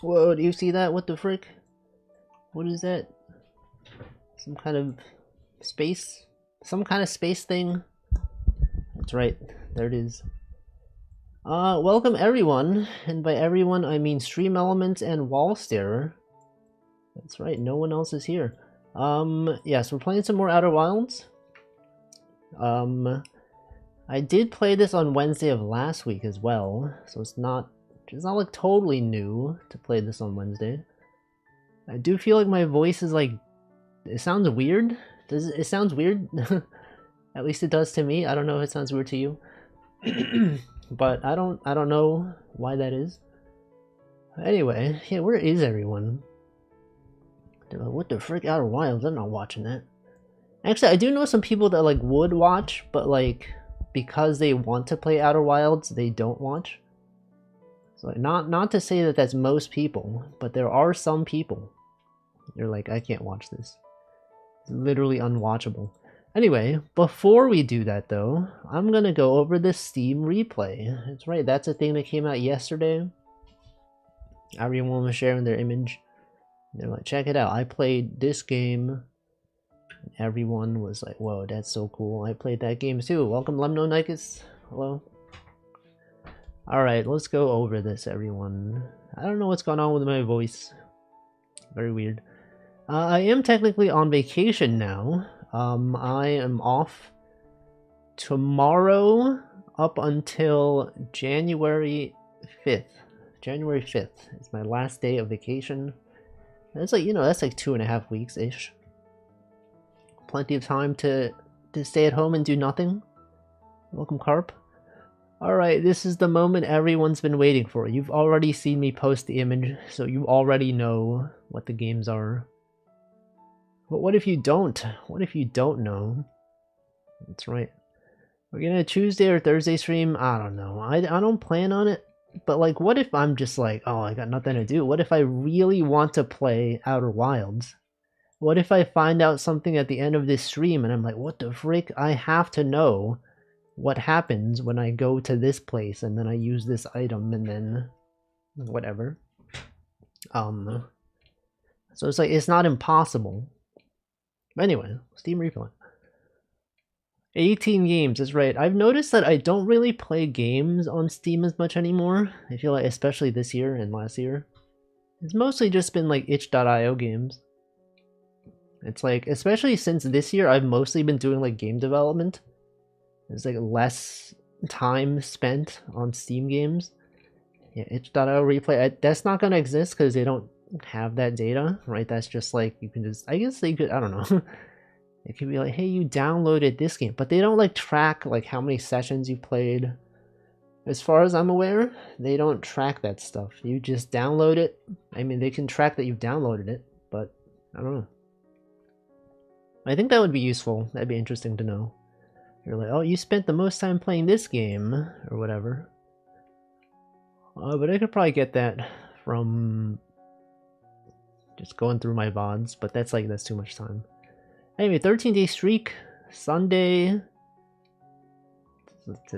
Whoa, do you see that? What the frick? What is that? Some kind of space? Some kind of space thing? That's right, there it is. Welcome everyone, and by everyone I mean Stream Elements and Wallstarer. That's right, no one else is here. Yes, we're playing some more Outer Wilds. I did play this on Wednesday of last week as well, so it's not like totally new to play this on Wednesday. I do feel like my voice is like, it sounds weird. It sounds weird? At least it does to me. I don't know if it sounds weird to you. But I don't know why that is. Anyway, yeah, where is everyone? What the frick, Outer Wilds? I'm not watching that. Actually, I do know some people that like would watch, but like because they want to play Outer Wilds, they don't watch. So not to say that that's most people, but there are some people. They're like, I can't watch this. It's literally unwatchable. Anyway, before we do that though, I'm gonna go over the Steam replay. That's right, that's a thing that came out yesterday. Everyone was sharing their image. They're like, check it out, I played this game. Everyone was like, whoa, that's so cool. I played that game too. Welcome, Lemnonicus. Hello. Alright, let's go over this, everyone. I don't know what's going on with my voice. Very weird. I am technically on vacation now. I am off tomorrow up until January 5th. January 5th is my last day of vacation. That's like, you know, that's like 2.5 weeks-ish. Plenty of time to stay at home and do nothing. Welcome, Carp. Alright, this is the moment everyone's been waiting for. You've already seen me post the image, so you already know what the games are. But what if you don't? What if you don't know? That's right. We're gonna a Tuesday or Thursday stream? I don't know. I don't plan on it. But like, what if I'm just like, oh, I got nothing to do? What if I really want to play Outer Wilds? What if I find out something at the end of this stream and I'm like, what the frick? I have to know what happens when I go to this place and then I use this item and then whatever. So it's like, it's not impossible. But anyway, Steam replay. 18 games, that's right. I've noticed that I don't really play games on Steam as much anymore. I feel like, especially this year and last year. It's mostly just been like itch.io games. It's like, especially since this year, I've mostly been doing like game development. There's like less time spent on Steam games. Yeah, itch.io replay, that's not gonna exist because they don't have that data, right? That's just like, you can just, I guess they could, I don't know. It could be like, hey, you downloaded this game, but they don't like track like how many sessions you played. As far as I'm aware, they don't track that stuff. You just download it. I mean, they can track that you've downloaded it, but I don't know. I think that would be useful. That'd be interesting to know. You're like, oh, you spent the most time playing this game, or whatever. But I could probably get that from just going through my VODs, but that's too much time. Anyway, 13-day streak, Sunday, it's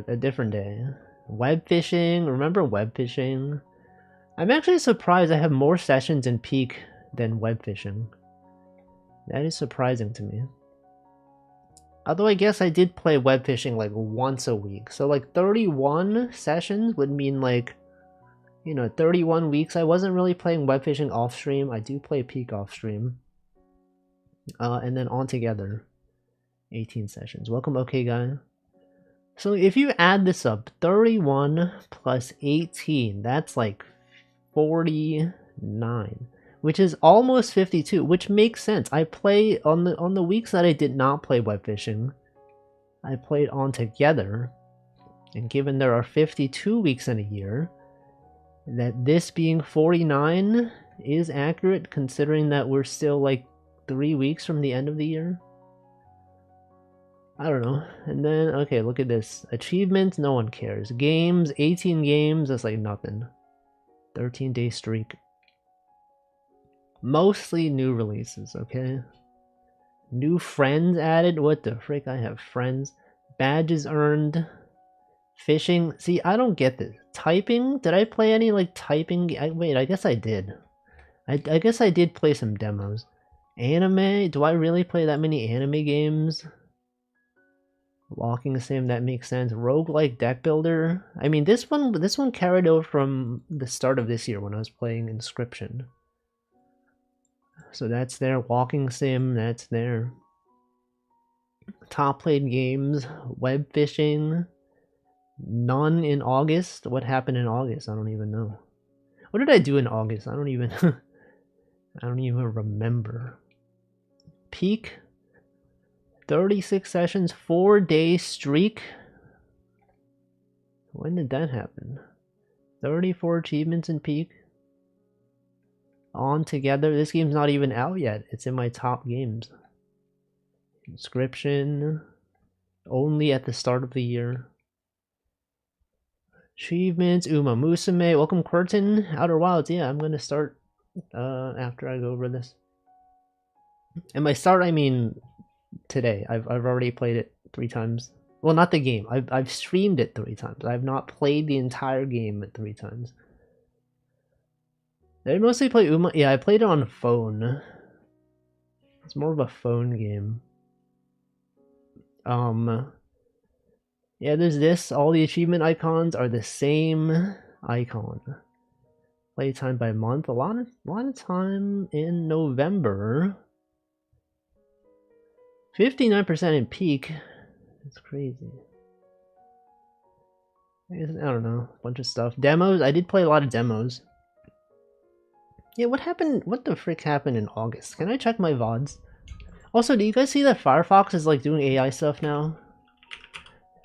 a different day. Web fishing, remember web fishing? I'm actually surprised I have more sessions in Peak than web fishing. That is surprising to me. Although I guess I did play web fishing like once a week. So like 31 sessions would mean like, you know, 31 weeks. I wasn't really playing web fishing off stream. I do play Peak off stream. And then on together, 18 sessions. Welcome, okay guy. So if you add this up, 31 plus 18, that's like 49, which is almost 52, which makes sense. I play on the weeks that I did not play web fishing, I played on together, and given there are 52 weeks in a year, that this being 49 is accurate, considering that we're still like 3 weeks from the end of the year. I don't know. And then, okay, look at this. Achievements, no one cares. Games, 18 games, that's like nothing. 13-day streak. Mostly new releases, okay? New friends added? What the frick? I have friends. Badges earned. Fishing. See, I don't get this. Typing? Did I play any like typing? Wait, I guess I did. I guess I did play some demos. Anime? Do I really play that many anime games? Walking sim, that makes sense. Roguelike deck builder. I mean, this one carried over from the start of this year when I was playing Inscription. So that's there. Walking sim, that's there. Top played games, web fishing. None in August. What happened in August? I don't even know. What did I do in August? I don't even I don't even remember. Peak 36 sessions, 4-day streak. When did that happen? 34 achievements in Peak. On together. This game's not even out yet. It's in my top games. Inscription. Only at the start of the year. Achievements. Uma Musume. Welcome Quirton. Outer Wilds. Yeah, I'm gonna start after I go over this. And by start I mean today. I've already played it 3 times. Well, not the game. I've streamed it 3 times. I've not played the entire game 3 times. I mostly play Uma. Yeah, I played it on phone. It's more of a phone game. Yeah, there's this. All the achievement icons are the same icon. Playtime by month. A lot of time in November. 59% in Peak. That's crazy. I don't know. A bunch of stuff. Demos. I did play a lot of demos. Yeah, what happened? What the frick happened in August? Can I check my VODs? Also, do you guys see that Firefox is like doing AI stuff now?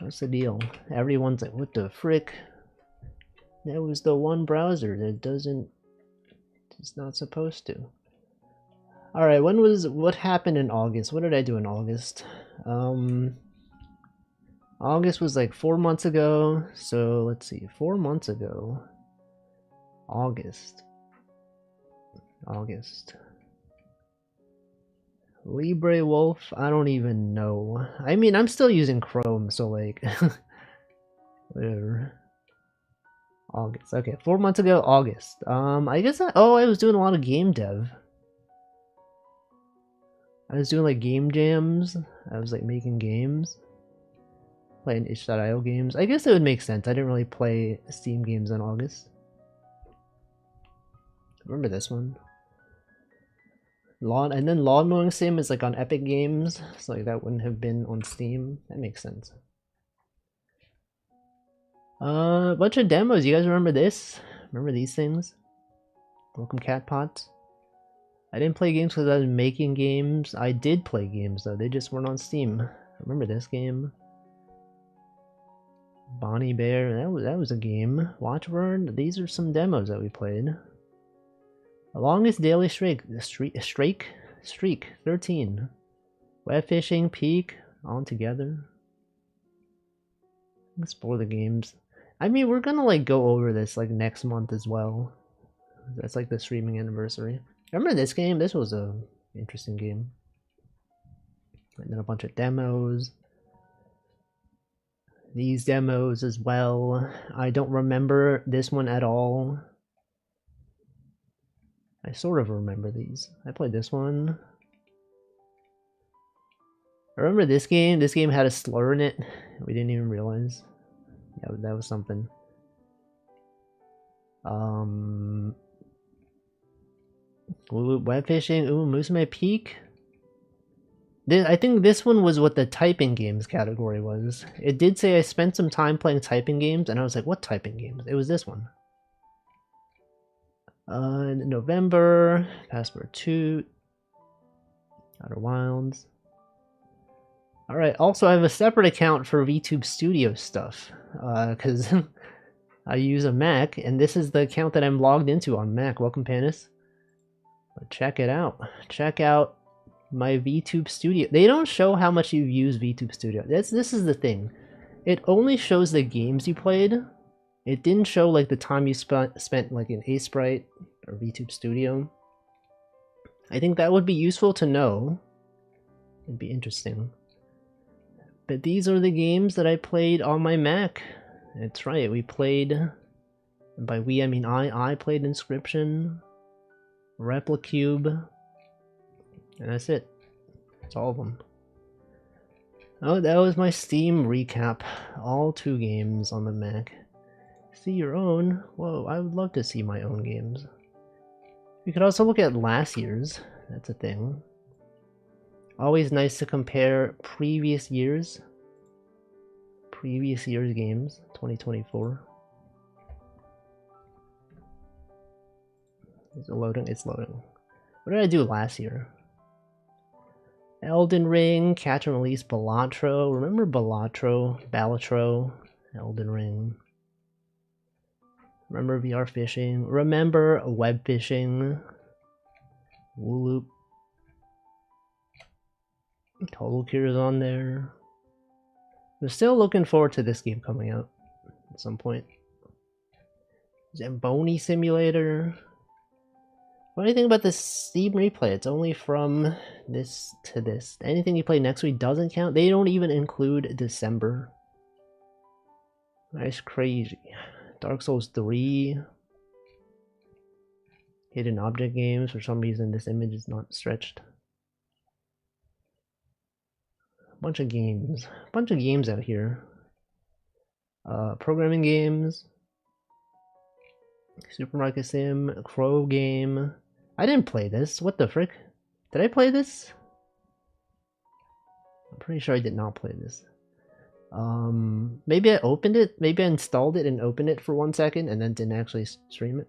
What's the deal? Everyone's like, what the frick? That was the one browser that it's not supposed to. Alright, what happened in August? What did I do in August? August was like 4 months ago, so let's see, 4 months ago. August. Libre Wolf, I don't even know. I mean, I'm still using Chrome, so like, whatever. August, okay, 4 months ago, August. I guess I was doing a lot of game dev. I was doing like game jams. I was like making games. Playing itch.io games. I guess it would make sense. I didn't really play Steam games in August. Remember this one? And then Lawn Mowing Sim is like on Epic Games, so like that wouldn't have been on Steam. That makes sense. A bunch of demos. You guys remember this? Remember these things? Welcome Catpot. I didn't play games because I was making games. I did play games though. They just weren't on Steam. Remember this game? Bonnie Bear. That was a game. Watchword. These are some demos that we played. The longest daily streak 13. Web fishing, Peak, on together. Explore the games. I mean, we're gonna like go over this like next month as well. That's like the streaming anniversary. Remember this game? This was a interesting game. And then a bunch of demos. These demos as well. I don't remember this one at all. I sort of remember these. I played this one. I remember this game. This game had a slur in it. We didn't even realize. Yeah, that was something. Web fishing. Ooh, Musume Peak. I think this one was what the typing games category was. It did say I spent some time playing typing games, and I was like, what typing games? It was this one. November, Passport 2, Outer Wilds. Alright, also I have a separate account for VTube Studio stuff, because I use a Mac, and this is the account that I'm logged into on Mac. Welcome, Panis. But check it out. Check out my VTube Studio. They don't show how much you use VTube Studio. This is the thing. It only shows the games you played. It didn't show like the time you spent like in Aseprite or VTube Studio. I think that would be useful to know. It'd be interesting. But these are the games that I played on my Mac. That's right, we played, and by we I mean I played Inscryption, Replicube, and that's it. That's all of them. Oh, that was my Steam recap. All 2 games on the Mac. See your own? Whoa, I would love to see my own games. You could also look at last year's. That's a thing. Always nice to compare previous years. Previous year's games, 2024. Is it loading? It's loading. What did I do last year? Elden Ring, Catch and Release, Balatro. Remember Balatro, Elden Ring. Remember VR fishing. Remember web fishing. Wooloop. Total Cure is on there. I'm still looking forward to this game coming out at some point. Zamboni Simulator. Funny thing about this Steam replay, it's only from this to this. Anything you play next week doesn't count. They don't even include December. That's crazy. Dark Souls 3. Hidden Object games. For some reason, this image is not stretched. A bunch of games. A bunch of games out here. Programming games. Supermarket Sim. Crow game. I didn't play this. What the frick? Did I play this? I'm pretty sure I did not play this. Maybe I opened it. Maybe I installed it and opened it for 1 second and then didn't actually stream it.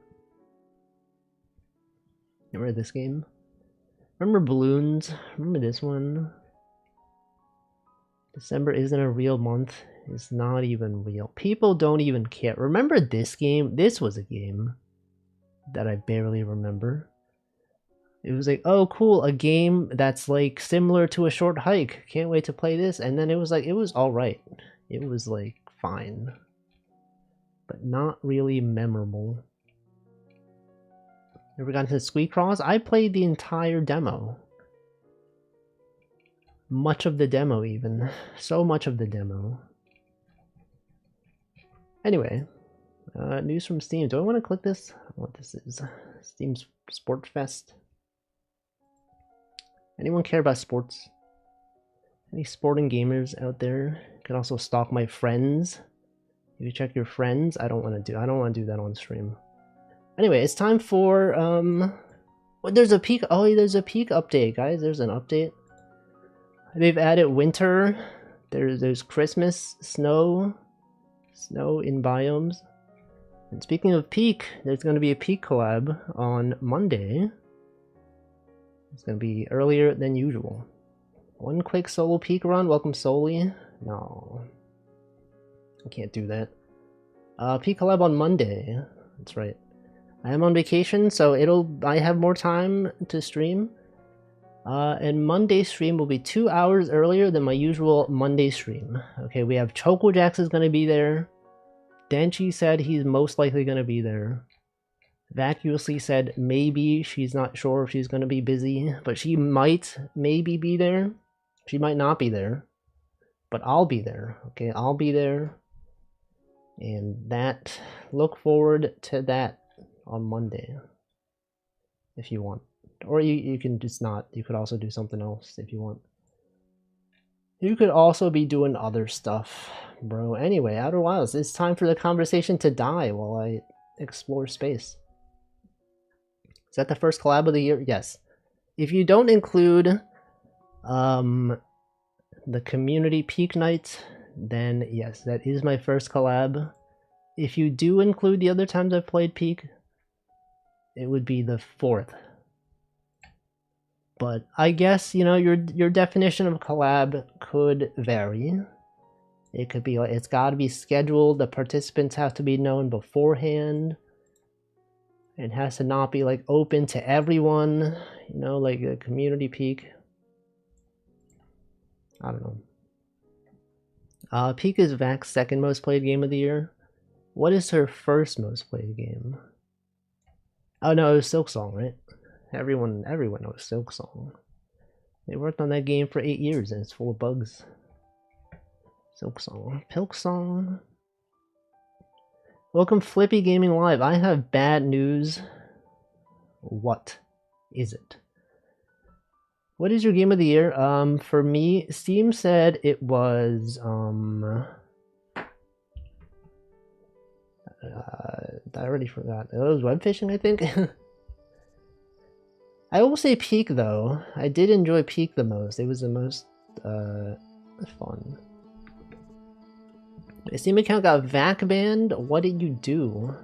Remember this game? Remember Balloons? Remember this one? December isn't a real month. It's not even real. People don't even care. Remember this game? This was a game that I barely remember. It was like, oh cool, a game that's like similar to A Short Hike. Can't wait to play this. And then it was like, it was alright. It was like fine. But not really memorable. Ever gotten to Squeakcross? I played the entire demo. Much of the demo even. So much of the demo. Anyway. News from Steam. Do I want to click this? I don't know what this is. Steam Sport Fest. Anyone care about sports? Any sporting gamers out there? You can also stalk my friends. If you check your friends, I don't want to do that on stream. Anyway, it's time for there's a peak. Oh, there's a peak update, guys. There's an update. They've added winter. There's Christmas, snow in biomes. And speaking of peak, there's going to be a peak collab on Monday. It's going to be earlier than usual. One quick solo peak run. Welcome, Soli. No. I can't do that. Peak collab on Monday. That's right. I am on vacation, so I have more time to stream. And Monday stream will be 2 hours earlier than my usual Monday stream. Okay, we have Chocojax is going to be there. Denchi said he's most likely going to be there. Vacuously said maybe she's not sure if she's going to be busy, but she might maybe be there. She might not be there, but I'll be there. Okay, I'll be there. And look forward to that on Monday if you want. Or you can just not. You could also do something else if you want. You could also be doing other stuff, bro. Anyway, Outer Wilds, it's time for the conversation to die while I explore space. Is that the first collab of the year? Yes. If you don't include the community peak night, then yes, that is my first collab. If you do include the other times I've played peak, it would be the 4th. But I guess, you know, your definition of collab could vary. It could be like, it's got to be scheduled, the participants have to be known beforehand. It has to not be like open to everyone, you know, like a community peak. I don't know. Peak is Vac's second most played game of the year. What is her first most played game? Oh no, it was Silksong, right? Everyone knows Silksong. They worked on that game for 8 years and it's full of bugs. Silksong. Pilksong. Welcome Flippy Gaming Live. I have bad news. What is it? What is your game of the year? For me, Steam said it was I already forgot. It was web fishing, I think. I will say Peak though. I did enjoy Peak the most. It was the most fun. My Steam account got VAC banned. What did you do?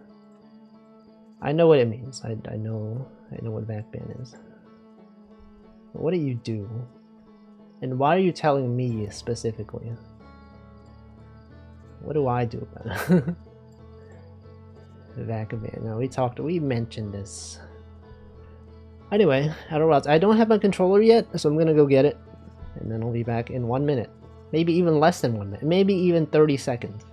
I know what it means. I know what VAC ban is. But what did you do? And why are you telling me specifically? What do I do about it? VAC ban. No, we mentioned this. Anyway, Outer Wilds. I don't have my controller yet, so I'm gonna go get it. And then I'll be back in 1 minute. Maybe even less than 1 minute. Maybe even 30 seconds.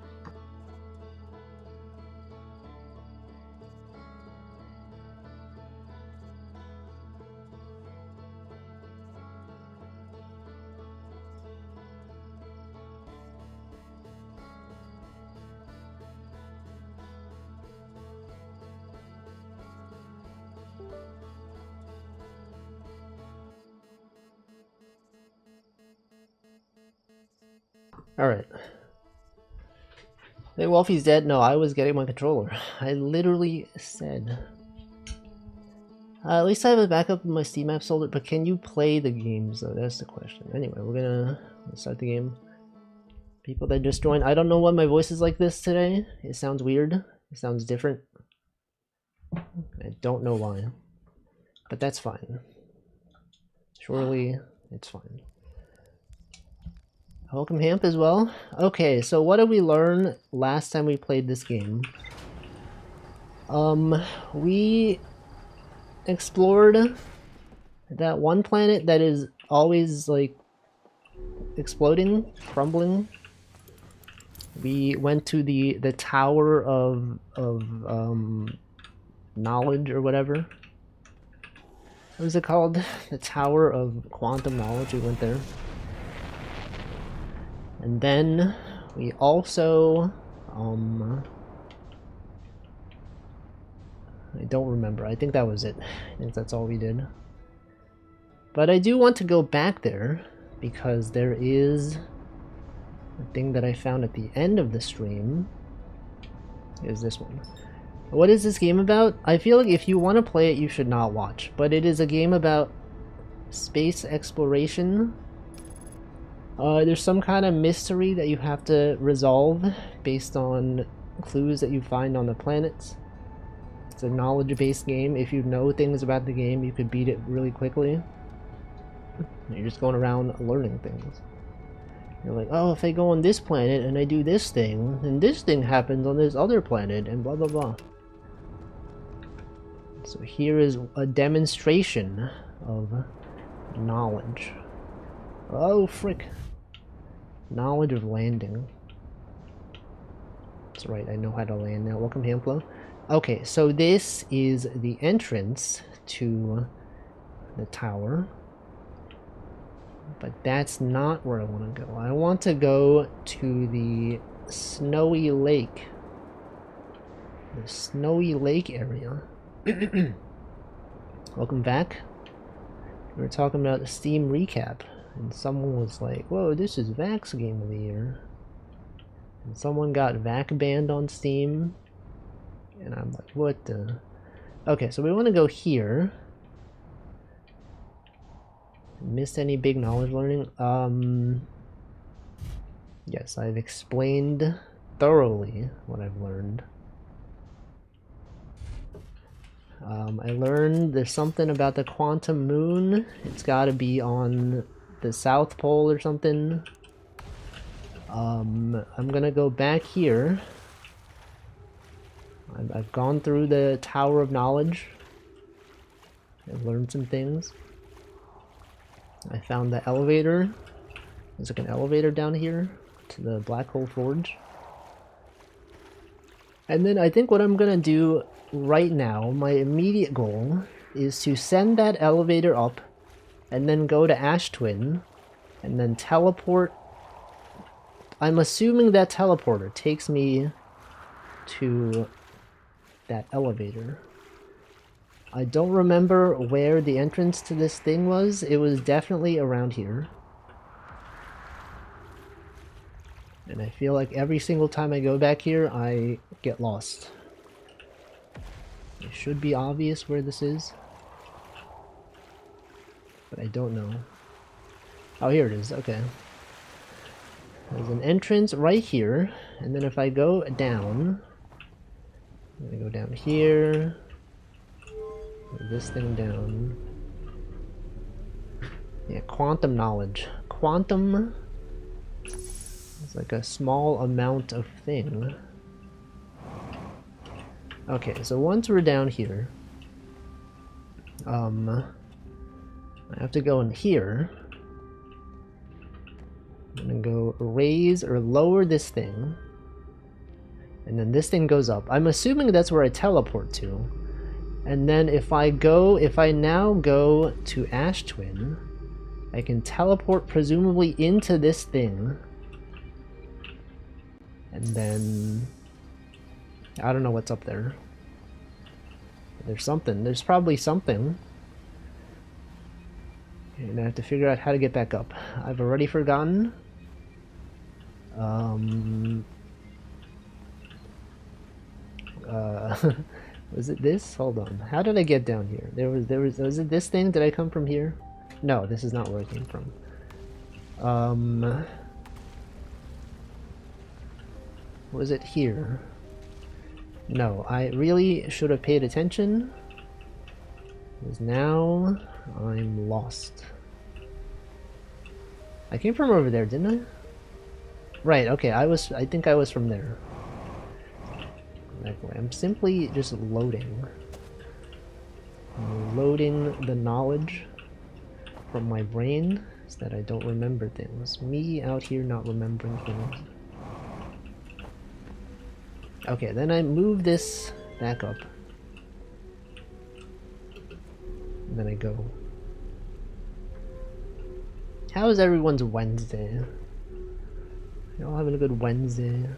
Alright. Hey, Wolfie's dead? No, I was getting my controller. I literally said... at least I have a backup of my Steam app sold it, but can you play the games though? That's the question. Anyway, we're gonna start the game. People that just joined, I don't know why my voice is like this today. It sounds weird. It sounds different. I don't know why. But that's fine. Surely it's fine. Welcome Hamp as well. Okay, so what did we learn last time we played this game? We explored that one planet that is always like exploding, crumbling. We went to the Tower of Knowledge or whatever. What is it called? The Tower of Quantum Knowledge. We went there. And then we also, I don't remember. I think that was it. I think that's all we did. But I do want to go back there because there is a thing that I found at the end of the stream. Is this one. What is this game about? I feel like if you want to play it, you should not watch. But it is a game about space exploration. There's some kind of mystery that you have to resolve based on clues that you find on the planets. It's a knowledge-based game. If you know things about the game, you could beat it really quickly. You're just going around learning things. You're like, oh, if I go on this planet and I do this thing, then this thing happens on this other planet, and blah blah blah. So here is a demonstration of knowledge. Oh, frick. Knowledge of landing. That's right, I know how to land now. Welcome, Hamplo. Okay, so this is the entrance to the tower. But that's not where I want to go. I want to go to the Snowy Lake. The Snowy Lake area. Welcome back. We were talking about the Steam recap. And someone was like, whoa, this is VAC's Game of the Year. And someone got VAC banned on Steam. And I'm like, what the... Okay, so we want to go here. Missed any big knowledge learning? Yes, I've explained thoroughly what I've learned. I learned there's something about the quantum moon. It's got to be on the South Pole or something. I'm gonna go back here. I've gone through the Tower of Knowledge. I've learned some things. I found the elevator. There's like an elevator down here to the Black Hole Forge. And then I think what I'm gonna do right now, my immediate goal, is to send that elevator up and then go to Ash Twin and then teleport. I'm assuming that teleporter takes me to that elevator. I don't remember where the entrance to this thing was. It was definitely around here. And I feel like every single time I go back here, I get lost. It should be obvious where this is. But I don't know. Oh, here it is. Okay. There's an entrance right here. And then if I go down... I'm gonna go down here. Move this thing down. Yeah, quantum knowledge. Quantum... It's like a small amount of thing. Okay, so once we're down here... I have to go in here. I'm gonna go raise or lower this thing. And then this thing goes up. I'm assuming that's where I teleport to. And then if I now go to Ash Twin, I can teleport presumably into this thing. And then... I don't know what's up there. There's something. There's probably something. And I have to figure out how to get back up. I've already forgotten. Was it this? Hold on. How did I get down here? Was it this thing? Did I come from here? No, this is not where I came from. Was it here? No, I really should have paid attention. Because now I'm lost. I came from over there, didn't I? Right, okay, I think I was from there. I'm simply just loading. I'm loading the knowledge from my brain so that I don't remember things. Me out here not remembering things. Okay, then I move this back up. And then I go. How is everyone's Wednesday? You all having a good Wednesday?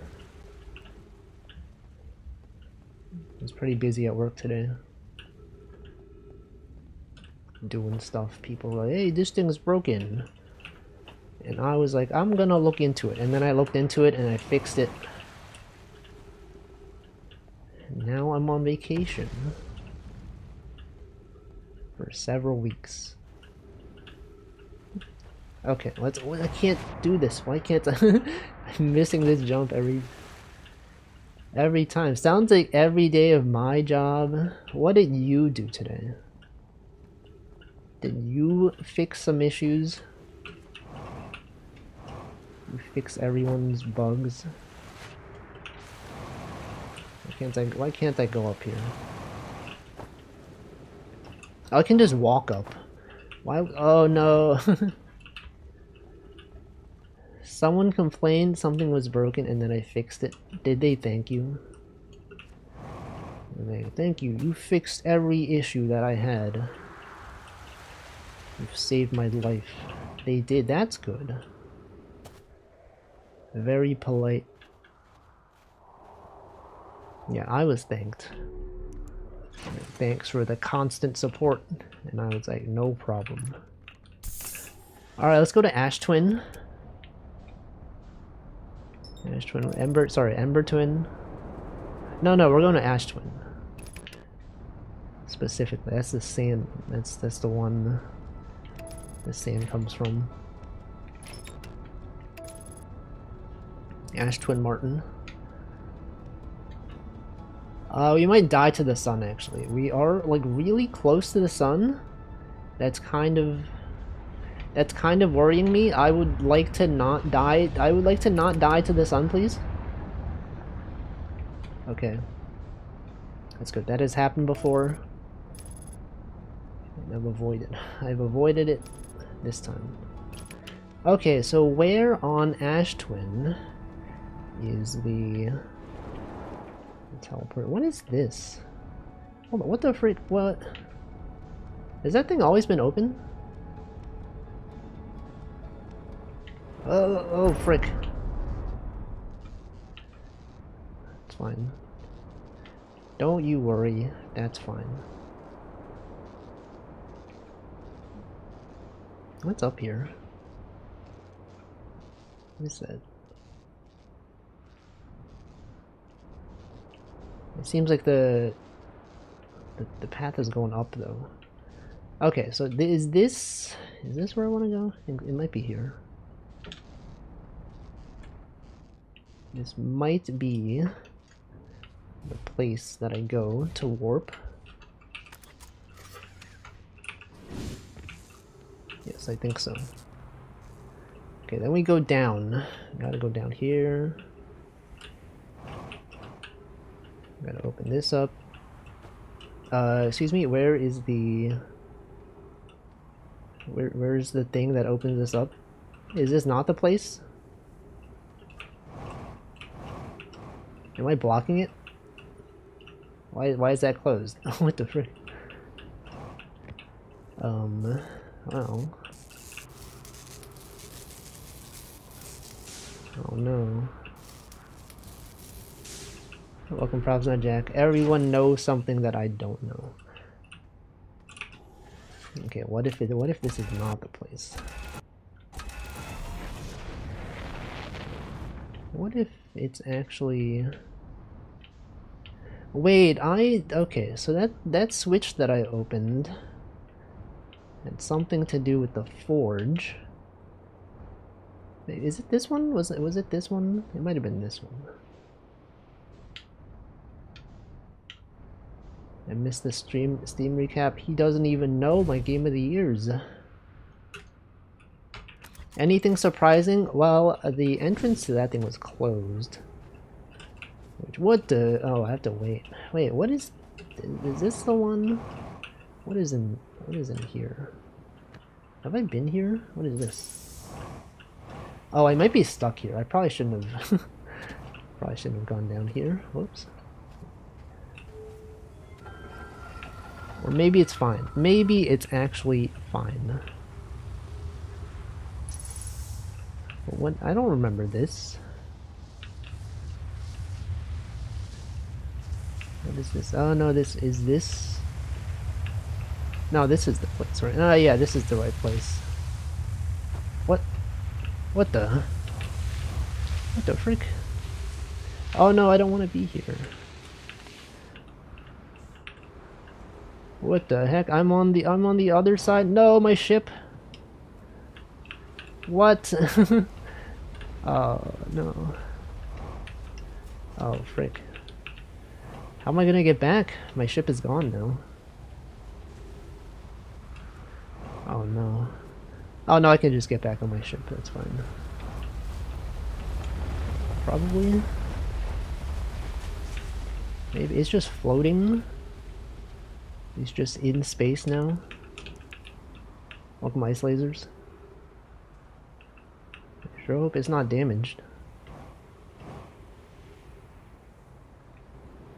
I was pretty busy at work today. Doing stuff. People were like, hey, this thing's broken. And I was like, I'm gonna look into it. And then I looked into it and I fixed it. And now I'm on vacation. For several weeks. Okay, I can't do this. Why can't I? I'm missing this jump every time. Sounds like every day of my job. What did you do today? Did you fix some issues? You fix everyone's bugs? Why can't I go up here? I can just walk up. Why? Oh no. Someone complained something was broken and then I fixed it. Did they thank you? Thank you. You fixed every issue that I had. You've saved my life. They did. That's good. Very polite. Yeah, I was thanked. Thanks for the constant support. And I was like, no problem. Alright, let's go to Ash Twin. Ash Twin, Ember Twin. No, we're going to Ash Twin. Specifically, that's the sand. That's the one the sand comes from. Ash Twin Martin. We might die to the sun, actually. We are, like, really close to the sun. That's kind of worrying me. I would like to not die. I would like to not die to the sun, please. Okay. That's good. That has happened before. I've avoided it this time. Okay, so where on Ash Twin is the teleport? What is this? Hold on, what the freak? What? Has that thing always been open? Oh, frick. It's fine. Don't you worry, that's fine. What's up here? What is that? It seems like the path is going up though. Okay, so is this where I want to go? It might be here. This might be the place that I go to warp. Yes, I think so. Okay, then we go down. Gotta go down here. Gotta open this up. Excuse me, where is the... Where's the thing that opens this up? Is this not the place? Am I blocking it? Why is that closed? What the frick? Well. Oh no. Welcome, Props Not Jack. Everyone knows something that I don't know. Okay, what if this is not the place? What if it's actually... Wait, okay, so that switch that I opened had something to do with the forge. Wait, is it this one? Was it this one? It might have been this one. I missed the Steam recap. He doesn't even know my game of the years. Anything surprising? Well, the entrance to that thing was closed. What the... Oh, I have to wait. Wait, what is this the one? What is in here? Have I been here? What is this? Oh, I might be stuck here. I probably shouldn't have... probably shouldn't have gone down here. Whoops. Or maybe it's fine. Maybe it's actually fine. But what? I don't remember this. What is this? Oh no, this is this. No, this is the place, right? Oh yeah, this is the right place. What? What the? What the frick? Oh no, I don't want to be here. What the heck? I'm on the other side. No, my ship. What? Oh no. Oh frick. How am I gonna get back? My ship is gone now. Oh no. Oh no, I can just get back on my ship. That's fine. Probably. Maybe it's just floating. He's just in space now. Welcome, ice lasers. I sure hope it's not damaged.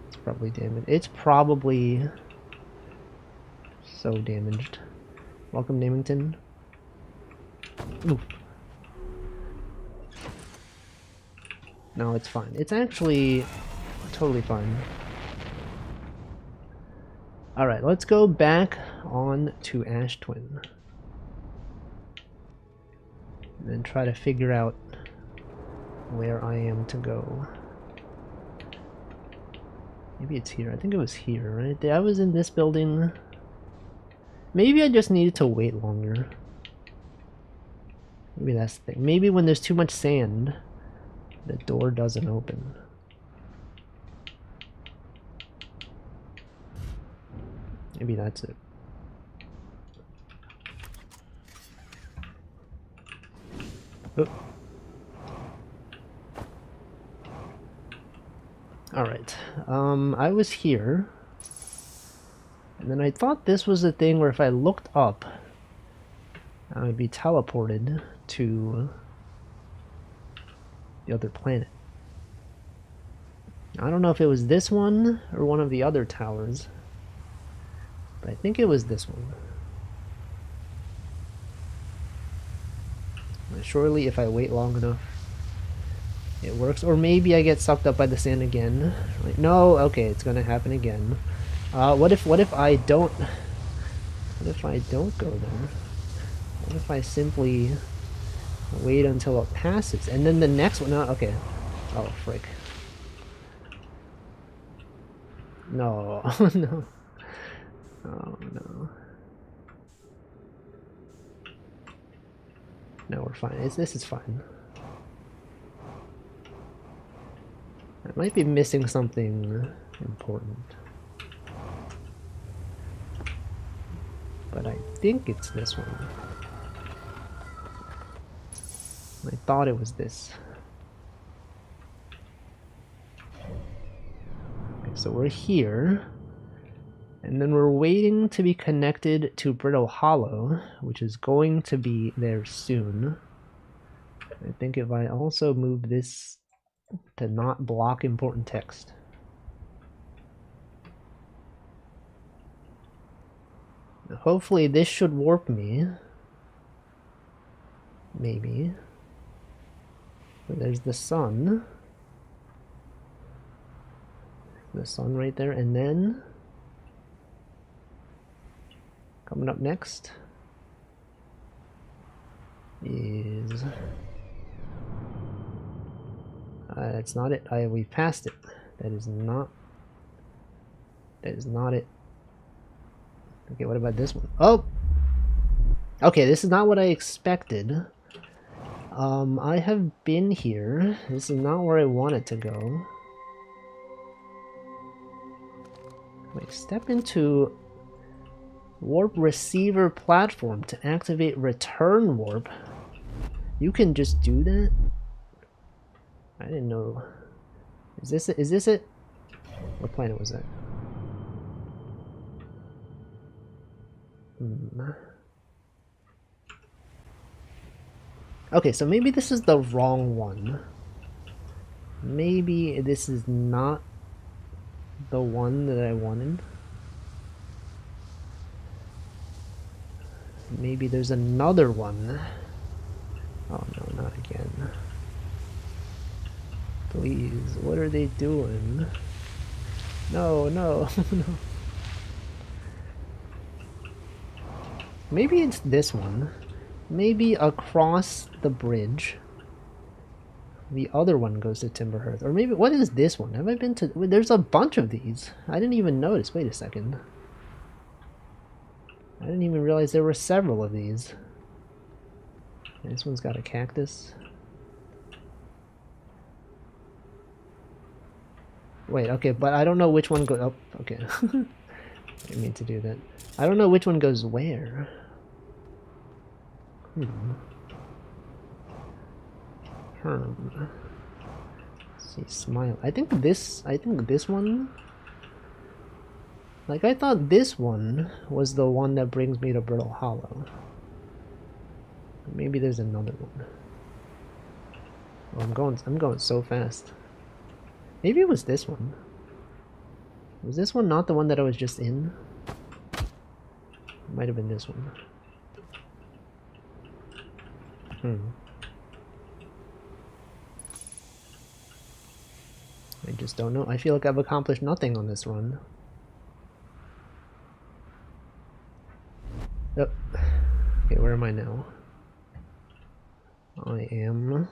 It's probably damaged. It's probably so damaged. Welcome, Namington. Oof. No, it's fine. It's actually totally fine. Alright, let's go back on to Ash Twin. And then try to figure out where I am to go. Maybe it's here. I think it was here, right? I was in this building. Maybe I just needed to wait longer. Maybe that's the thing. Maybe when there's too much sand, the door doesn't open. Maybe that's it. Oh. Alright, I was here, and then I thought this was the thing where if I looked up, I would be teleported to the other planet. I don't know if it was this one or one of the other towers. I think it was this one. But surely if I wait long enough, It works. Or maybe I get sucked up by the sand again. Like, no, okay, it's gonna happen again. What if I don't... What if I don't go there? What if I simply wait until it passes? And then the next one... No, okay. Oh, frick. No. No. Oh, no. No, we're fine. This is fine. I might be missing something important. But I think it's this one. I thought it was this. Okay, so we're here. And then we're waiting to be connected to Brittle Hollow, which is going to be there soon. I think if I also move this to not block important text. Hopefully this should warp me. Maybe. But there's the sun. The sun right there, and then... Coming up next is... that's not it. We passed it. That is not it. Okay, what about this one? Oh! Okay, this is not what I expected. I have been here. This is not where I wanted to go. Wait, step into warp receiver platform to activate return warp. You can just do that? I didn't know. Is this it? Is this it? What planet was that? Okay, so maybe this is the wrong one. Maybe this is not the one that I wanted. Maybe there's another one. Oh no, not again. Please, what are they doing? No, no, no. Maybe it's this one. Maybe across the bridge. The other one goes to Timberhearth. Or maybe, what is this one? Have I been to... There's a bunch of these. I didn't even notice. Wait a second. I didn't even realize there were several of these. This one's got a cactus. Wait, okay, but I don't know which one goes... Oh, okay. I didn't mean to do that. I don't know which one goes where. Let's see, smile. I think this one... Like, I thought this one was the one that brings me to Brittle Hollow. Maybe there's another one. Oh, I'm going so fast. Maybe it was this one. Was this one not the one that I was just in? It might have been this one. I just don't know. I feel like I've accomplished nothing on this run. Oh. Okay, where am I now? I am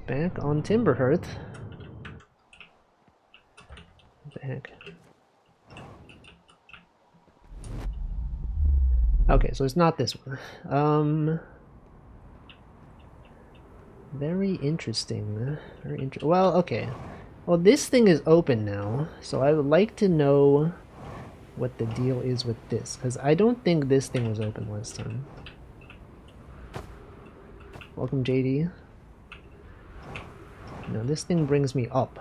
back on Timberhearth. What the heck? Okay, so it's not this one. Very interesting. Well, okay. Well, this thing is open now, so I would like to know what the deal is with this, because I don't think this thing was open last time. Welcome, JD. No, this thing brings me up.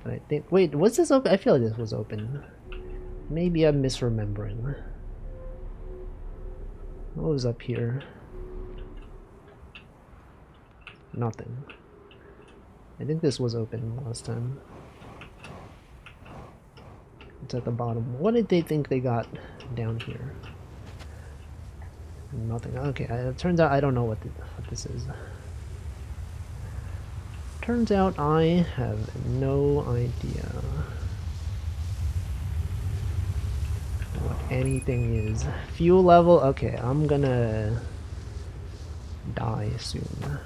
But I think... Wait, was this open? I feel like this was open. Maybe I'm misremembering. What was up here? Nothing. I think this was open last time. It's at the bottom. What did they think they got down here? Nothing. Okay, it turns out I don't know what this is. Turns out I have no idea what anything is. Fuel level, okay, I'm gonna die soon.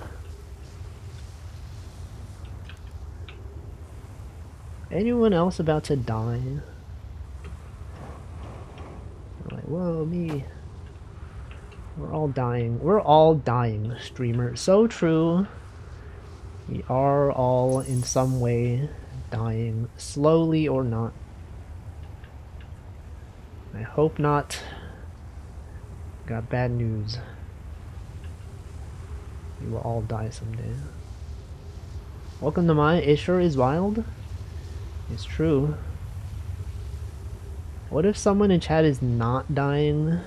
Anyone else about to die? Like, whoa, me. We're all dying. We're all dying, streamer. So true. We are all in some way dying, slowly or not. I hope not. Got bad news. We will all die someday. Welcome to my It Sure Is Wild. It's true. What if someone in chat is not dying?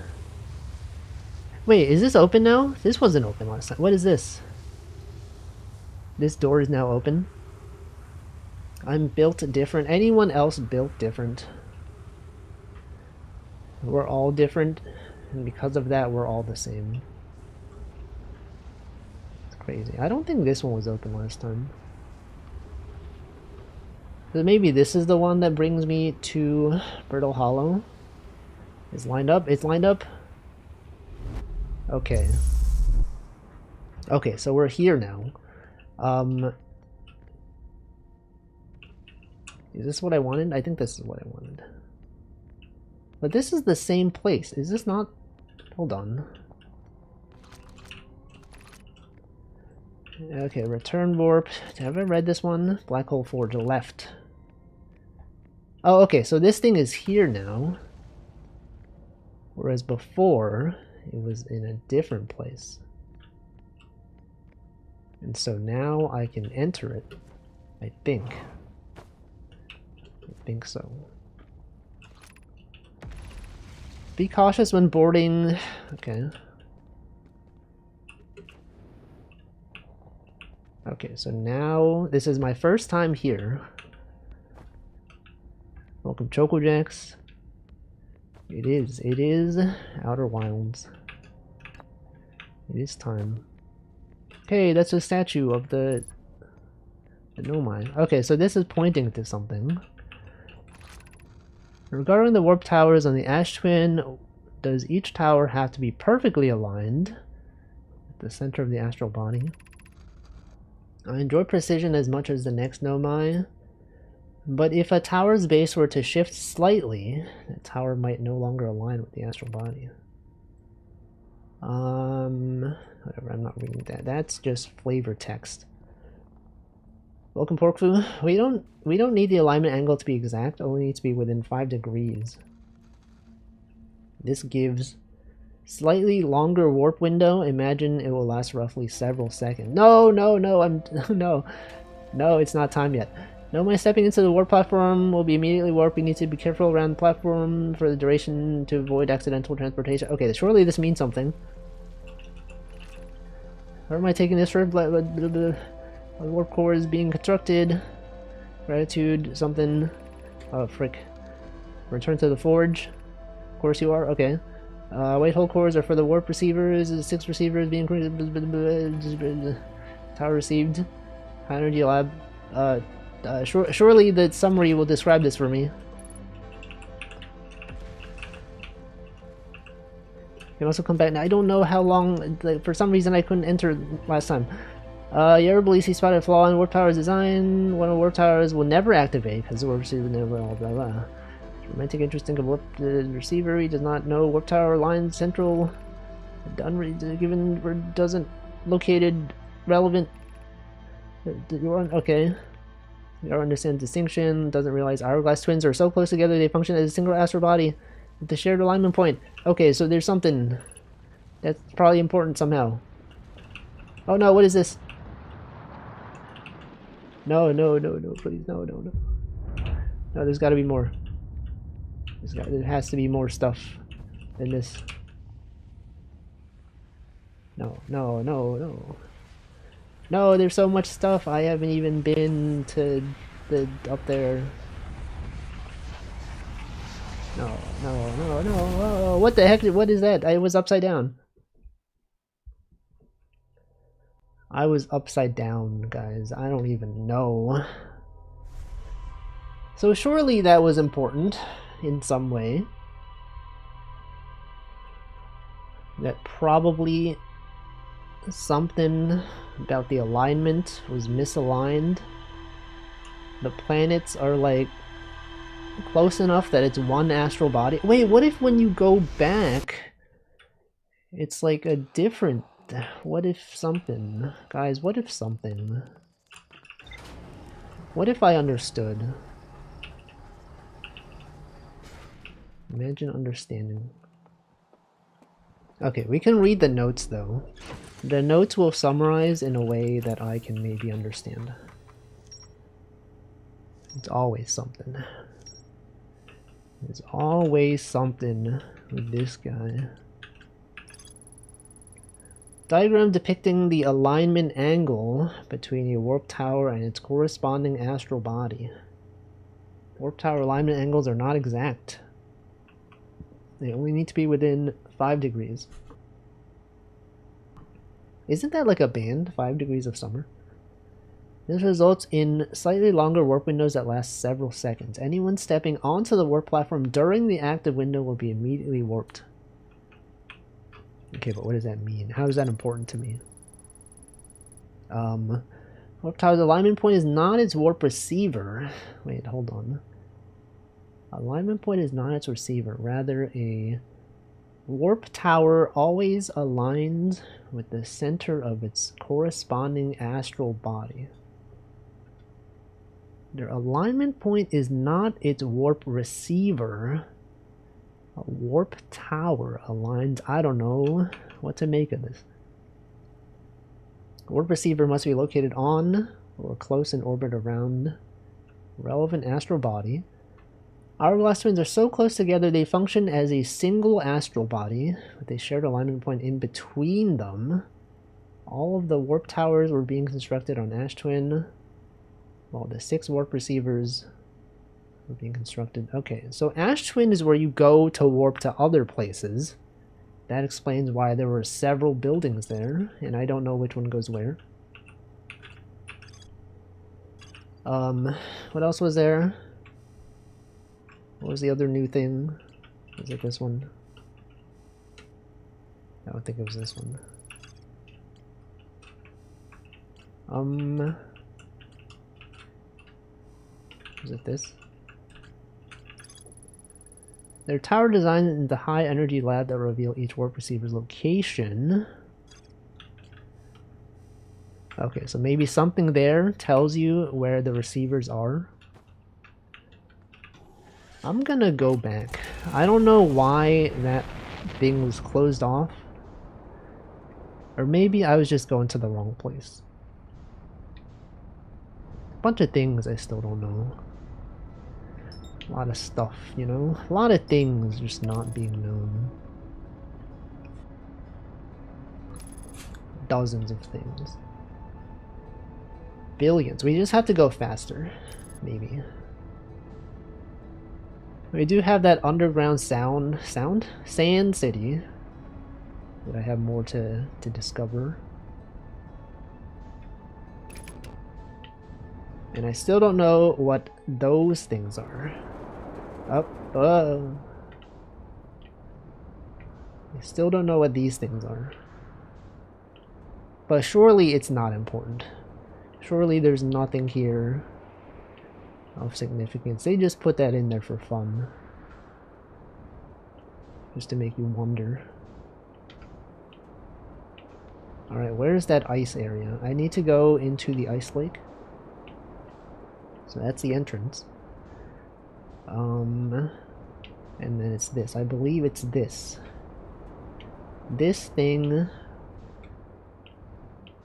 Wait, is this open now? This wasn't open last time. What is this? This door is now open. I'm built different. Anyone else built different? We're all different, and because of that, we're all the same. It's crazy. I don't think this one was open last time. So maybe this is the one that brings me to Brittle Hollow. It's lined up. It's lined up. Okay. Okay, so we're here now. Is this what I wanted? I think this is what I wanted. But this is the same place. Is this not? Hold on. Okay, return warp. Have I read this one? Black Hole Forge left. Oh, okay, so this thing is here now. Whereas before, it was in a different place. And so now I can enter it. I think. I think so. Be cautious when boarding. Okay. Okay, so now this is my first time here. Welcome, Chocojacks. It is Outer Wilds. It is time. Okay, that's a statue of the Nomai. Okay, so this is pointing to something. Regarding the warp towers on the Ash Twin, does each tower have to be perfectly aligned at the center of the astral body? I enjoy precision as much as the next Nomai, but if a tower's base were to shift slightly, the tower might no longer align with the astral body. Whatever, I'm not reading that. That's just flavor text. Welcome, Porkfu. We don't need the alignment angle to be exact, only needs to be within 5 degrees. This gives slightly longer warp window. Imagine it will last roughly several seconds. No, it's not time yet. No, my stepping into the warp platform will be immediately warped. We need to be careful around the platform for the duration to avoid accidental transportation. Okay, surely this means something. Or am I taking this for the warp core is being constructed? Gratitude, something. Oh, frick. Return to the forge. Of course you are. Okay. White hole cores are for the warp receivers. 6 receivers being tower received. High energy lab. Surely the summary will describe this for me. You can also come back now. I don't know how long. Like, for some reason, I couldn't enter last time. Yerbalisi spotted a flaw in warp tower's design. One of the warp towers will never activate because the warp receiver never blah blah blah. Romantic interest in warp receiver. He does not know warp tower line central. Given doesn't located relevant. Okay. You understand distinction. Doesn't realize hourglass twins are so close together they function as a single astral body with the shared alignment point. Okay, so there's something that's probably important somehow. Oh no, what is this? No, please, no. No, there's got to be more. There has to be more stuff than this. No. No, there's so much stuff. I haven't even been to the up there. No. Oh, what the heck? What is that? I was upside down. I was upside down, guys. I don't even know. So surely that was important in some way. That probably something about the alignment was misaligned. The planets are like close enough that it's one astral body. Wait, what if when you go back it's like a different... What if something? Guys, what if something? What if I understood? Imagine understanding. Okay, we can read the notes though. The notes will summarize in a way that I can maybe understand. It's always something. There's always something with this guy. Diagram depicting the alignment angle between a warp tower and its corresponding astral body. Warp tower alignment angles are not exact. They only need to be within 5 degrees. Isn't that like a band? 5 degrees of summer? This results in slightly longer warp windows that last several seconds. Anyone stepping onto the warp platform during the active window will be immediately warped. Okay, but what does that mean? How is that important to me? Warp tower's alignment point is not its warp receiver. Wait, hold on. Alignment point is not its receiver. Rather, a warp tower always aligns with the center of its corresponding astral body. Their alignment point is not its warp receiver. A warp tower aligns... I don't know what to make of this. A warp receiver must be located on or close in orbit around relevant astral body. Hourglass twins are so close together they function as a single astral body with a shared alignment point in between them. All of the warp towers were being constructed on Ash Twin, while the 6 warp receivers were being constructed. Okay, so Ash Twin is where you go to warp to other places. That explains why there were several buildings there, and I don't know which one goes where. What else was there? What was the other new thing? Was it this one? I don't think it was this one. Was it this? Their tower design in the high energy lab that reveal each warp receiver's location. Okay, so maybe something there tells you where the receivers are. I'm gonna go back. I don't know why that thing was closed off. Or maybe I was just going to the wrong place. A bunch of things I still don't know. A lot of stuff, you know? A lot of things just not being known. Dozens of things. Billions. We just have to go faster. Maybe. We do have that underground Sand City that I have more to discover. And I still don't know what those things are. I still don't know what these things are. But surely it's not important. Surely there's nothing here of significance. They just put that in there for fun. Just to make you wonder. Alright, where's that ice area? I need to go into the ice lake. So that's the entrance. And then it's this. I believe it's this. This thing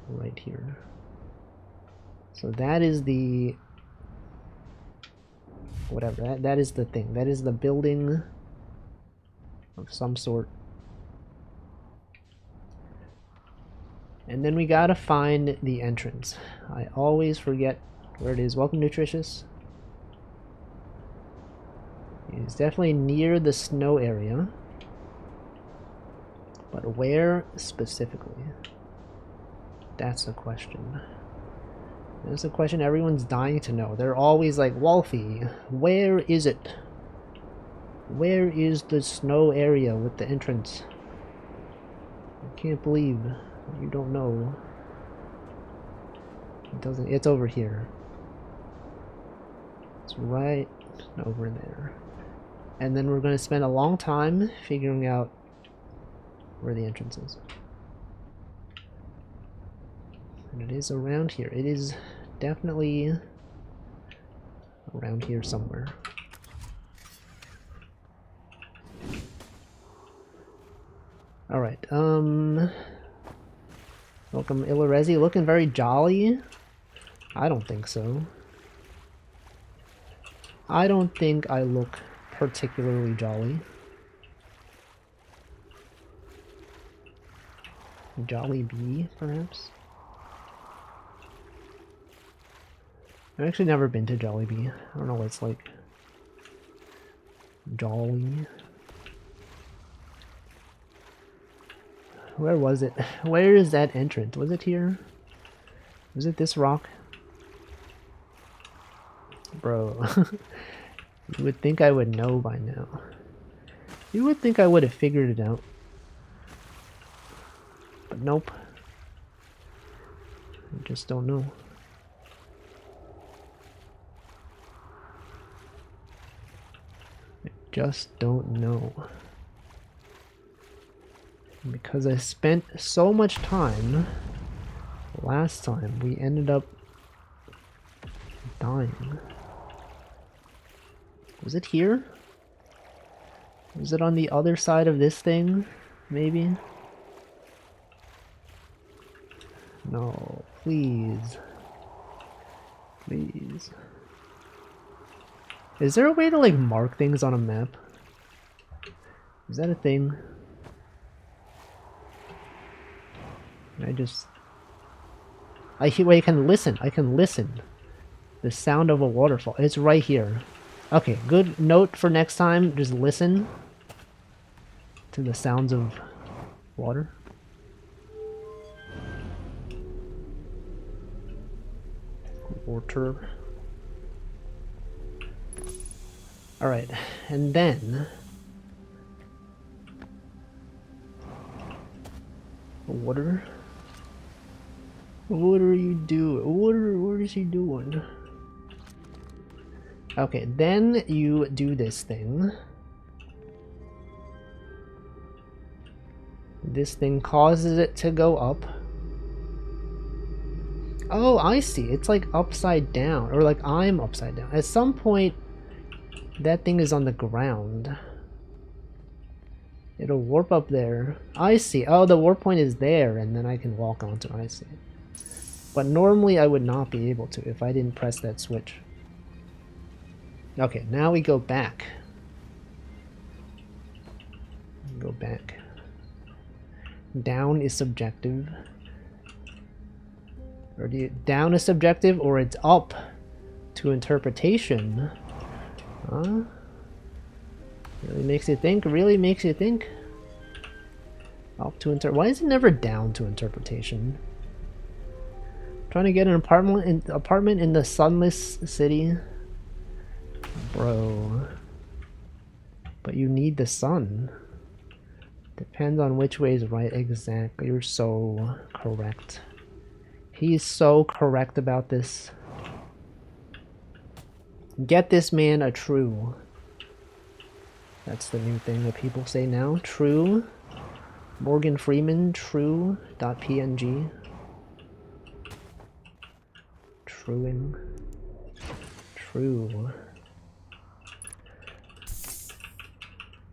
right here. So that is the... whatever, that is the thing. That is the building of some sort. And then we gotta find the entrance. I always forget where it is. Welcome, Nutritious. It's definitely near the snow area. But where specifically? That's the question. That's the question everyone's dying to know. They're always like, Wolfie, where is it? Where is the snow area with the entrance? I can't believe you don't know. It doesn't. It's over here. It's right over there. And then we're going to spend a long time figuring out where the entrance is. And it is around here. It is definitely around here somewhere. Alright, welcome Illerezi, looking very jolly? I don't think so. I don't think I look particularly jolly. Jolly Bee, perhaps? I've actually never been to Jollibee. I don't know what it's like. Jolly. Where was it? Where is that entrance? Was it here? Was it this rock? Bro. You would think I would know by now. You would think I would have figured it out. But nope. I just don't know. I just don't know. Because I spent so much time last time, we ended up dying. Was it here? Was it on the other side of this thing? Maybe? No, please. Please. Is there a way to like mark things on a map? Is that a thing? I can listen. I can listen. The sound of a waterfall. It's right here. Okay, good note for next time. Just listen to the sounds of water. Water. Alright, and then water. What are you doing? What is he doing? Okay, then you do this thing. This thing causes it to go up. Oh, I see. It's like upside down, or like I'm upside down. At some point, that thing is on the ground. It'll warp up there. I see. Oh, the warp point is there, and then I can walk onto it. I see. But normally I would not be able to if I didn't press that switch. Okay, now we go back. Go back. Down is subjective. Or down is subjective, or it's up to interpretation. Huh? Really makes you think. Really makes you think. Up to why is it never down to interpretation? Trying to get an apartment in the sunless city, bro. But you need the sun. Depends on which way is right. Exactly. You're so correct. He's so correct about this. Get this man a true. That's the new thing that people say now. True. Morgan Freeman. True.png. Truing. True.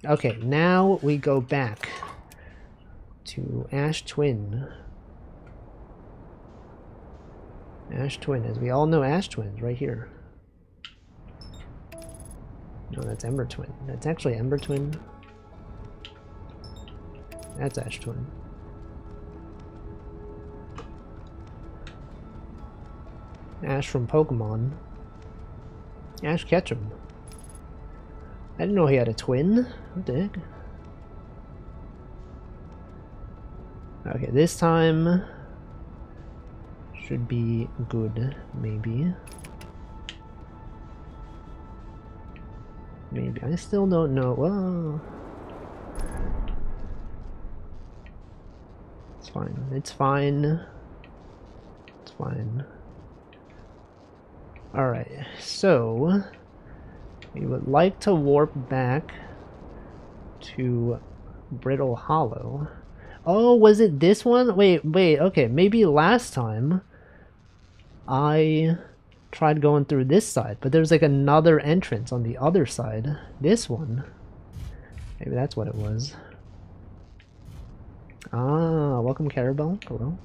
Okay, now we go back to Ash Twin. Ash Twin, as we all know, Ash Twin's right here. No, that's Ember Twin. That's actually Ember Twin. That's Ash Twin. Ash from Pokemon. Ash Ketchum. I didn't know he had a twin. What the heck? Okay, this time should be good, maybe. Maybe. I still don't know. Whoa. It's fine. It's fine. It's fine. Alright, so we would like to warp back to Brittle Hollow. Oh, was it this one? Wait, okay, maybe last time I tried going through this side, but there's like another entrance on the other side. This one. Maybe that's what it was. Ah, welcome Carabel. Hello.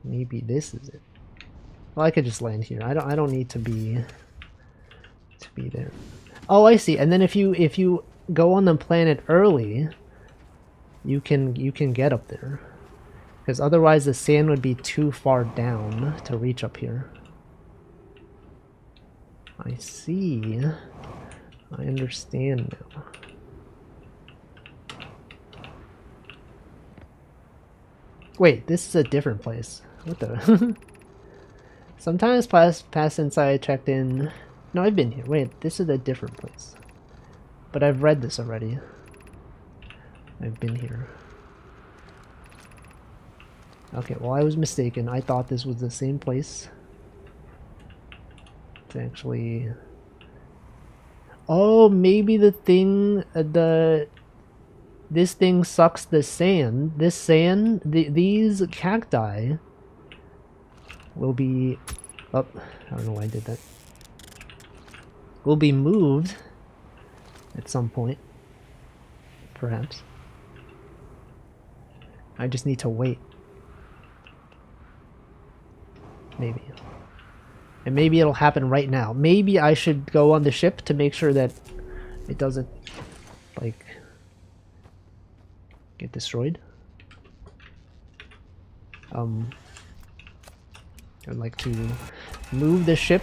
Maybe this is it. Well, I could just land here. I don't need to be there. Oh, I see. And then if you go on the planet early, you can get up there. Because otherwise the sand would be too far down to reach up here. I see. I understand now. Wait, this is a different place. What the? Sometimes past since I checked in. No, I've been here. Wait, this is a different place. But I've read this already. I've been here. Okay, well I was mistaken. I thought this was the same place. It's actually... Oh, maybe the thing, this thing sucks the sand. This sand, these cacti will be... Oh, I don't know why I did that. Will be moved at some point. Perhaps. I just need to wait. Maybe. And maybe it'll happen right now. Maybe I should go on the ship to make sure that it doesn't, like, get destroyed. I'd like to move the ship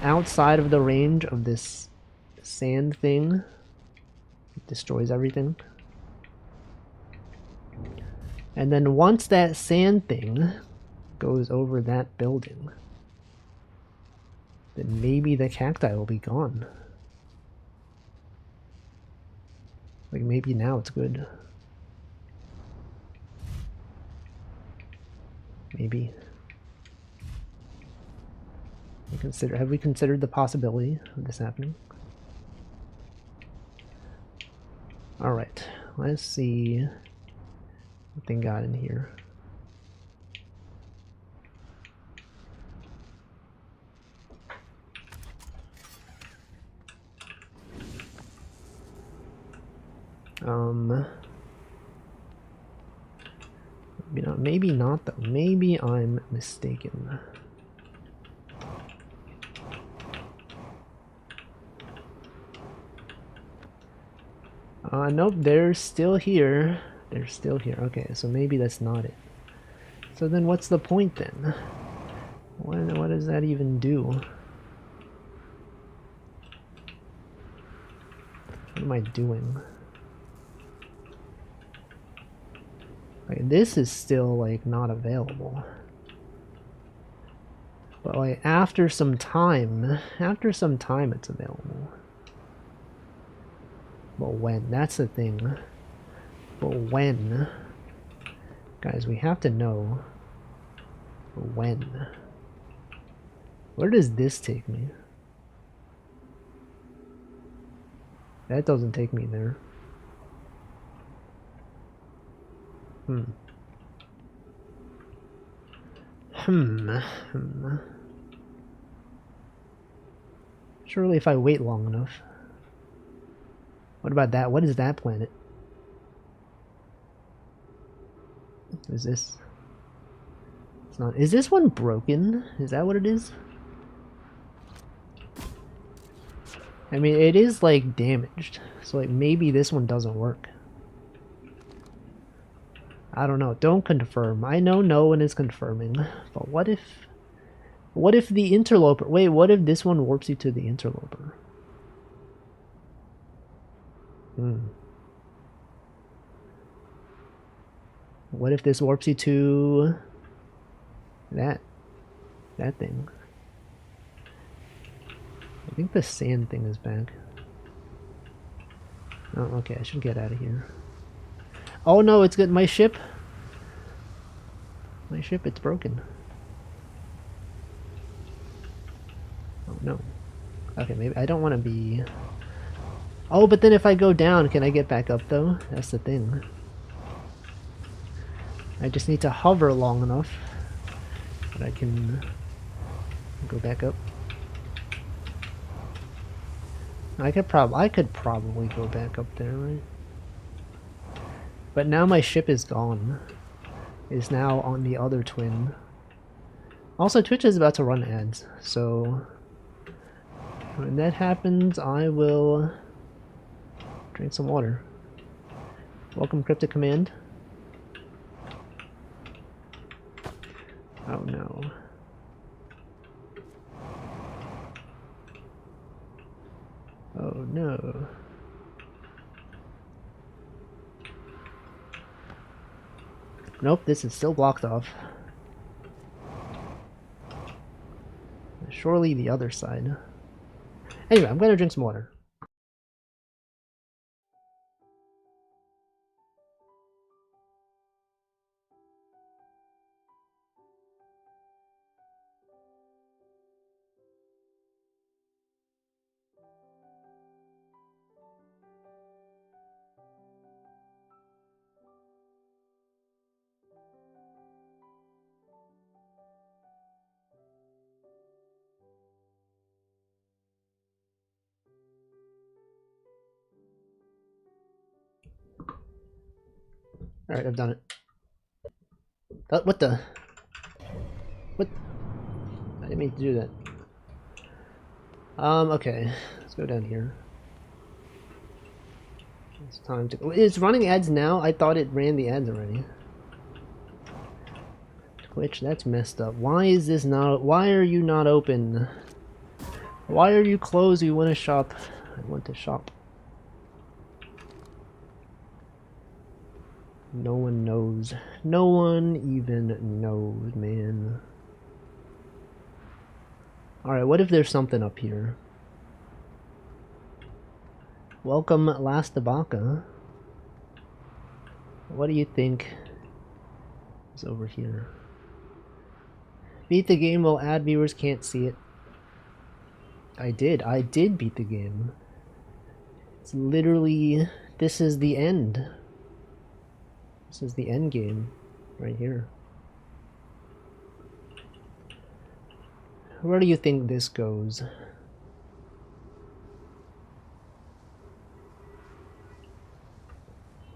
outside of the range of this sand thing. It destroys everything. And then once that sand thing goes over that building, then maybe the cacti will be gone. Like maybe now it's good. Maybe. Have we considered the possibility of this happening? Alright, let's see what they got in here. Maybe not though. Maybe I'm mistaken. Nope, they're still here. They're still here. Okay, so maybe that's not it. So then what's the point then? What does that even do? What am I doing? Like, this is still like not available. But like after some time it's available. But when? That's the thing. But when? Guys, we have to know when. Where does this take me? That doesn't take me there. Surely if I wait long enough. What about that? What is that planet? Is this? It's not. Is this one broken? Is that what it is? I mean, it is like damaged. So like maybe this one doesn't work. I don't know. Don't confirm. I know no one is confirming. But what if the interloper... Wait, what if this one warps you to the interloper? What if this warps you to that thing? I think the sand thing is back. Oh, okay, I should get out of here. Oh no, it's good. My ship, it's broken. Oh no. Okay, maybe I don't want to be... Oh, but then if I go down, can I get back up though? That's the thing. I just need to hover long enough that I can go back up. I could probably go back up there, right? But now my ship is gone. It's now on the other twin. Also, Twitch is about to run ads, so when that happens, I will drink some water. Welcome, Cryptic Command. Oh no. Oh no. Nope, this is still blocked off. Surely the other side. Anyway, I'm gonna drink some water. Alright, I've done it. What the? What? I didn't mean to do that. Okay. Let's go down here. It's time to... It's running ads now? I thought it ran the ads already. Twitch, that's messed up. Why is this not... Why are you not open? Why are you closed? You want to shop? I want to shop. No one knows. No one even knows, man. Alright, what if there's something up here? Welcome, Last Tabaka. What do you think is over here? Beat the game while ad viewers can't see it. I did beat the game. It's literally... This is the end. This is the end game. Right here. Where do you think this goes?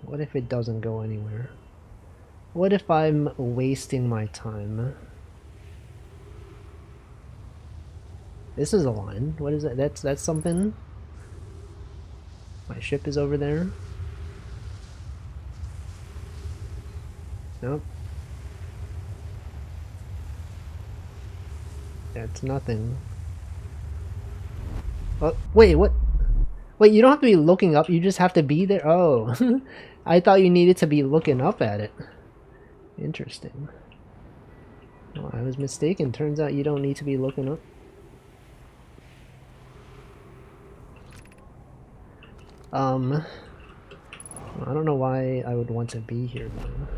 What if it doesn't go anywhere? What if I'm wasting my time? This is a line. What is that? That's something? My ship is over there. Nope. That's nothing. Oh, wait, what? Wait, you don't have to be looking up, you just have to be there? Oh. I thought you needed to be looking up at it. Interesting. Oh, I was mistaken. Turns out you don't need to be looking up. I don't know why I would want to be here though.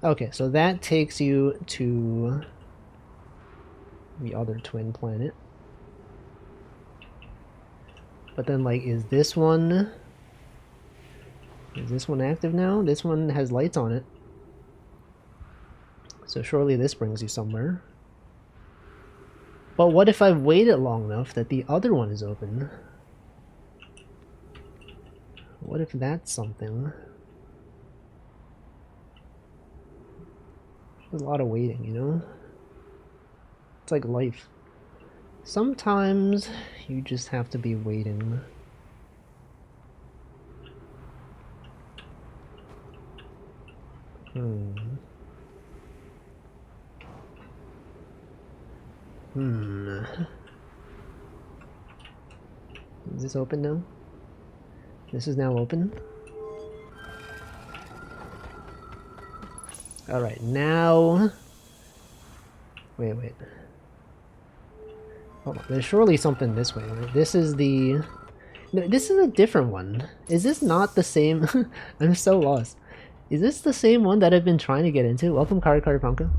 Okay, so that takes you to the other twin planet. But then, like, is this one active now? This one has lights on it. So surely this brings you somewhere. But what if I've waited long enough that the other one is open? What if that's something? There's a lot of waiting, you know? It's like life. Sometimes you just have to be waiting. Is this open now? This is now open? Alright, now... Wait. Hold on, there's surely something this way, right? This is the... No, this is a different one. Is this not the same? I'm so lost. Is this the same one that I've been trying to get into? Welcome, Kari Punka.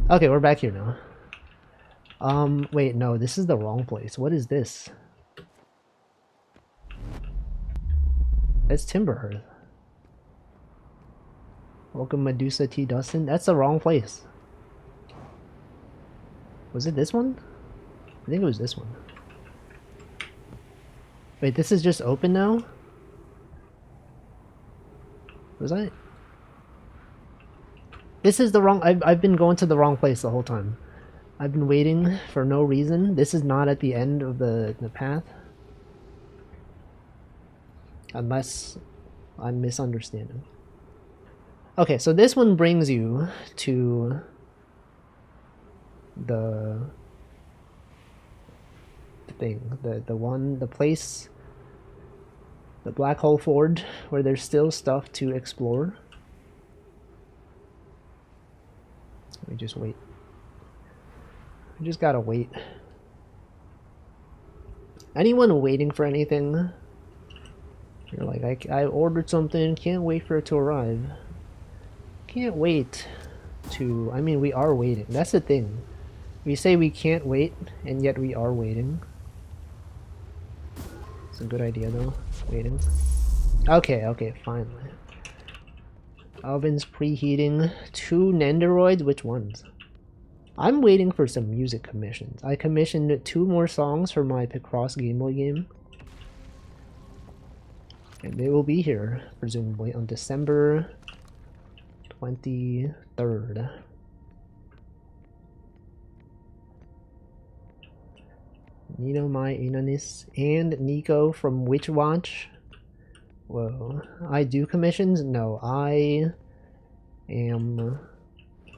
Okay, we're back here now. Wait, no, this is the wrong place. What is this? That's Timberhearth. Welcome, Medusa T. Dustin. That's the wrong place. Was it this one? I think it was this one. Wait, this is just open now? Was I? This is the wrong... I've been going to the wrong place the whole time. I've been waiting for no reason. This is not at the end of the path. Unless I'm misunderstanding. Okay, so this one brings you to the thing, the place, the Black Hole Forge, where there's still stuff to explore. We just wait. We just gotta wait. Anyone waiting for anything? You're like, I ordered something, can't wait for it to arrive. Can't wait to... I mean, we are waiting. That's the thing. We say we can't wait, and yet we are waiting. It's a good idea, though. Waiting. Okay, finally. Oven's preheating. 2 Nendoroids? Which ones? I'm waiting for some music commissions. I commissioned 2 more songs for my Picross Game Boy game. And they will be here, presumably, on December 23rd. Nino My Inanis and Nico from Witch Watch. Whoa. I do commissions? No, I am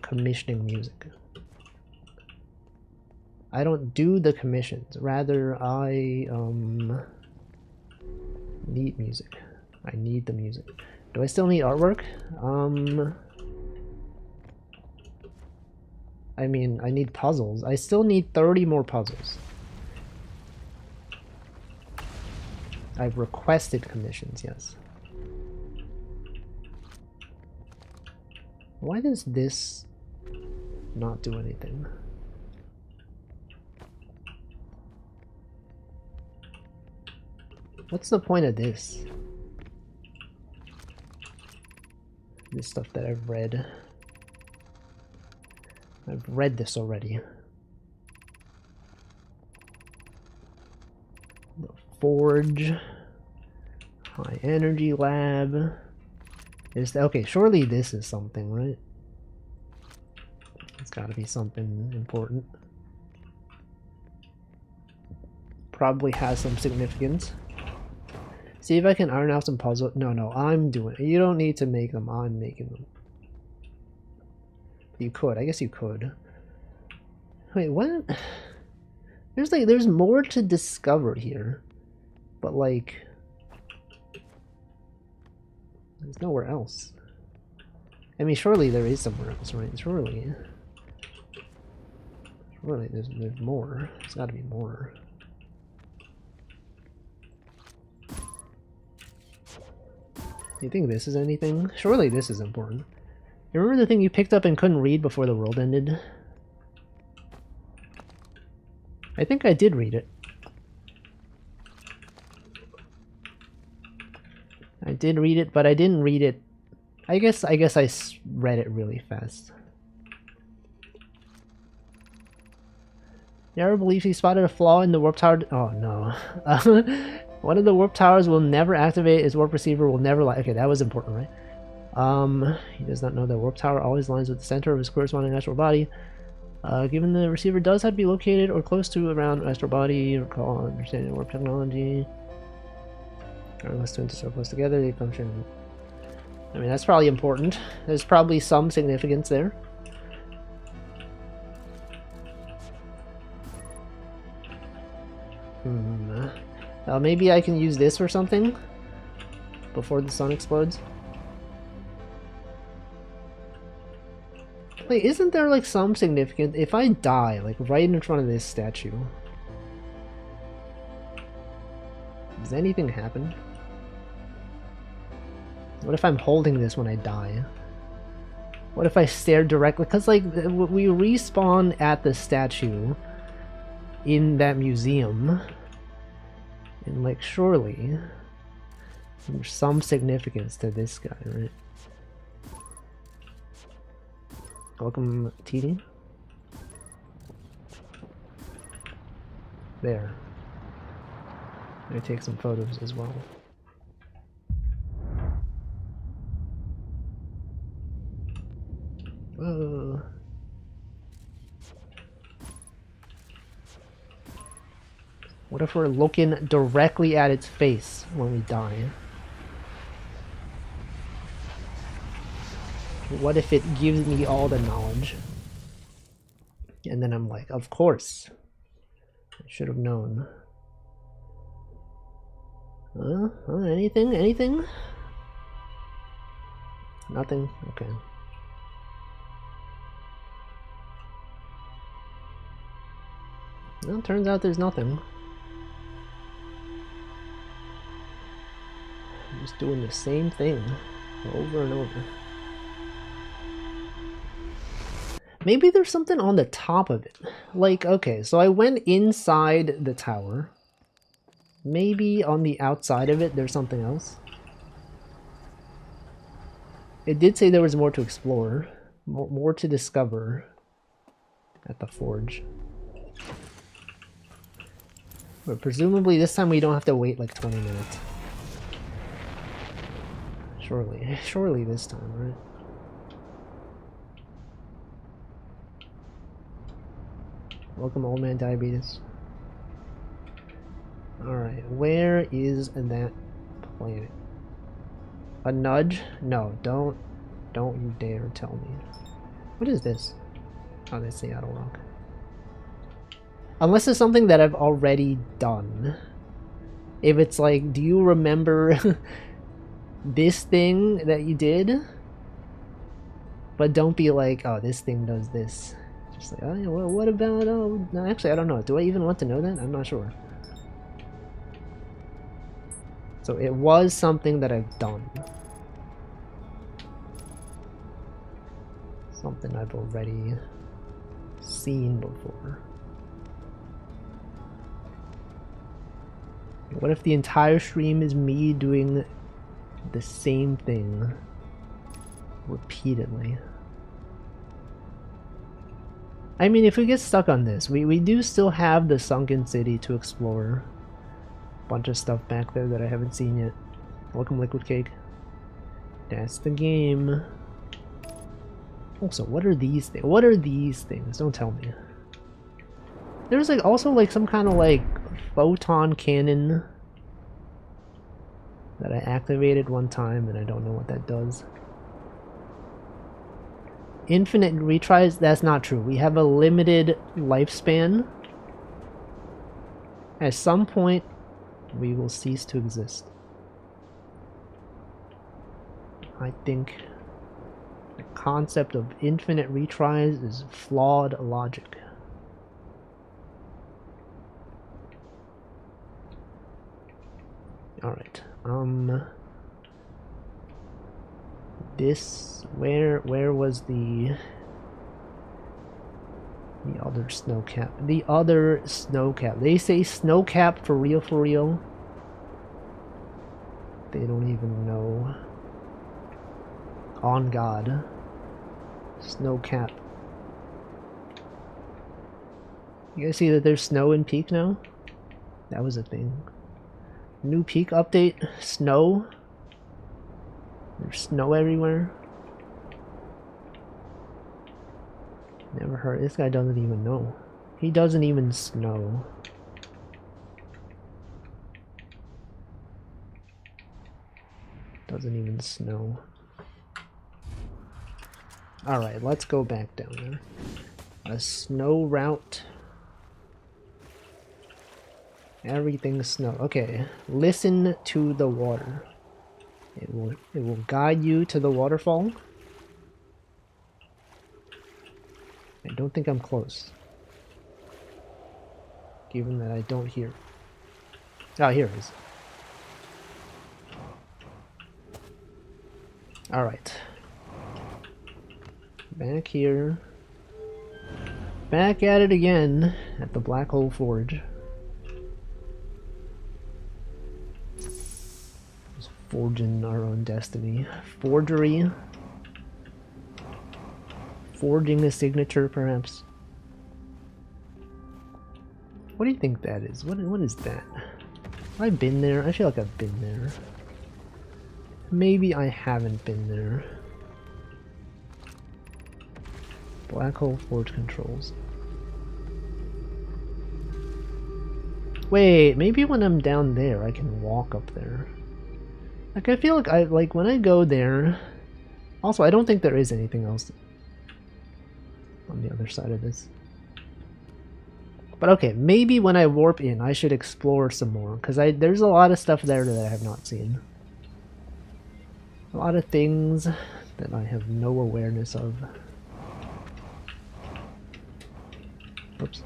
commissioning music. I don't do the commissions. Rather, I need music. I need the music. Do I still need artwork? I mean, I need puzzles. I still need 30 more puzzles. I've requested commissions, yes. Why does this not do anything? What's the point of this? This stuff that I've read. I've read this already. The Forge. High Energy Lab. Is okay, surely this is something, right? It's gotta be something important. Probably has some significance. See if I can iron out some puzzle. No, I'm doing it. You don't need to make them. I'm making them. You could. I guess you could. Wait, what? There's more to discover here. But like... there's nowhere else. I mean, surely there is somewhere else, right? Surely. Surely there's more. There's gotta be more. Do you think this is anything? Surely this is important. You remember the thing you picked up and couldn't read before the world ended? I think I did read it. I did read it, but I didn't read it. I guess I read it really fast. You ever believe he spotted a flaw in the warp tower? Oh no. One of the warp towers will never activate. His warp receiver will never lie. Okay, that was important, right? He does not know that warp tower always lines with the center of his corresponding astral body. Given the receiver does have to be located or close to around astral body, recall understanding warp technology. Unless twins are so close together, they function. I mean, that's probably important. There's probably some significance there. Maybe I can use this for something before the sun explodes. Like, isn't there like some significance if I die like right in front of this statue? Does anything happen? What if I'm holding this when I die? What if I stare directly? Because like we respawn at the statue in that museum, and like surely there's some significance to this guy, right? Welcome, TD. There. I take some photos as well. Whoa. What if we're looking directly at its face when we die? What if it gives me all the knowledge? And then I'm like, of course. I should have known. Anything? Anything? Nothing? Okay. Well, turns out there's nothing. I'm just doing the same thing over and over. Maybe there's something on the top of it. Like, okay, so I went inside the tower. Maybe on the outside of it there's something else. It did say there was more to explore, more to discover at the forge. But presumably this time we don't have to wait like 20 minutes. Surely this time, right? Welcome, old man diabetes. Alright, where is that planet? A nudge? No, don't you dare tell me. What is this? Oh, that's Seattle Rock. Unless it's something that I've already done. If it's like, do you remember this thing that you did? But don't be like, oh, this thing does this. Just like, oh yeah, well, what about, oh, no, actually I don't know. Do I even want to know that? I'm not sure. So it was something that I've done. Something I've already seen before. What if the entire stream is me doing the same thing repeatedly? I mean, if we get stuck on this, we do still have the sunken city to explore. Bunch of stuff back there that I haven't seen yet. Welcome, Liquid Cake. That's the game. Also, what are these things? What are these things? Don't tell me. There's like also like some kind of like photon cannon that I activated one time and I don't know what that does. Infinite retries? That's not true. We have a limited lifespan. At some point, we will cease to exist. I think the concept of infinite retries is flawed logic. Alright, this, where was the other snow cap? The other snow cap. They say snow cap for real, for real. They don't even know. On God. Snow cap. You guys see that there's snow in Peak now? That was a thing. New Peak update. Snow. There's snow everywhere. Never heard. This guy doesn't even know. He doesn't even snow. Doesn't even snow. Alright, let's go back down there. A snow route. Everything's snow. Okay, listen to the water. It will guide you to the waterfall. I don't think I'm close. Given that I don't hear. Oh, here it is. Alright. Back here. Back at it again at the Black Hole Forge. Just forging our own destiny. Forgery. Forging the signature, perhaps. What do you think that is? What is that? Have I been there? I feel like I've been there. Maybe I haven't been there. Black Hole Forge controls. Wait, maybe when I'm down there I can walk up there. Like I feel like when I go there. Also, I don't think there is anything else on the other side of this. But okay, maybe when I warp in I should explore some more, because there's a lot of stuff there that I have not seen. A lot of things that I have no awareness of. Oops.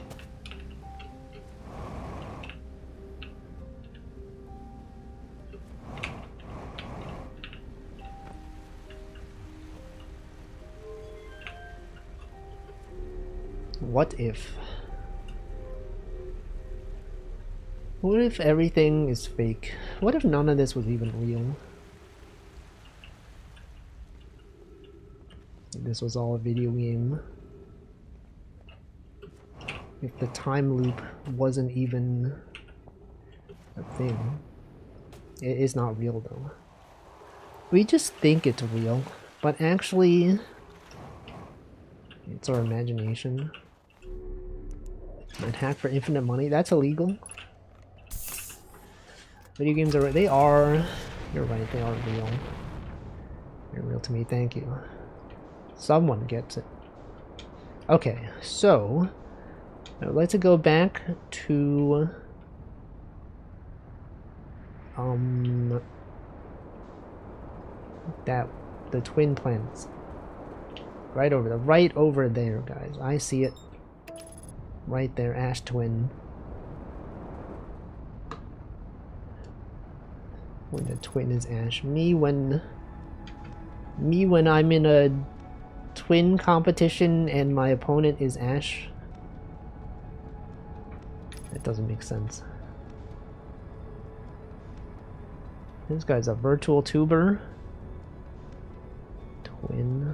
What if? What if everything is fake? What if none of this was even real? This was all a video game. If the time loop wasn't even a thing. It is not real though. We just think it's real, but actually it's our imagination. And hack for infinite money, that's illegal. Video games are, they are, you're right, they are real. They're real to me, thank you. Someone gets it. Okay, so I'd like to go back to the twin planets. Right over there, guys. I see it. Right there, Ash Twin. When the twin is Ash. Me when I'm in a twin competition and my opponent is Ash. That doesn't make sense. This guy's a virtual tuber. Twin.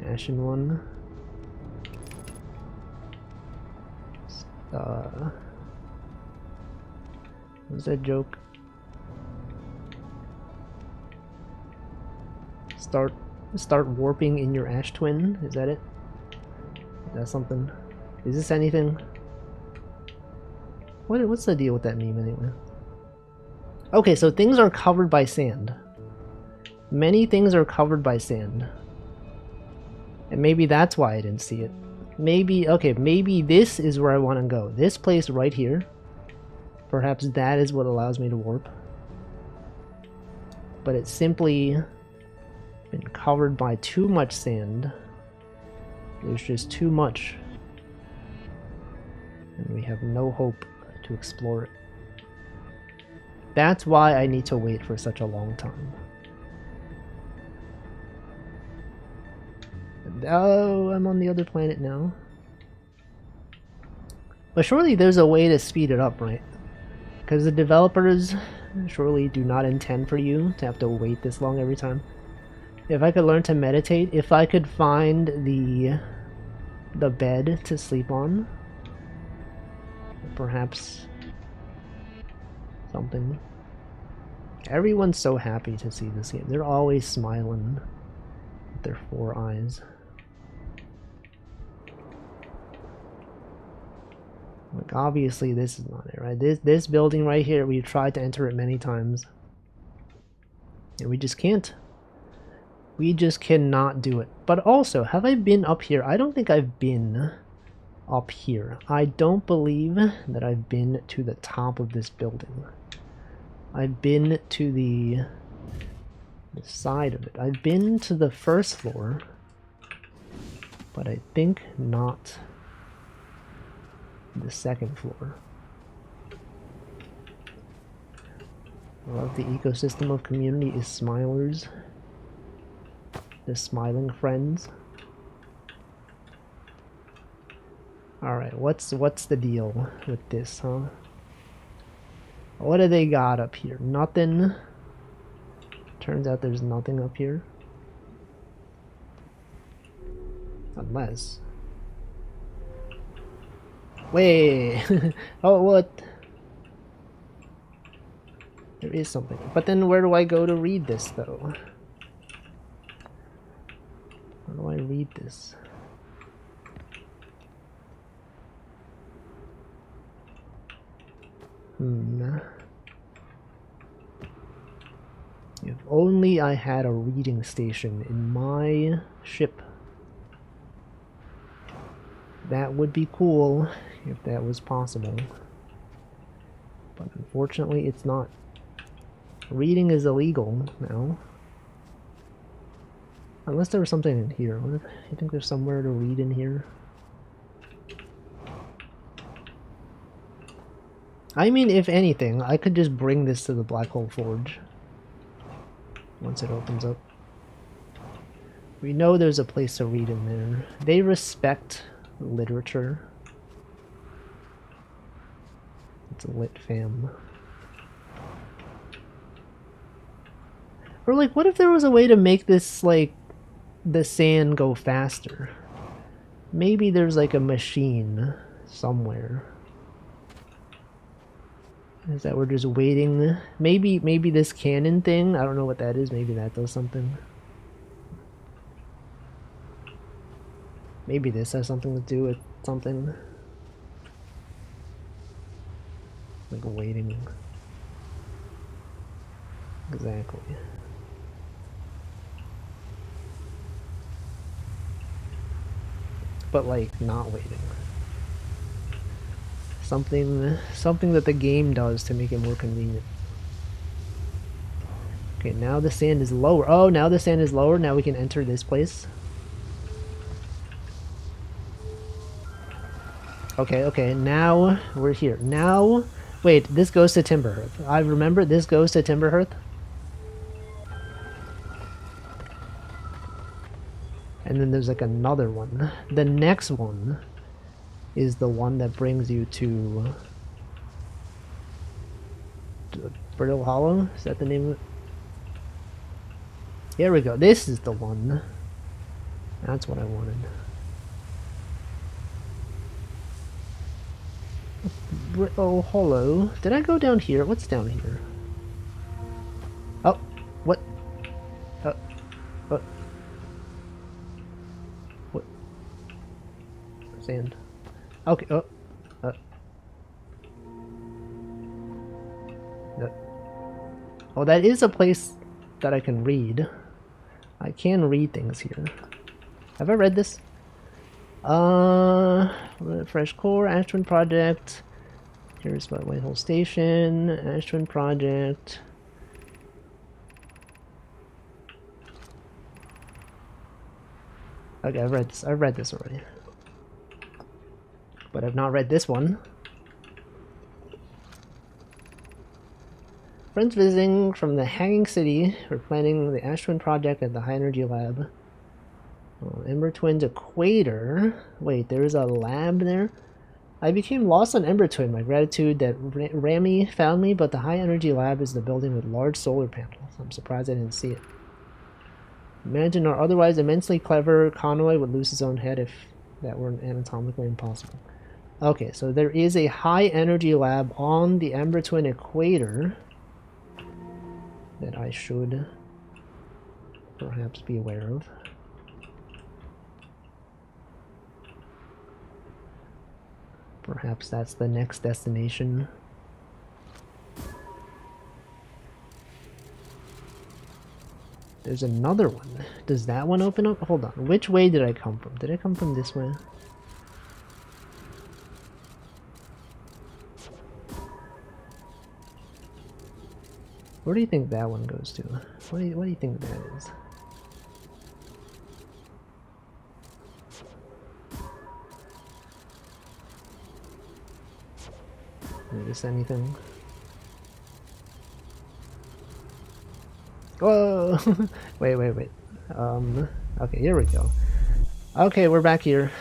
Ashen one. What's that joke? Start warping in your Ash Twin? Is that it? Is that something? Is this anything? What's the deal with that meme anyway? Okay, so things are covered by sand. Many things are covered by sand. And maybe that's why I didn't see it. Maybe, okay, maybe this is where I want to go. This place right here. Perhaps that is what allows me to warp. But it's simply been covered by too much sand. There's just too much. And we have no hope to explore it. That's why I need to wait for such a long time. Oh, I'm on the other planet now. But surely there's a way to speed it up, right? Because the developers surely do not intend for you to have to wait this long every time. If I could learn to meditate, if I could find the bed to sleep on, perhaps something. Everyone's so happy to see this game. They're always smiling with their 4 eyes. Like obviously this is not it, right? This building right here, we've tried to enter it many times. And we just can't. We just cannot do it. But also, have I been up here? I don't think I've been up here. I don't believe that I've been to the top of this building. I've been to the the side of it. I've been to the first floor, but I think not the second floor. I love the ecosystem of community is Smilers. The smiling friends. Alright, what's the deal with this, huh? What do they got up here? Nothing. Turns out there's nothing up here. Unless... Wait! Oh, what? There is something. But then where do I go to read this, though? Where do I read this? If only I had a reading station in my ship. That would be cool if that was possible. But unfortunately it's not. Reading is illegal now. Unless there was something in here. What if, you think there's somewhere to read in here? I mean, if anything, I could just bring this to the Black Hole Forge. Once it opens up. We know there's a place to read in there. They respect literature. It's a lit fam. Or like, what if there was a way to make this, like, the sand go faster? Maybe there's like a machine somewhere. Is that we're just waiting? Maybe this cannon thing, I don't know what that is, maybe that does something. Maybe this has something to do with something. Like waiting. Exactly. But like not waiting. Something that the game does to make it more convenient. Okay, now the sand is lower. Oh, now the sand is lower. Now we can enter this place. Okay, now we're here. Now, wait, this goes to Timberhearth. I remember this goes to Timberhearth. And then there's like another one. The next one is the one that brings you to Brittle Hollow? Is that the name of it? Here we go. This is the one. That's what I wanted. Brittle Hollow. Did I go down here? What's down here? Oh, what? What? Sand. Okay, no. Oh, that is a place that I can read. I can read things here. Have I read this? Fresh Core, Ash Twin Project. Here's my Whitehole Station, Ash Twin Project. Okay, I've read this already. But I've not read this one. Friends visiting from the Hanging City. We're planning the Ash Twin Project at the High Energy Lab. Oh, Ember Twin's Equator. Wait, there's a lab there? I became lost on Ember Twin. My gratitude that Rami found me, but the High Energy Lab is the building with large solar panels. I'm surprised I didn't see it. Imagine our otherwise immensely clever Conway would lose his own head if that were anatomically impossible. Okay, so there is a high energy lab on the Ember Twin Equator that I should perhaps be aware of. Perhaps that's the next destination. There's another one. Does that one open up? Hold on. Which way did I come from? Did I come from this way? Where do you think that one goes to? What do you think that is? Notice anything? Whoa! Wait. Okay, here we go. Okay, we're back here.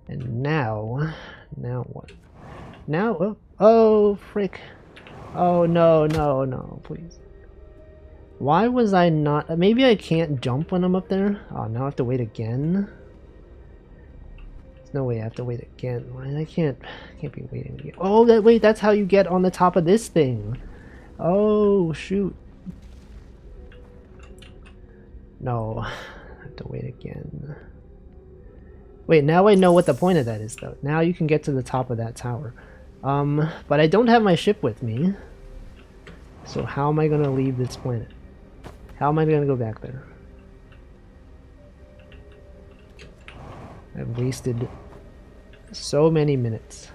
And now what? Now, oh, frick. Oh, no, please. Why was I not, maybe I can't jump when I'm up there? Oh, now I have to wait again? There's no way I have to wait again. I can't be waiting again. Oh, wait, that's how you get on the top of this thing. Oh, shoot. No, I have to wait again. Wait, now I know what the point of that is, though. Now you can get to the top of that tower. But I don't have my ship with me. So how am I gonna leave this planet? How am I gonna go back there? I've wasted so many minutes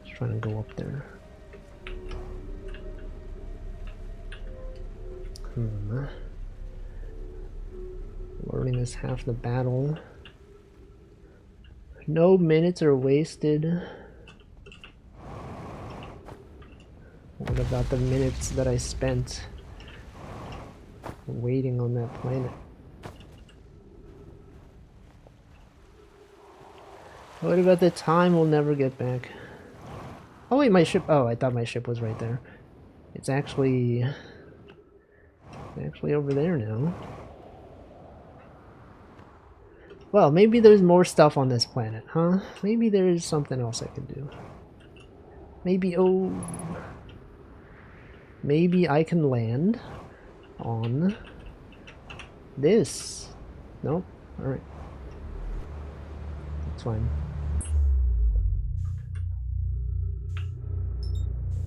just trying to go up there. Learning is half the battle. No minutes are wasted. What about the minutes that I spent waiting on that planet? What about the time we'll never get back? Oh wait, my ship. Oh, I thought my ship was right there. It's actually over there now. Well, maybe there's more stuff on this planet, huh? Maybe there is something else I can do. Maybe, oh... Maybe I can land on this. Nope. Alright. That's fine.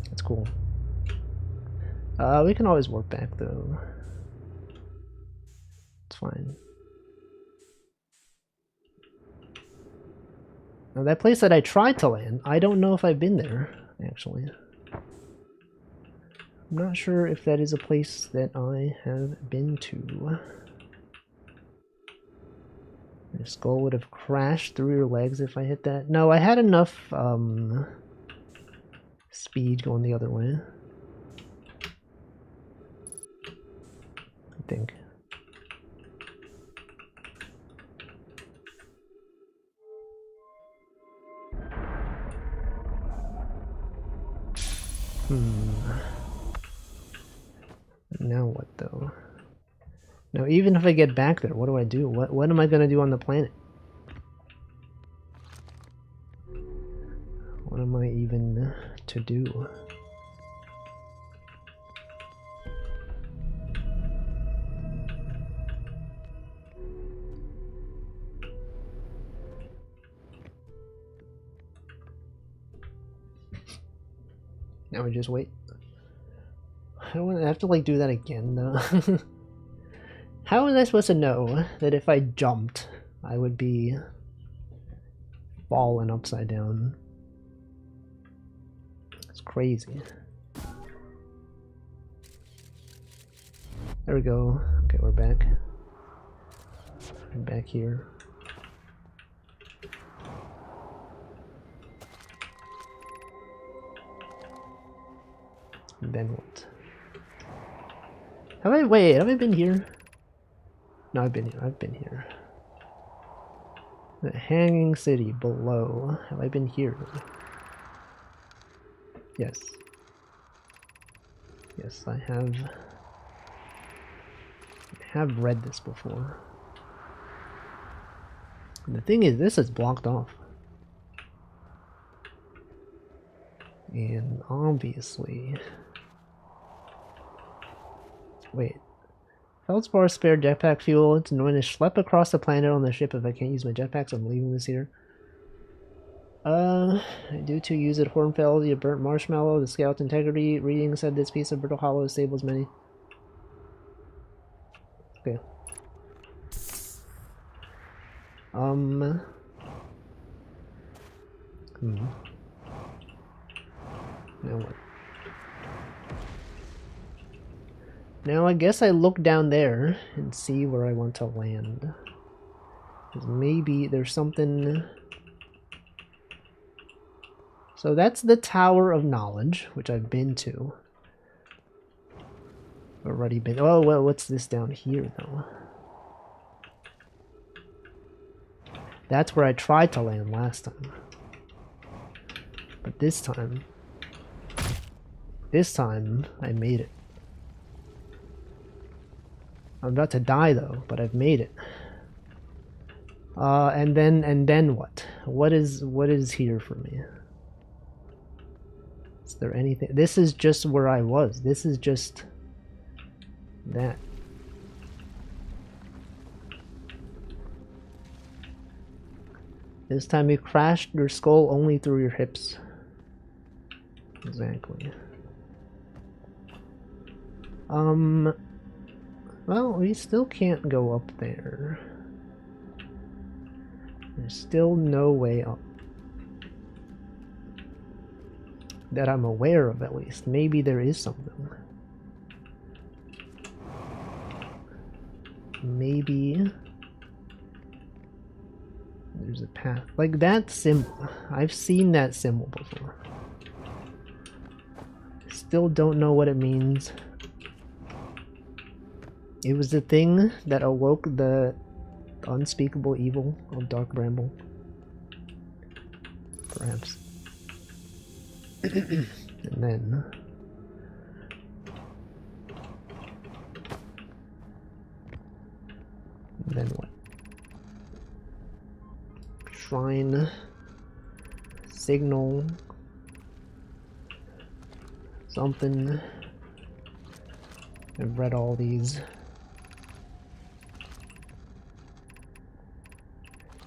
That's cool. We can always warp back, though. It's fine. Now that place that I tried to land, I don't know if I've been there, actually. I'm not sure if that is a place that I have been to. Your skull would have crashed through your legs if I hit that. No, I had enough speed going the other way. I think. Now what though? Now even if I get back there, what do I do? What am I gonna do on the planet? What am I even to do? Now we just wait. I don't want to have to like do that again though. How was I supposed to know that if I jumped I would be falling upside down? It's crazy. There we go. Okay, we're back. I'm back here. And then what? Have I been here? No, I've been here. The Hanging City below. Have I been here? Yes. Yes, I have read this before. And the thing is, this is blocked off. And obviously... Wait. Feldspar spare jetpack fuel. It's annoying to schlep across the planet on the ship if I can't use my jetpack, so I'm leaving this here. Due to use it Hornfeld, the burnt marshmallow, the scout's integrity. Reading said this piece of brittle hollow disables many. Okay. Now what? Now I guess I look down there and see where I want to land. Because maybe there's something... So that's the Tower of Knowledge, which I've been to. Already been... Oh, well, what's this down here, though? That's where I tried to land last time. But this time I made it. I'm about to die though, but I've made it. And then what? What is here for me? Is there anything? This is just where I was. This is just that. This time you crashed your skull only through your hips. Exactly. Well, we still can't go up there. There's still no way up. That I'm aware of, at least. Maybe there is something. Maybe there's a path. Like that symbol. I've seen that symbol before. Still don't know what it means. It was the thing that awoke the unspeakable evil of Dark Bramble. Perhaps. And then what? Shrine. Signal. Something. I've read all these.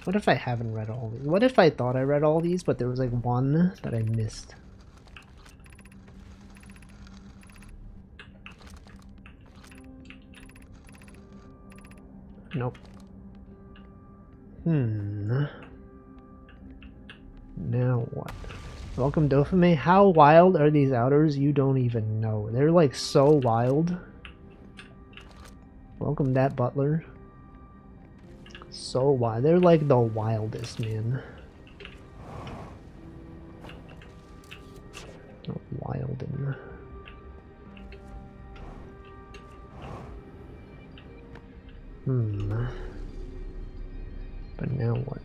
What if I haven't read all these? What if I thought I read all these, but there was like one that I missed? Nope. Now what? Welcome, Dopamine. How wild are these outers? You don't even know. They're like so wild. Welcome, that butler. So wild. They're like the wildest, man. Wild and... But now what?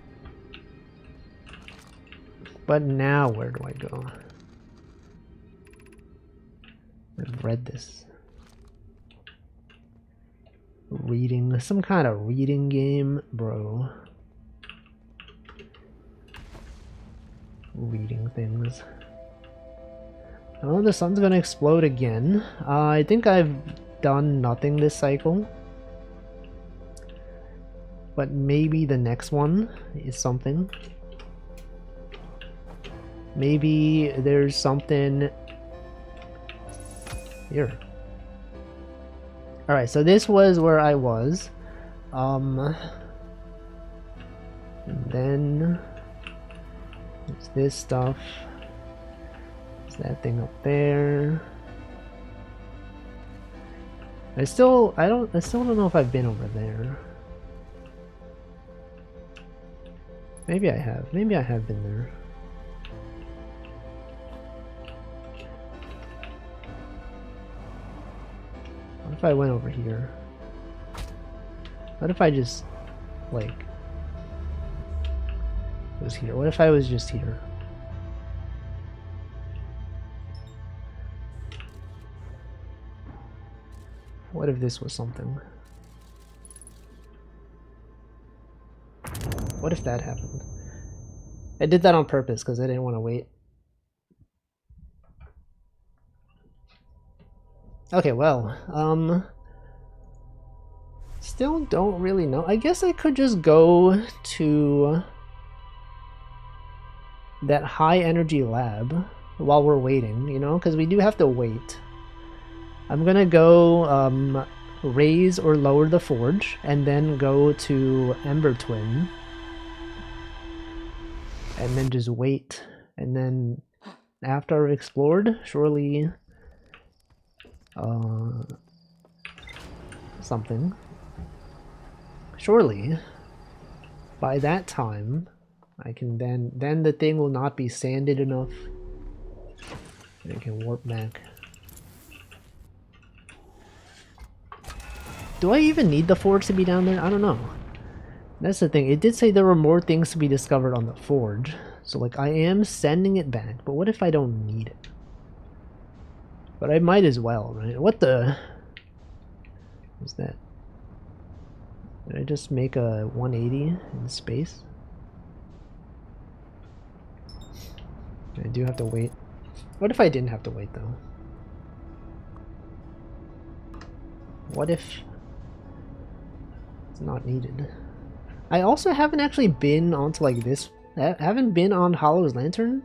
But now where do I go? I've read this. Reading, some kind of reading game, bro. Reading things. Oh, the sun's gonna explode again. I think I've done nothing this cycle. But maybe the next one is something. Maybe there's something here. Alright, so this was where I was. And then there's this stuff. There's that thing up there. I still don't know if I've been over there. Maybe I have. Maybe I have been there. What if I went over here? What if I just, like, was here? What if I was just here? What if this was something? What if that happened? I did that on purpose because I didn't want to wait. Okay, well, still don't really know. I guess I could just go to that high energy lab while we're waiting, you know, because we do have to wait. I'm gonna go raise or lower the forge and then go to Ember Twin and then just wait, and then after I've explored, surely something. Surely by that time I can then the thing will not be sanded enough and I can warp back. Do I even need the forge to be down there? I don't know. That's the thing. It did say there were more things to be discovered on the forge. So like I am sending it back, but what if I don't need it? But I might as well, right? What the... What's that? Did I just make a 180 in space? I do have to wait. What if I didn't have to wait though? What if it's not needed? I also haven't actually been onto like this. I haven't been on Hollow's Lantern.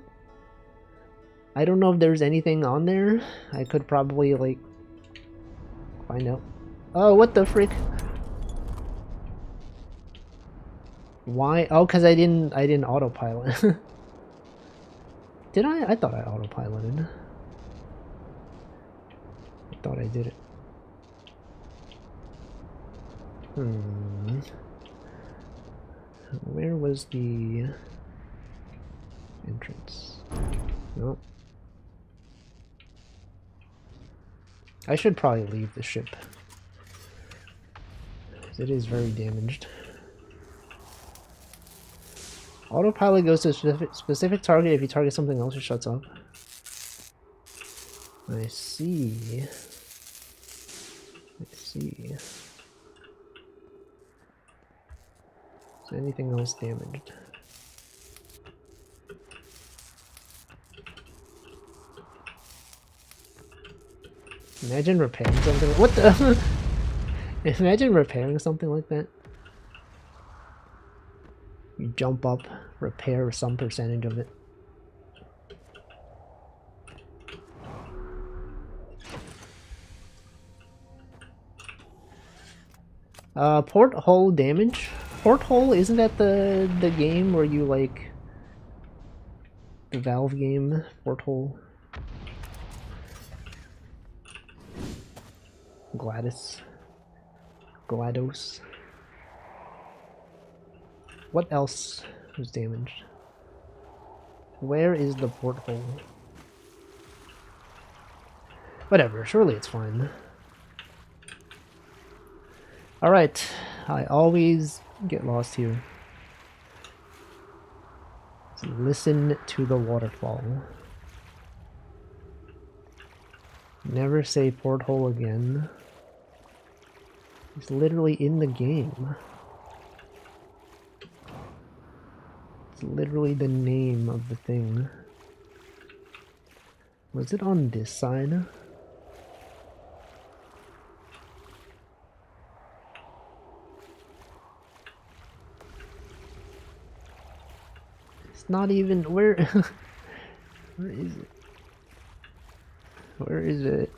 I don't know if there's anything on there. I could probably like find out. Oh, what the frick? Why? Oh, because I didn't autopilot. Did I? I thought I autopiloted. I thought I did it. Where was the entrance? Nope. I should probably leave the ship. It is very damaged. Autopilot goes to a specific target. If you target something else, it shuts off. I see. I see. Is anything else damaged? Imagine repairing something. What the? Imagine repairing something like that. You jump up, repair some percentage of it. Porthole damage. Porthole, isn't that the game where you like the Valve game? Porthole. GLaDOS. What else was damaged? Where is the porthole? Whatever, surely it's fine. Alright, I always get lost here. So listen to the waterfall. Never say porthole again. It's literally in the game. It's literally the name of the thing. Was it on this side? It's not even where. Where is it? Where is it?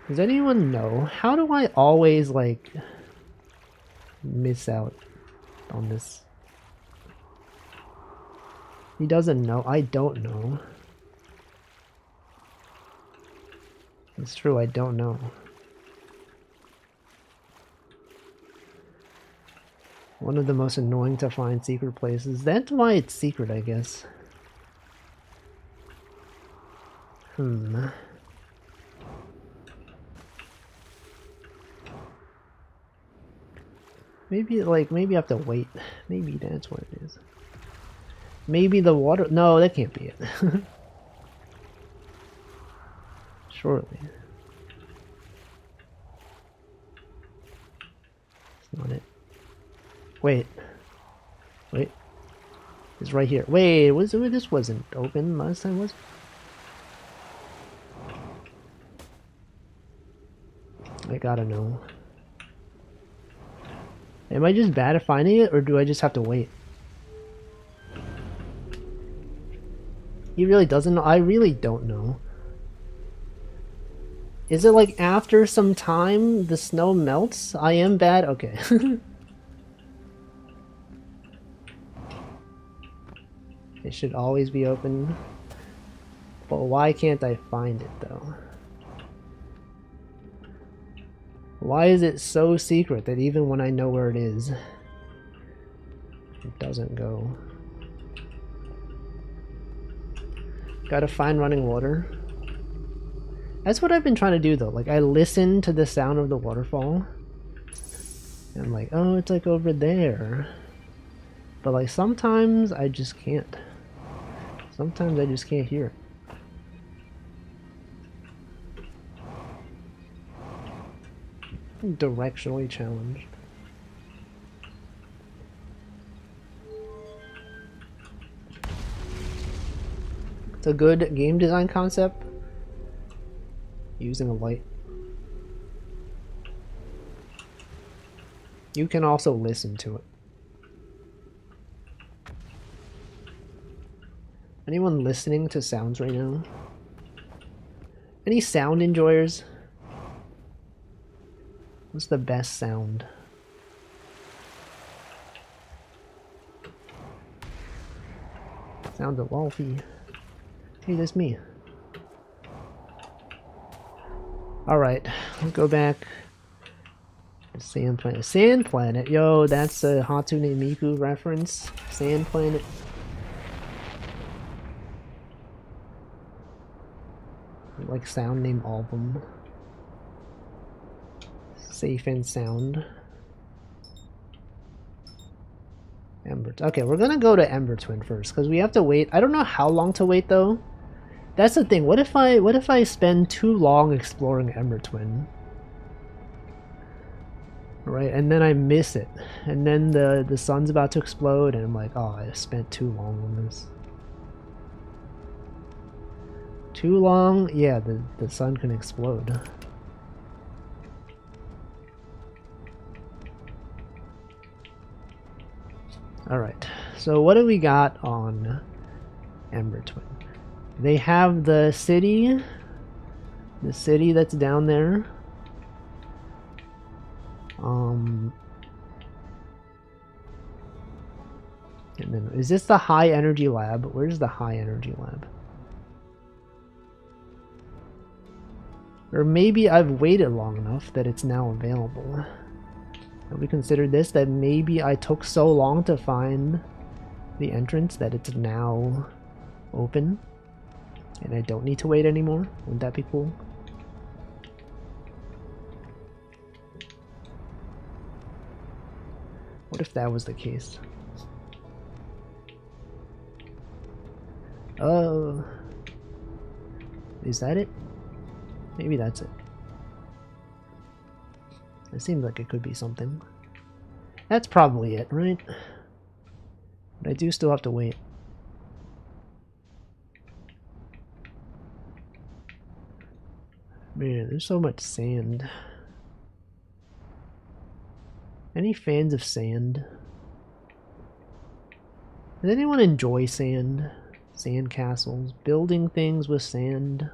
Does anyone know? How do I always like miss out on this? He doesn't know. I don't know. It's true, I don't know. One of the most annoying to find secret places. That's why it's secret, I guess. Maybe, like, maybe I have to wait. Maybe that's what it is. Maybe the water... No, that can't be it. Surely. It's not it. Wait. Wait. It's right here. Wait, this wasn't open last time, was it? I gotta know. Am I just bad at finding it, or do I just have to wait? He really doesn't know? I really don't know. Is it like after some time the snow melts? I am bad? Okay. It should always be open. But why can't I find it though? Why is it so secret that even when I know where it is, it doesn't go? Gotta find running water. That's what I've been trying to do though. Like, I listen to the sound of the waterfall. And I'm like, oh, it's like over there. But like, sometimes I just can't. Sometimes I just can't hear it. I'm directionally challenged. It's a good game design concept. Using a light. You can also listen to it. Anyone listening to sounds right now? Any sound enjoyers? What's the best sound? Sounds of Wolfie. Hey, that's me. Alright, let's go back. Sand Planet. Sand Planet! Yo, that's a Hatsune Miku reference. Sand Planet. Like sound name album. Safe and sound. Ember. Okay, we're gonna go to Ember Twin first because we have to wait. I don't know how long to wait though. That's the thing. What if I spend too long exploring Ember Twin? Right, and then I miss it, and then the sun's about to explode, and I'm like, oh, I spent too long on this. Too long? Yeah, the sun can explode. Alright, so what do we got on Ember Twin? They have the city that's down there. And then, is this the high energy lab? Where's the high energy lab? Or maybe I've waited long enough that it's now available. Have we considered this? That maybe I took so long to find the entrance that it's now open and I don't need to wait anymore? Wouldn't that be cool? What if that was the case? Oh, is that it? Maybe that's it. It seems like it could be something. That's probably it, right? But I do still have to wait. Man, there's so much sand. Any fans of sand? Does anyone enjoy sand? Sand castles? Building things with sand?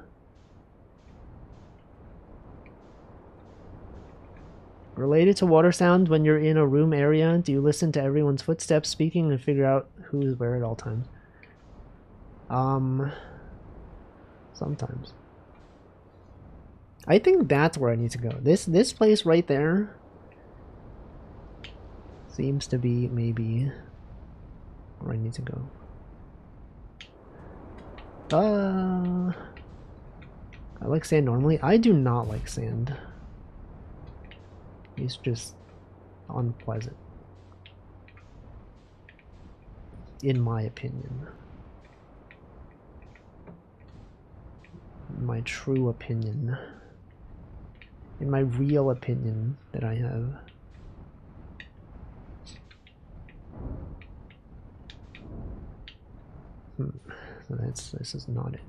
Related to water sounds, when you're in a room area, do you listen to everyone's footsteps speaking and figure out who is where at all times? Sometimes. I think that's where I need to go. This place right there seems to be maybe where I need to go. I like sand normally. I do not like sand. It's just unpleasant, in my opinion. My true opinion. In my real opinion that I have. So this is not it.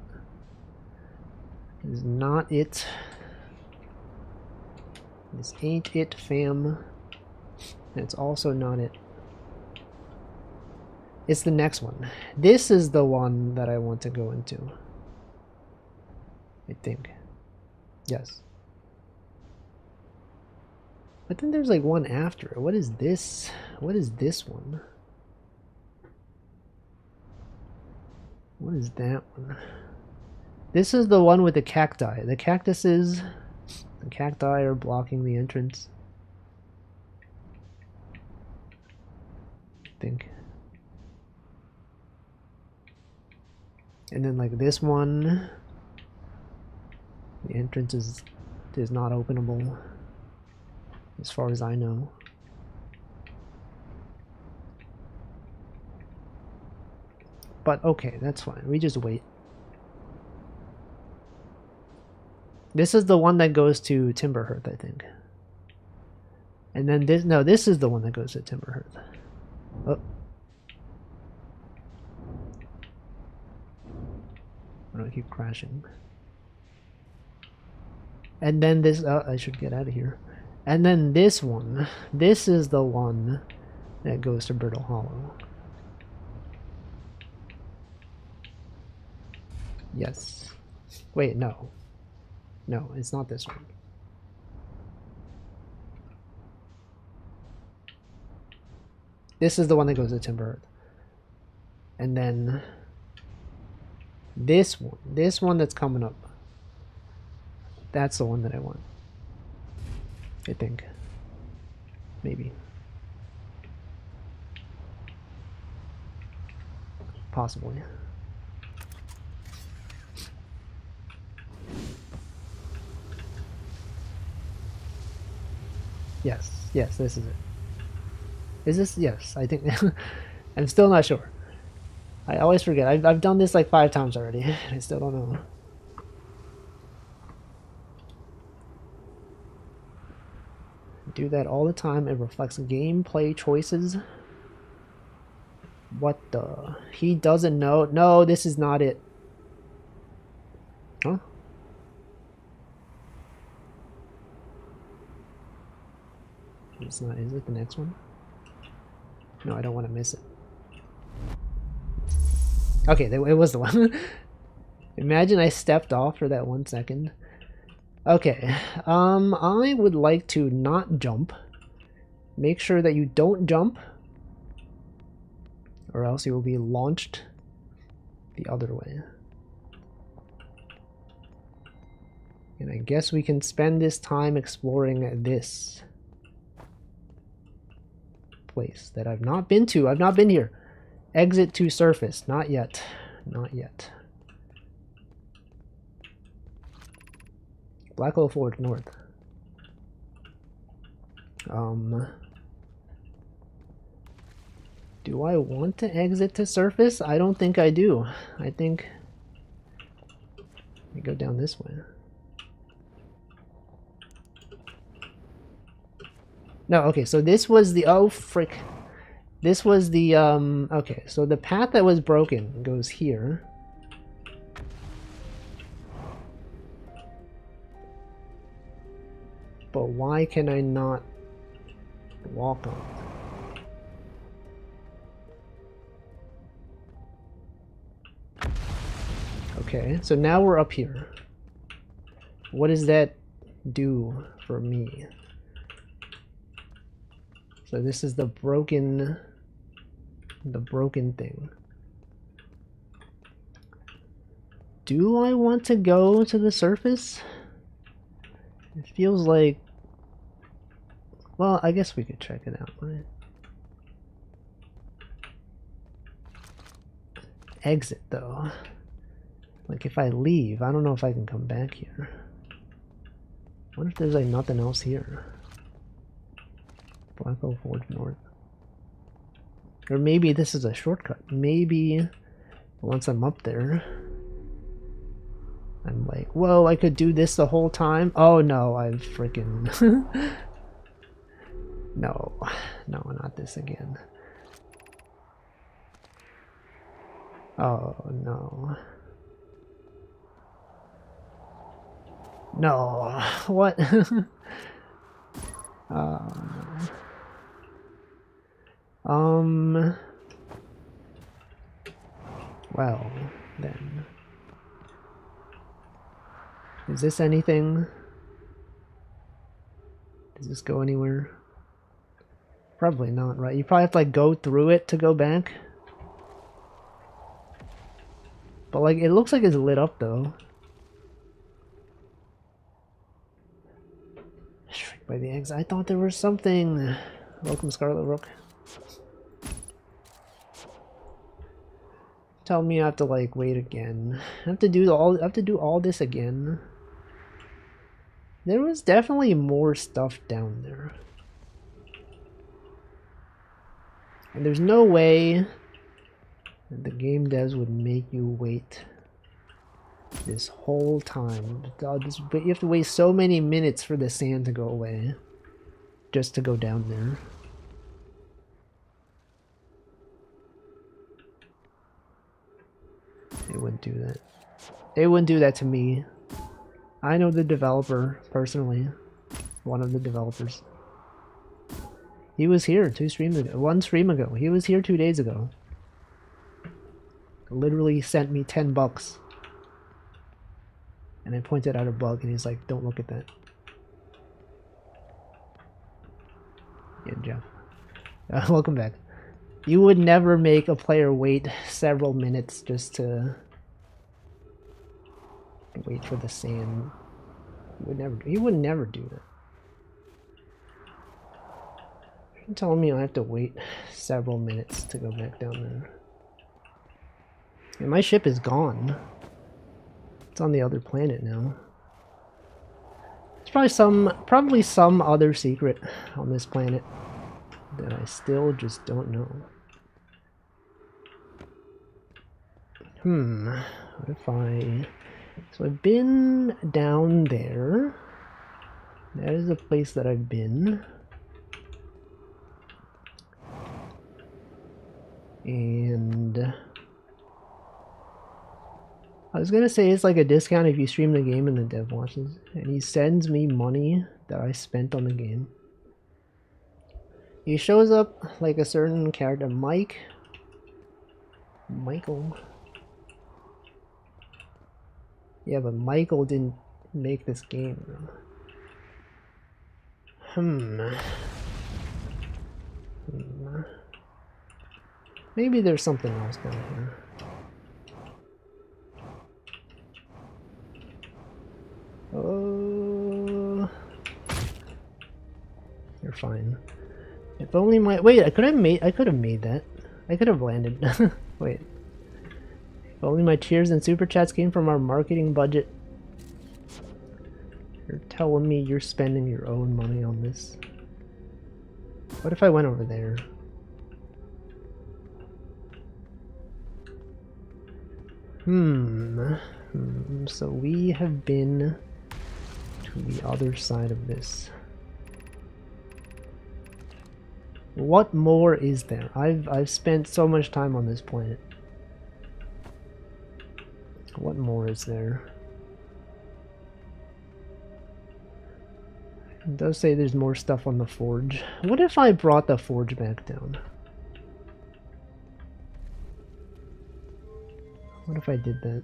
This is not it. This ain't it, fam. And it's also not it. It's the next one. This is the one that I want to go into. I think. Yes. But then there's like one after it. What is this? What is this one? What is that one? This is the one with the cacti. The cactuses, the cacti are blocking the entrance. I think. And then like this one, the entrance is not openable, as far as I know. But okay, that's fine. We just wait. This is the one that goes to Timberhearth, I think. And then this, no, this is the one that goes to Timberhearth. Oh. Why do I keep crashing? And then this, oh, I should get out of here. And then this one, this is the one that goes to Brittle Hollow. Yes. Wait, no. No, it's not this one. This is the one that goes to Timberhearth. And then this one that's coming up. That's the one that I want. I think. Maybe. Possibly. Yes, yes, this is it. Is this? Yes, I think. I'm still not sure. I always forget. I've done this like 5 times already. I still don't know. Do that all the time. It reflects gameplay choices. What the? He doesn't know. No, this is not it. Huh? It's not. Is it the next one? No, I don't want to miss it. Okay, it was the one. Imagine I stepped off for that 1 second. Okay, I would like to not jump. Make sure that you don't jump, or else you will be launched the other way. And I guess we can spend this time exploring this place that I've not been to. I've not been here. Exit to surface. Not yet. Not yet. Black Hole Forge North. Do I want to exit to surface? I don't think I do. I think we go down this way. No, okay, so this was the, oh frick. This was the, okay, so the path that was broken goes here. But why can I not walk on it? Okay, so now we're up here. What does that do for me? So this is the broken thing. Do I want to go to the surface? It feels like, well, I guess we could check it out, right? Exit though. Like if I leave, I don't know if I can come back here. What if there's like nothing else here? Black Hole Forge North. Or maybe this is a shortcut. Maybe once I'm up there, I'm like, whoa, I could do this the whole time? Oh no, I've freaking... No, not this again. Oh no. No, what? Well, then. Is this anything? Does this go anywhere? Probably not, right? You probably have to like go through it to go back. But like, it looks like it's lit up though. Shrink by the eggs. I thought there was something. Welcome, Scarlet Rook. Tell me I have to like wait again. I have to do all this again. There was definitely more stuff down there. And there's no way that the game devs would make you wait this whole time. You have to wait so many minutes for the sand to go away just to go down there. They wouldn't do that. They wouldn't do that to me. I know the developer personally. One of the developers. He was here 2 streams ago. 1 stream ago. He was here 2 days ago. Literally sent me $10. And I pointed out a bug and he's like, don't look at that. Yeah, Jeff. Welcome back. You would never make a player wait several minutes just to wait for the sand. He would never do that. You're telling me I have to wait several minutes to go back down there. And my ship is gone. It's on the other planet now. There's probably some other secret on this planet that I still just don't know. What if so I've been down there. That is a place that I've been. And I was gonna say it's like a discount if you stream the game and the dev watches. And he sends me money that I spent on the game. He shows up like a certain character, Michael. Yeah, but Michael didn't make this game. Maybe there's something else going here. Oh, you're fine. If only wait, I could have made that. I could have landed. Wait. If only my cheers and super chats came from our marketing budget. You're telling me you're spending your own money on this. What if I went over there? So we have been to the other side of this. What more is there? I've spent so much time on this planet. What more is there? It does say there's more stuff on the forge. What if I brought the forge back down? What if I did that?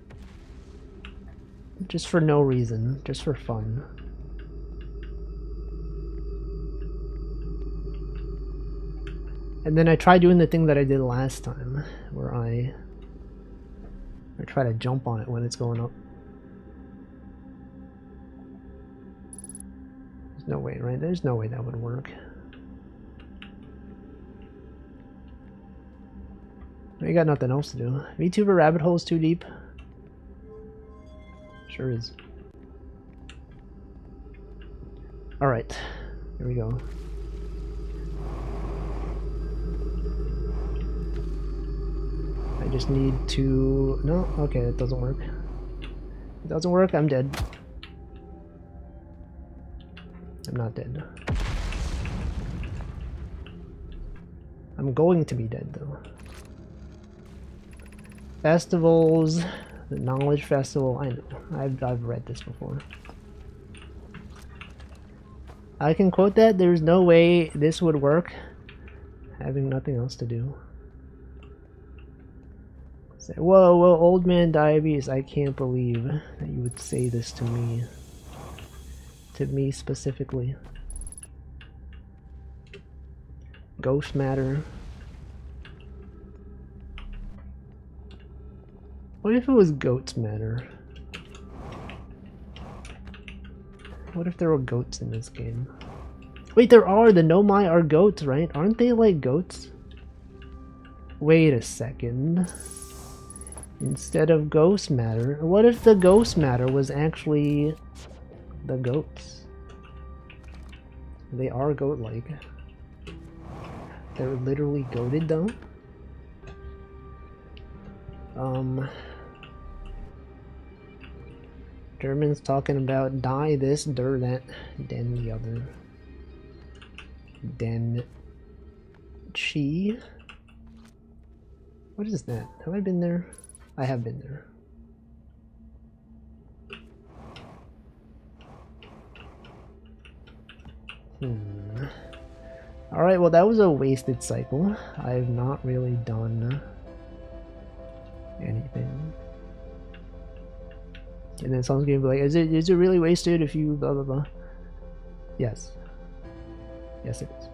Just for no reason, just for fun. And then I try doing the thing that I did last time, where I try to jump on it when it's going up. There's no way, right? There's no way that would work. We got nothing else to do. VTuber rabbit hole's too deep. Sure is. Alright, here we go. I just need to... No? Okay, that doesn't work. It doesn't work, I'm dead. I'm not dead. I'm going to be dead, though. Festivals, the Knowledge Festival, I know. I've read this before. I can quote that, there's no way this would work having nothing else to do. Say, whoa, old man diabetes, I can't believe that you would say this to me. To me specifically. Ghost matter. What if it was Goats Matter? What if there were goats in this game? Wait, there are! The Nomai are goats, right? Aren't they like goats? Wait a second. Instead of Ghost Matter, what if the Ghost Matter was actually the goats? They are goat-like. They're literally goated though? Germans talking about die this, der that, den the other. Den chi. What is that? Have I been there? I have been there. Alright, well that was a wasted cycle. I've not really done anything. And then someone's gonna be like, is it really wasted if you blah blah blah? Yes. Yes it is.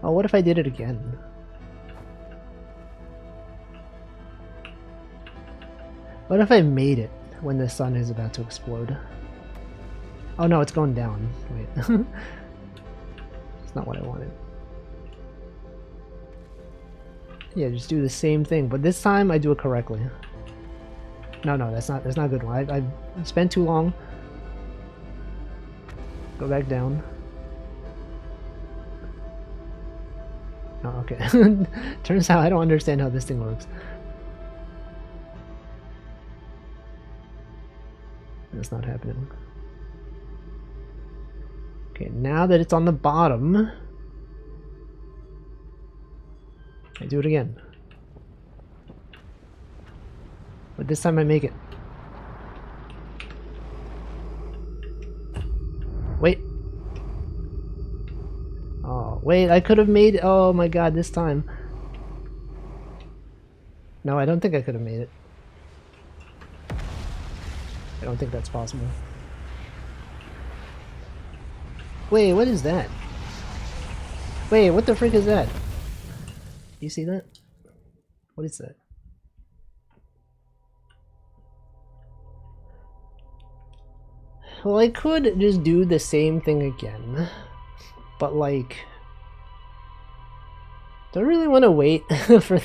Oh, what if I did it again? What if I made it when the sun is about to explode? Oh no, it's going down. Wait. It's not what I wanted. Yeah, just do the same thing, but this time I do it correctly. No, that's not a good one. I've spent too long. Go back down. Oh, okay. Turns out I don't understand how this thing works. That's not happening. Okay, now that it's on the bottom, I do it again. But this time I make it. Wait. Oh, wait, I could have made it. Oh my god, this time. No, I don't think I could have made it. I don't think that's possible. Wait, what is that? Wait, what the frick is that? You see that? What is that? Well, I could just do the same thing again, but like, do I really want to wait for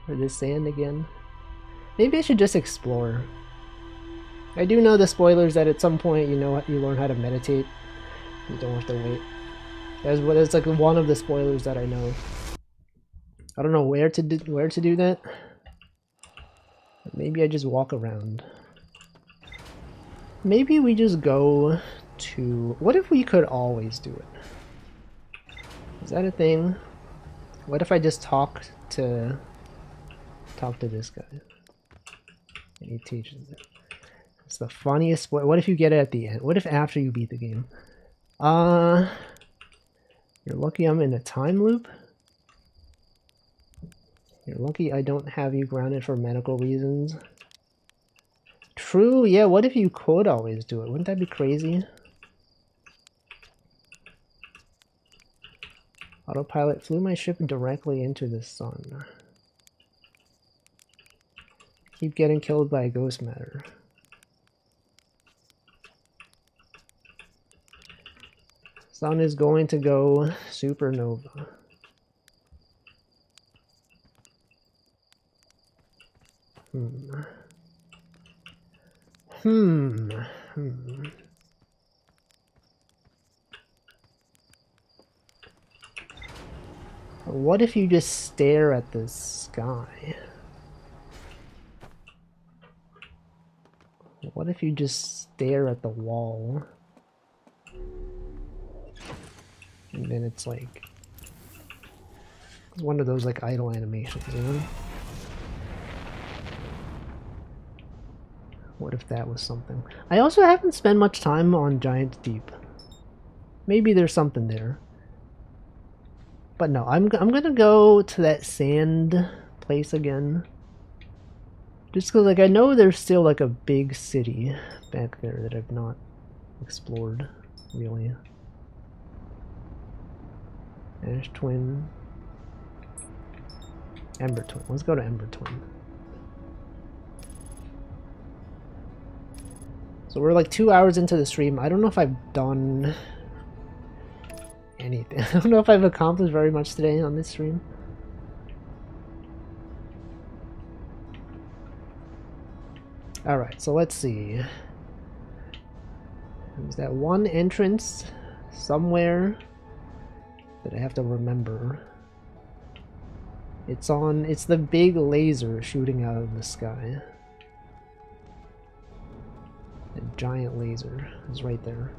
this sand again? Maybe I should just explore. I do know the spoilers that at some point you learn how to meditate. You don't have to wait. That's like one of the spoilers that I know. I don't know where to do that. But maybe I just walk around. Maybe we just go to... What if we could always do it? Is that a thing? What if I just talk to this guy? And he teaches it. It's the funniest... What if you get it at the end? What if after you beat the game? You're lucky I'm in a time loop? You're lucky I don't have you grounded for medical reasons. True, yeah, what if you could always do it? Wouldn't that be crazy? Autopilot flew my ship directly into the sun. Keep getting killed by ghost matter. Sun is going to go supernova. What if you just stare at the sky? What if you just stare at the wall? And then it's like... It's one of those like idle animations, you know? What if that was something? I also haven't spent much time on Giant's Deep. Maybe there's something there. But no, I'm gonna go to that sand place again. Just because like I know there's still like a big city back there that I've not explored, really. Ash Twin. Ember Twin. Let's go to Ember Twin. So we're like 2 hours into the stream. I don't know if I've done anything. I don't know if I've accomplished very much today on this stream. Alright, so let's see. There's that one entrance somewhere that I have to remember. It's the big laser shooting out of the sky. A giant laser is right there.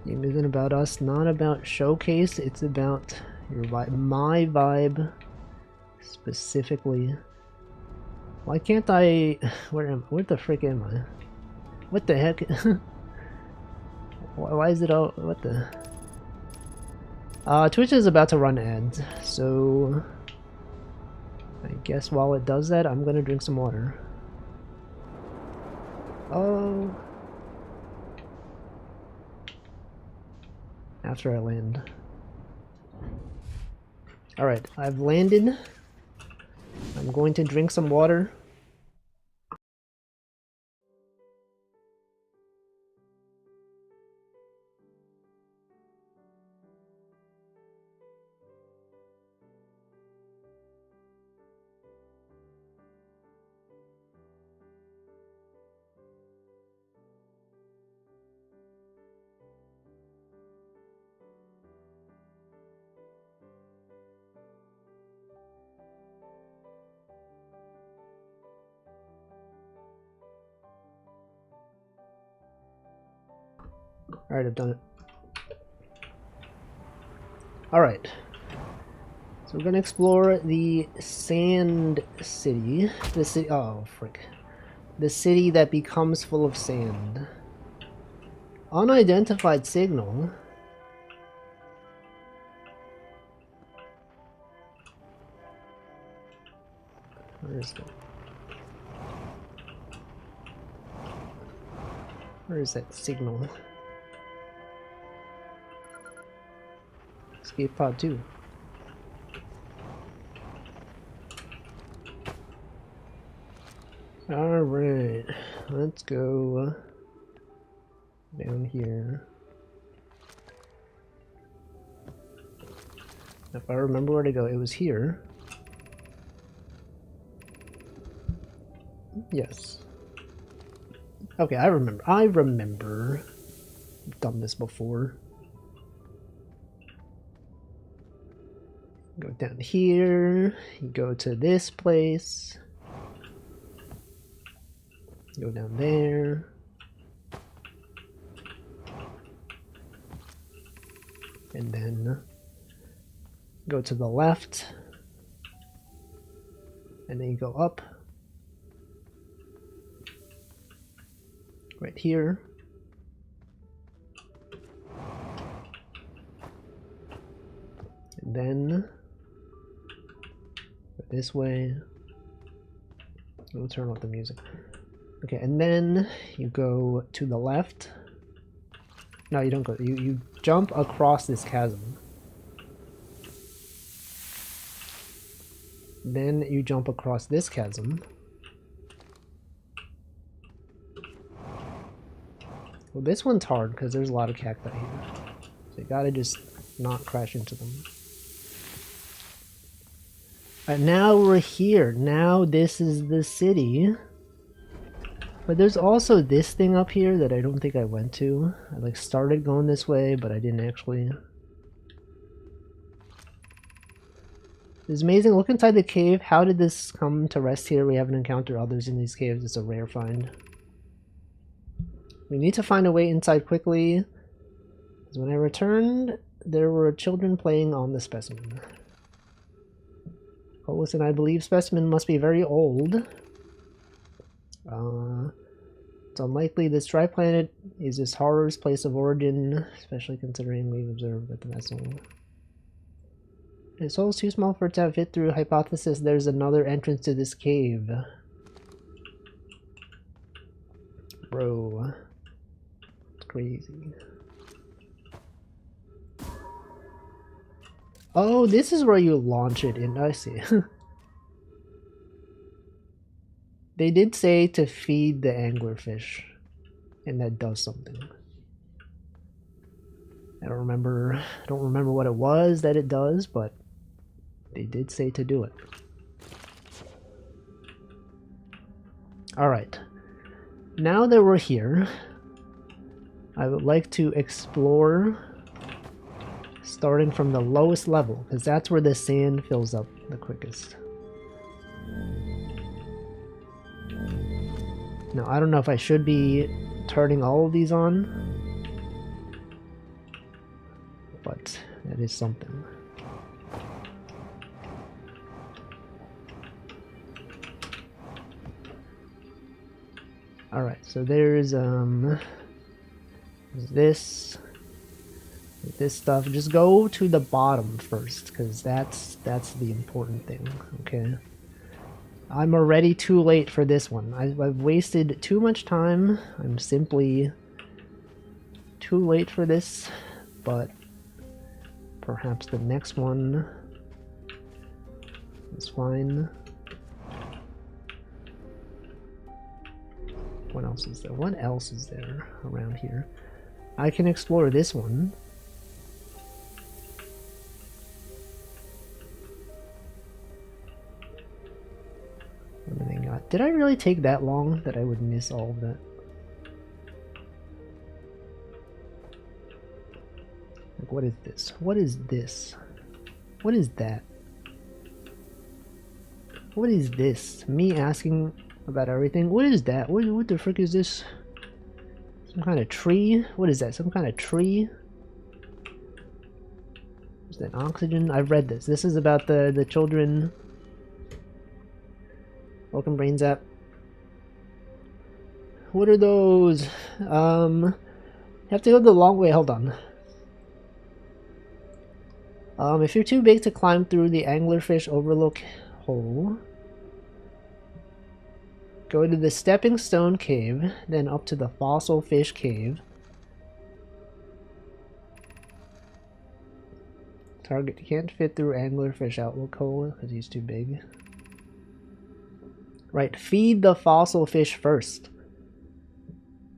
Game isn't about us, not about Showcase, it's about your vibe, my vibe specifically. Why can't I... Where the frick am I? What the heck? Why is it all... What the... Twitch is about to run ads, so... I guess while it does that, I'm gonna drink some water. Oh... After I land. Alright, I've landed. I'm going to drink some water. Alright, I've done it. Alright. So we're gonna explore the Sand City. The city. Oh, frick. The city that becomes full of sand. Unidentified signal. Where is it? Where is that signal? Escape pod 2. Alright, let's go down here. If I remember where to go, it was here. Yes. Okay, I remember. I've done this before. Go down here, you go to this place, go down there, and then go to the left, and then you go up, right here. And then this way. We'll turn off the music. Okay, and then you go to the left. No, you don't go. You jump across this chasm. Then you jump across this chasm. Well, this one's hard because there's a lot of cacti here. So you gotta just not crash into them. And now we're here. Now this is the city. But there's also this thing up here that I don't think I went to. I like started going this way, but I didn't actually. It's amazing. Look inside the cave. How did this come to rest here? We haven't encountered others in these caves. It's a rare find. We need to find a way inside quickly. Because when I returned, there were children playing on the specimen. Oh, listen, I believe specimen must be very old. It's unlikely this dry planet is this horror's place of origin, especially considering we've observed that the vessel. Its hole is too small for it to have fit through. Hypothesis, there's another entrance to this cave. Bro. It's crazy. Oh, this is where you launch it in. I see. They did say to feed the anglerfish, and that does something. I don't remember what it was that it does, but they did say to do it. Alright. Now that we're here, I would like to explore starting from the lowest level, because that's where the sand fills up the quickest. Now, I don't know if I should be turning all of these on, but that is something. Alright, so there's this stuff. Just go to the bottom first, because that's the important thing, okay? I'm already too late for this one. I've wasted too much time. I'm simply too late for this, but perhaps the next one is fine. What else is there? What else is there around here? I can explore this one. What do they got? Did I really take that long that I would miss all of that? Like, what is this? What is this? What is that? What is this? Me asking about everything? What is that? What the frick is this? Some kind of tree? What is that? Some kind of tree? Is that oxygen? I've read this. This is about the children. Welcome, Brain Zap. What are those? You have to go the long way. Hold on. If you're too big to climb through the anglerfish overlook hole, go to the stepping stone cave, then up to the fossil fish cave. Target can't fit through anglerfish outlook hole because he's too big. Right, feed the fossil fish first.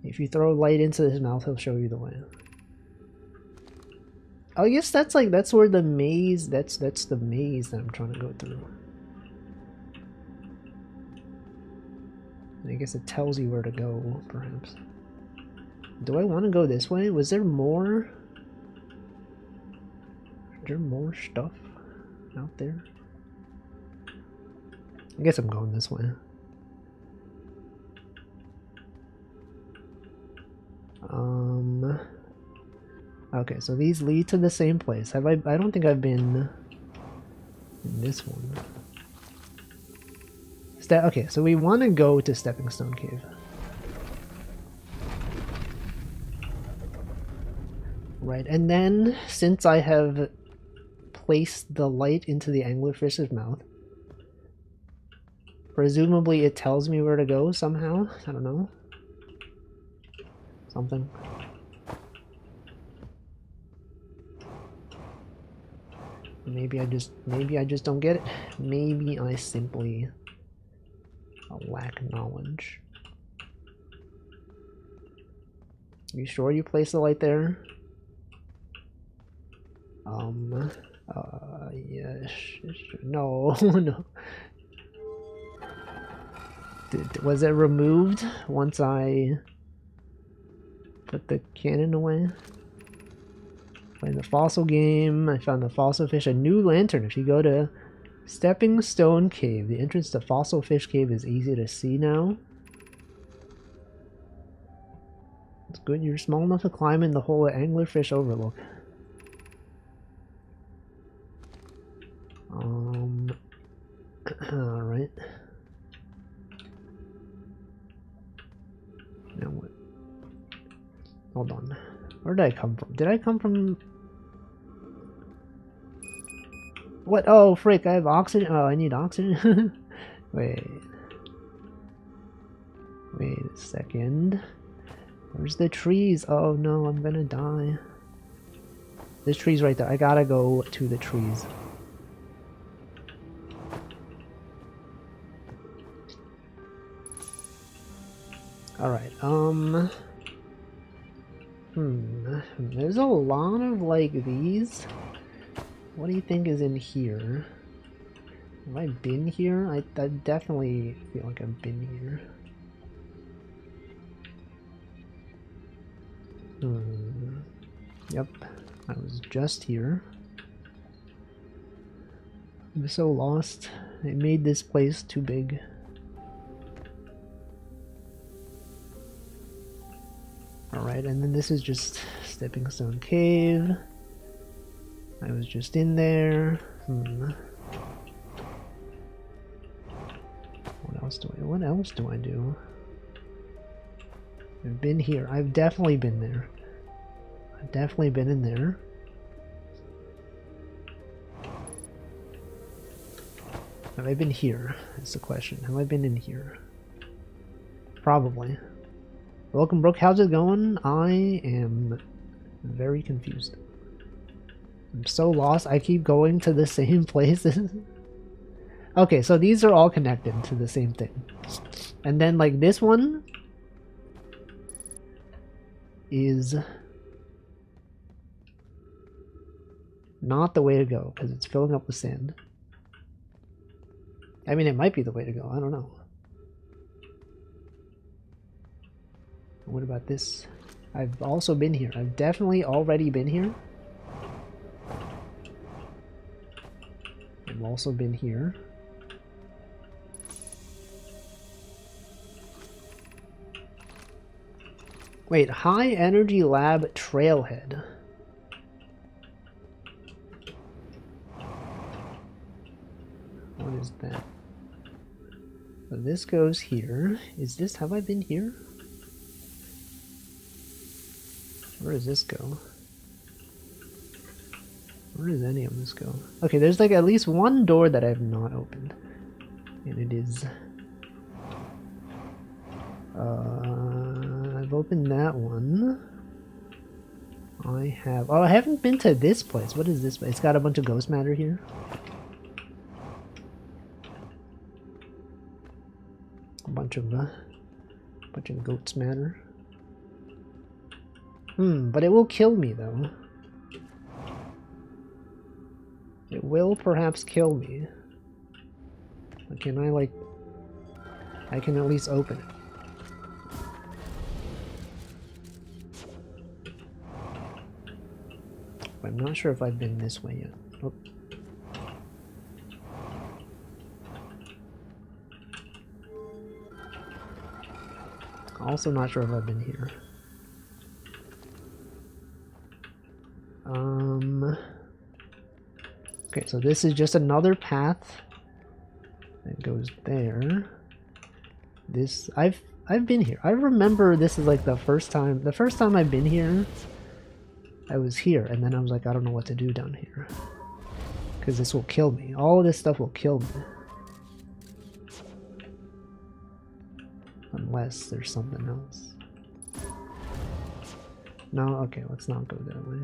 If you throw light into his mouth, he'll show you the way. I guess that's where the maze, that's the maze that I'm trying to go through. I guess it tells you where to go, perhaps. Do I want to go this way? Was there more? Is there more stuff out there? I guess I'm going this way. Okay, so these lead to the same place. Have I don't think I've been in this one. Okay, so we want to go to Stepping Stone Cave. Right, and then since I have placed the light into the anglerfish's mouth, presumably it tells me where to go somehow. I don't know. Something. Maybe I just don't get it. Maybe I simply lack knowledge. You sure you place the light there? Yeah, no, no. Was it removed once I put the cannon away? Playing the fossil game, I found the fossil fish, a new lantern. If you go to Stepping Stone Cave, the entrance to Fossil Fish Cave is easy to see now. It's good, you're small enough to climb in the hole at Anglerfish Overlook. Alright. Now what? Hold on. Where did I come from? Did I come from... What? Oh, frick, I have oxygen. Oh, I need oxygen? Wait. Wait a second. Where's the trees? Oh no, I'm gonna die. There's trees right there. I gotta go to the trees. Alright, there's a lot of, like, these. What do you think is in here? Have I been here? I definitely feel like I've been here. Yep, I was just here. I'm so lost. They made this place too big. Alright, and then this is just Stepping Stone Cave. I was just in there. What else do I do? I've been here. I've definitely been there. I've definitely been in there. Have I been here? That's the question. Have I been in here? Probably. Welcome, Brooke. How's it going? I am very confused. I'm so lost. I keep going to the same places. Okay, so these are all connected to the same thing. And then, like, this one is not the way to go because it's filling up with sand. I mean, it might be the way to go. I don't know. What about this? I've also been here. I've definitely already been here. I've also been here. Wait, High Energy Lab Trailhead. What is that? So this goes here. Is this, have I been here? Where does this go? Where does any of this go? Okay, there's like at least one door that I have not opened. And it is... I've opened that one. I have... Oh, I haven't been to this place. What is this place? It's got a bunch of ghost matter here. A bunch of goats matter. But it will kill me though. It will perhaps kill me. But can I, like... I can at least open it. I'm not sure if I've been this way yet. Oh. Also not sure if I've been here. Okay, so this is just another path that goes there. This I've been here. I remember this is like the first time I've been here. I was here and then I was like, I don't know what to do down here. Because this will kill me. All of this stuff will kill me. Unless there's something else. No, okay, let's not go that way.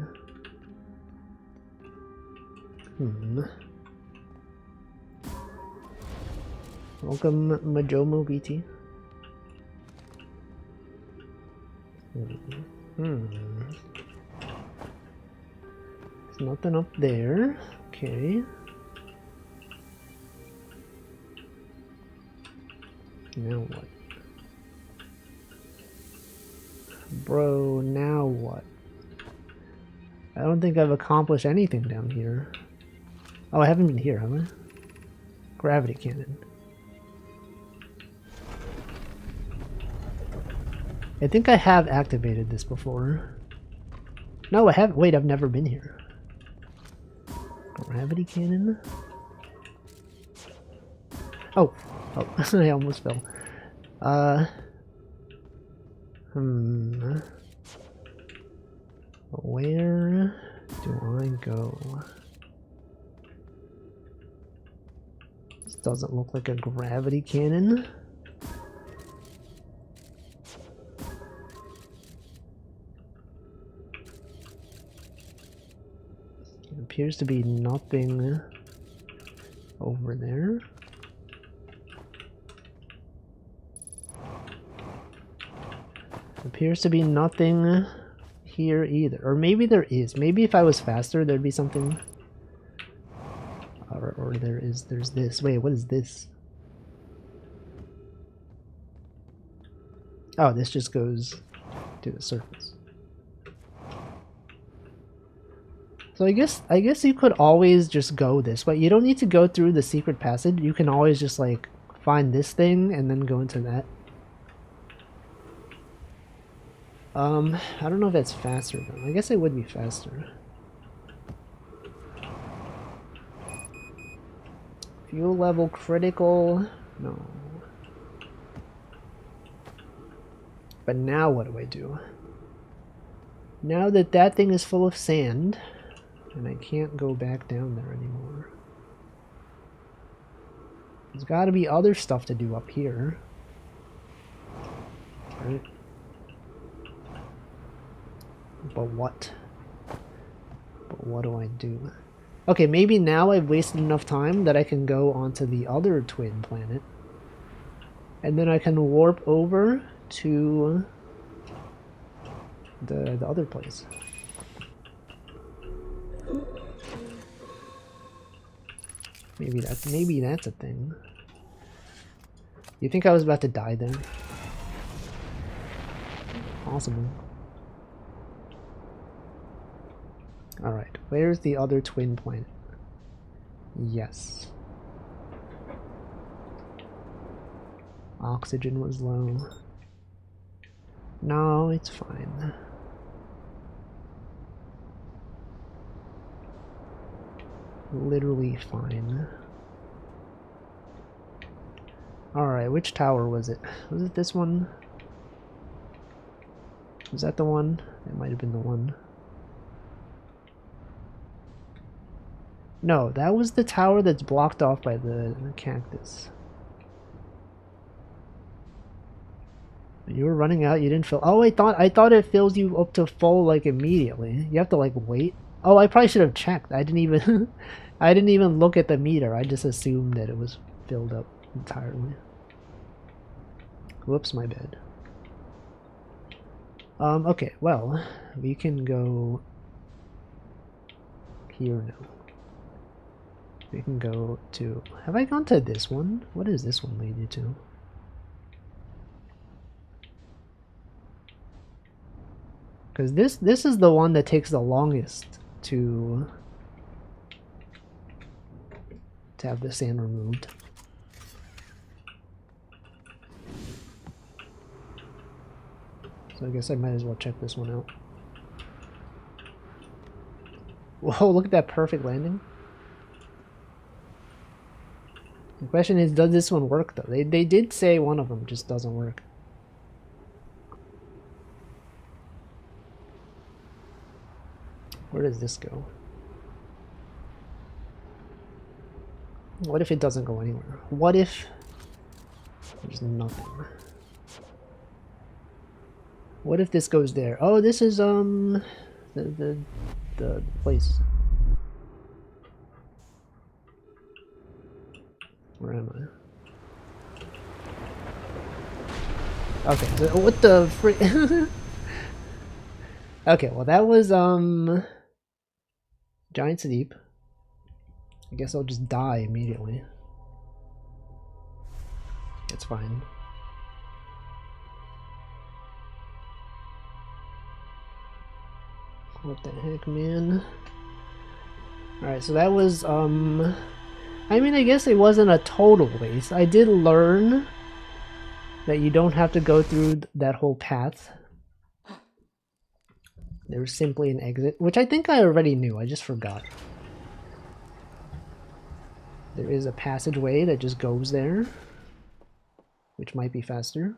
Welcome, Majomo BT. There's nothing up there. Okay. Now what? Bro, now what? I don't think I've accomplished anything down here. Oh, I haven't been here, have I? Gravity cannon. I think I have activated this before. No, I haven't. Wait, I've never been here. Gravity cannon? Oh. Oh, I almost fell. Where do I go? This doesn't look like a gravity cannon. appears to be nothing over there. Appears to be nothing here either. Or maybe there is. Maybe if I was faster there'd be something. Or there's this. Wait, what is this? Oh, this just goes to the surface. So I guess you could always just go this way. You don't need to go through the secret passage. You can always just like find this thing and then go into that. I don't know if that's faster though. I guess it would be faster. Fuel level critical. No. But now what do I do? Now that that thing is full of sand, and I can't go back down there anymore. There's got to be other stuff to do up here. Right? But what? But what do I do? Okay, maybe now I've wasted enough time that I can go onto the other twin planet. And then I can warp over to the other place. Maybe that's a thing. You think I was about to die then? Possible. Alright, where's the other twin planet? Yes. Oxygen was low. No, it's fine. Literally fine. Alright, which tower was it? Was it this one? Was that the one? It might have been the one. No, that was the tower that's blocked off by the cactus. You were running out, you didn't fill. Oh, I thought it fills you up to full like immediately. You have to like wait. Oh, I probably should have checked. I didn't even I didn't even look at the meter. I just assumed that it was filled up entirely. Whoops, my bad. Okay, well, we can go here now. We can go to... Have I gone to this one? What does this one lead you to? Because this is the one that takes the longest to have the sand removed. So I guess I might as well check this one out. Whoa, look at that perfect landing. The question is, does this one work though? They did say one of them just doesn't work. Where does this go? What if it doesn't go anywhere? What if there's nothing? What if this goes there? Oh, this is the place. Where am I? Okay, so what the frick? Okay, well that was Giant's Deep. I guess I'll just die immediately. It's fine. What the heck, man? Alright, so that was I mean, I guess it wasn't a total waste. I did learn that you don't have to go through that whole path. There's simply an exit, which I think I already knew, I just forgot. There is a passageway that just goes there, which might be faster.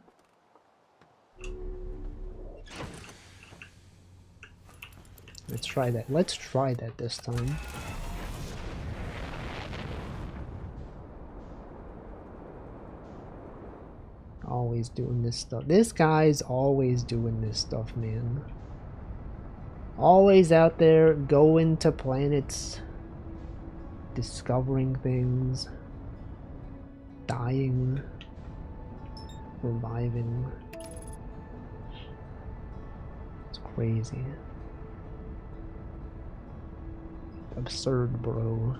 Let's try that. Let's try that this time. Always doing this stuff. This guy's always doing this stuff, man. Always out there, going to planets, discovering things, dying, reviving. It's crazy. Absurd, bro.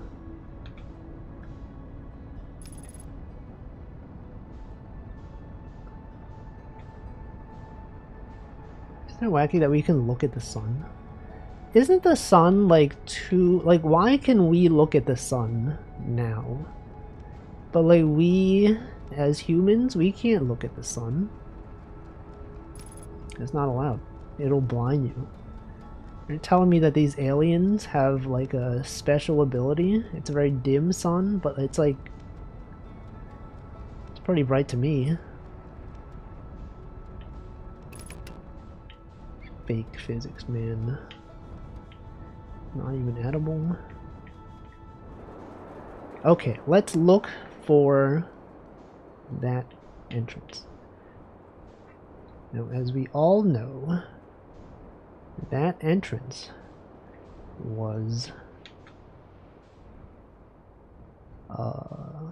Isn't it wacky that we can look at the sun? Isn't the sun like why can we look at the sun now? But like we as humans, we can't look at the sun. It's not allowed. It'll blind you. You're telling me that these aliens have like a special ability? It's a very dim sun, but it's like it's pretty bright to me. Fake physics, man. Not even edible. Okay, let's look for that entrance. Now, as we all know, that entrance was I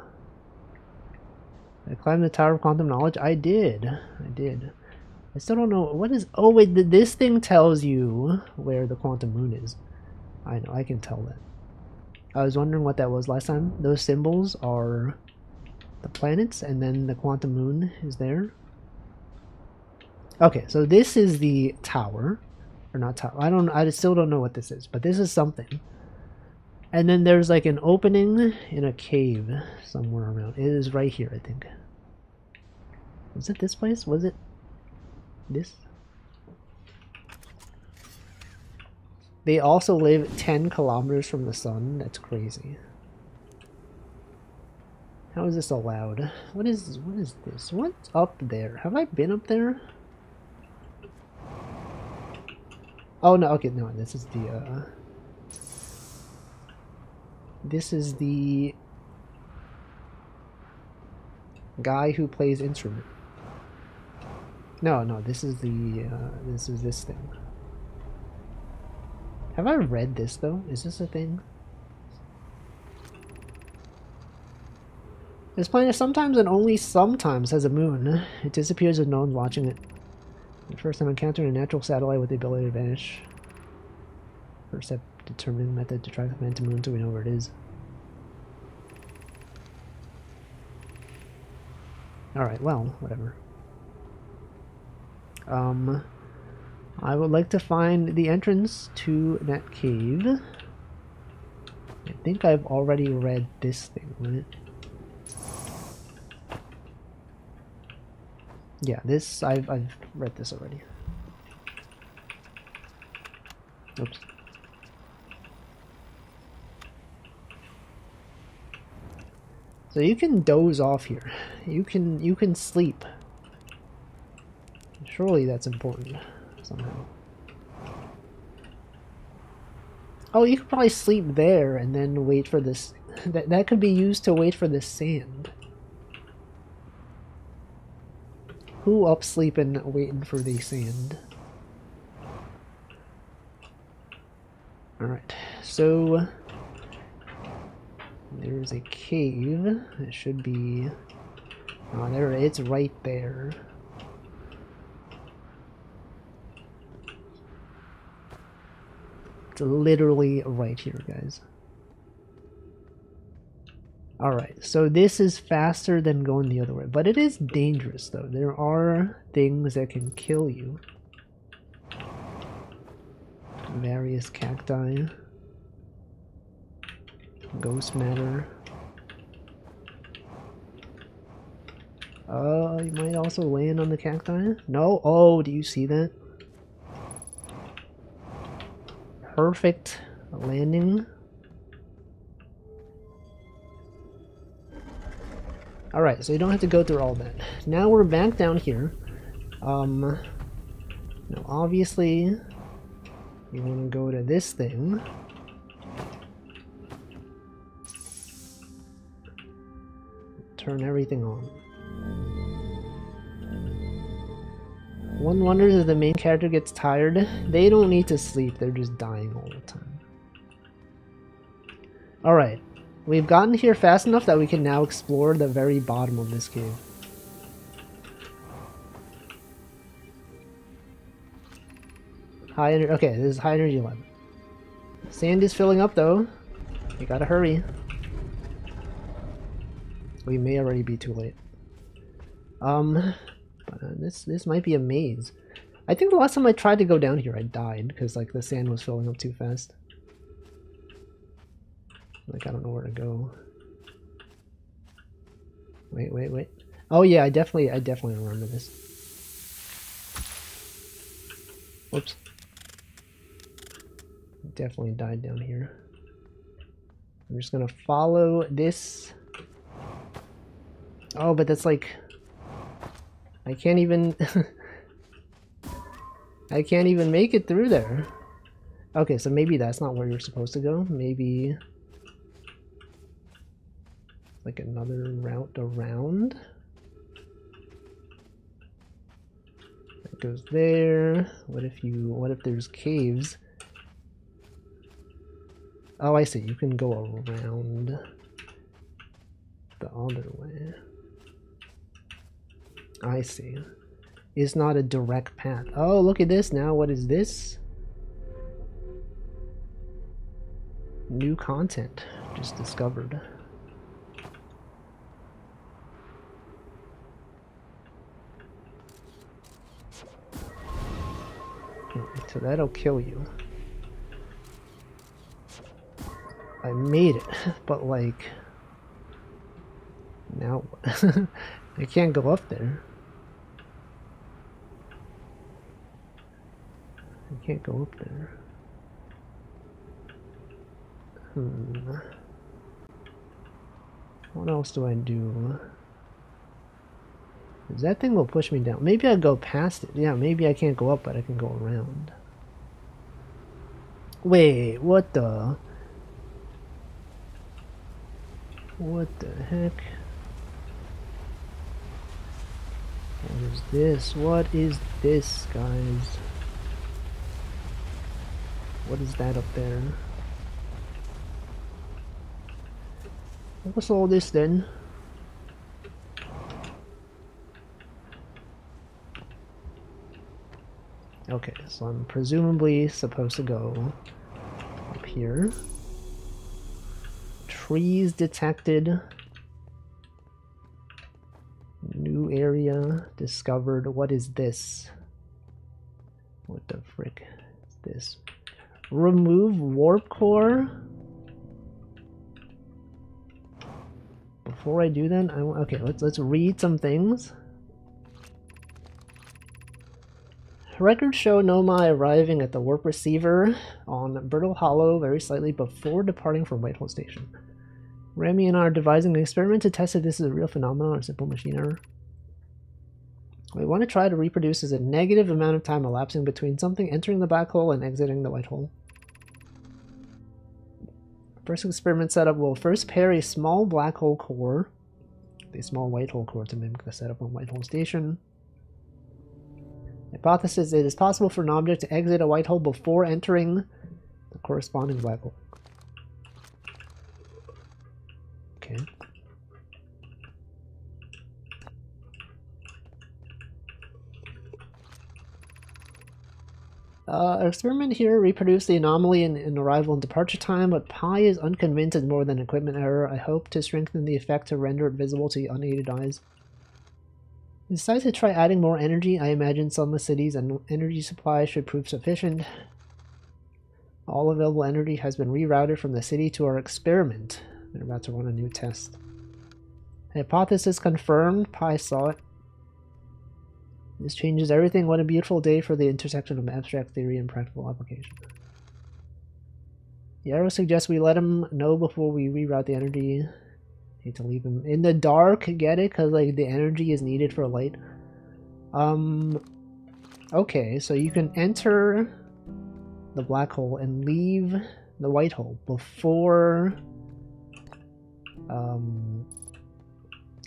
climbed the Tower of Quantum Knowledge. I did. I still don't know what is. Oh wait, this thing tells you where the quantum moon is. I know, I can tell that. I was wondering what that was last time. Those symbols are the planets, and then the quantum moon is there. Okay, so this is the tower, or not tower. I still don't know what this is, but this is something. And then there's like an opening in a cave somewhere around. It is right here, I think. Was it this place? Was it this? They also live 10 kilometers from the sun. That's crazy. How is this allowed? What is this? What's up there? Have I been up there? Oh no, okay, no, this is the guy who plays instrument. No, this is this thing. Have I read this though? Is this a thing? This planet sometimes and only sometimes has a moon. It disappears with no one watching it. The first time encountering a natural satellite with the ability to vanish. First step, determining the method to track the planet to moon so we know where it is. Alright, well, whatever. I would like to find the entrance to that cave. I think I've already read this thing, right? Yeah, this I've read this already. Oops. So you can doze off here. You can sleep. Surely that's important somehow. Oh, you could probably sleep there and then wait for this. That could be used to wait for the sand. Who up sleeping waiting for the sand? Alright, so there's a cave. It should be. Oh, there it's right there. It's literally right here, guys. Alright, so this is faster than going the other way, but it is dangerous though. There are things that can kill you. Various cacti. Ghost matter. You might also land on the cacti. No? Oh, do you see that? Perfect landing. Alright, so you don't have to go through all that. Now we're back down here. Now obviously you want to go to this thing. Turn everything on. One wonders if the main character gets tired. They don't need to sleep, they're just dying all the time. Alright, we've gotten here fast enough that we can now explore the very bottom of this cave. High energy. Okay, this is high energy 11. Sand is filling up though. We gotta hurry. We may already be too late. But this might be a maze. I think the last time I tried to go down here, I died because like the sand was filling up too fast. Like I don't know where to go. Wait. Oh yeah, I definitely remember this. Whoops. Definitely died down here. I'm just gonna follow this. Oh, but that's like I can't even I can't even make it through there. Okay, so maybe that's not where you're supposed to go. Maybe like another route around. It goes there. What if there's caves? Oh, I see. You can go around the other way. I see. It's not a direct path. Oh, look at this now. What is this? New content just discovered. So that'll kill you. I made it, but like now what? I can't go up there. I can't go up there. What else do I do? That thing will push me down. Maybe I go past it. Yeah, maybe I can't go up, but I can go around. Wait, what the? What the heck? What is this? What is this, guys? What is that up there? What's all this then? Okay, so I'm presumably supposed to go up here. Trees detected. New area discovered. What is this? What the frick is this? Remove warp core? Before I do that, okay, let's read some things. Records show Nomai arriving at the warp receiver on Brittle Hollow very slightly before departing from Whitehall Station. Remy and I are devising an experiment to test if this is a real phenomenon or a simple machine error. What we want to try to reproduce is a negative amount of time elapsing between something entering the black hole and exiting the white hole. First experiment setup will first pair a small black hole core with a small white hole core to mimic the setup on Whitehall Station. Hypothesis: it is possible for an object to exit a white hole before entering the corresponding black hole. Okay. Our experiment here reproduced the anomaly in arrival and departure time, but Pi is unconvinced it's more than equipment error. I hope to strengthen the effect to render it visible to unaided eyes. We decided to try adding more energy. I imagine sunless cities and energy supply should prove sufficient. All available energy has been rerouted from the city to our experiment. They're about to run a new test. Hypothesis confirmed. Pi saw it. This changes everything. What a beautiful day for the intersection of abstract theory and practical application. The arrow suggests we let him know before we reroute the energy. Need to leave him in the dark, get it? Because like the energy is needed for light. Okay, so you can enter the black hole and leave the white hole before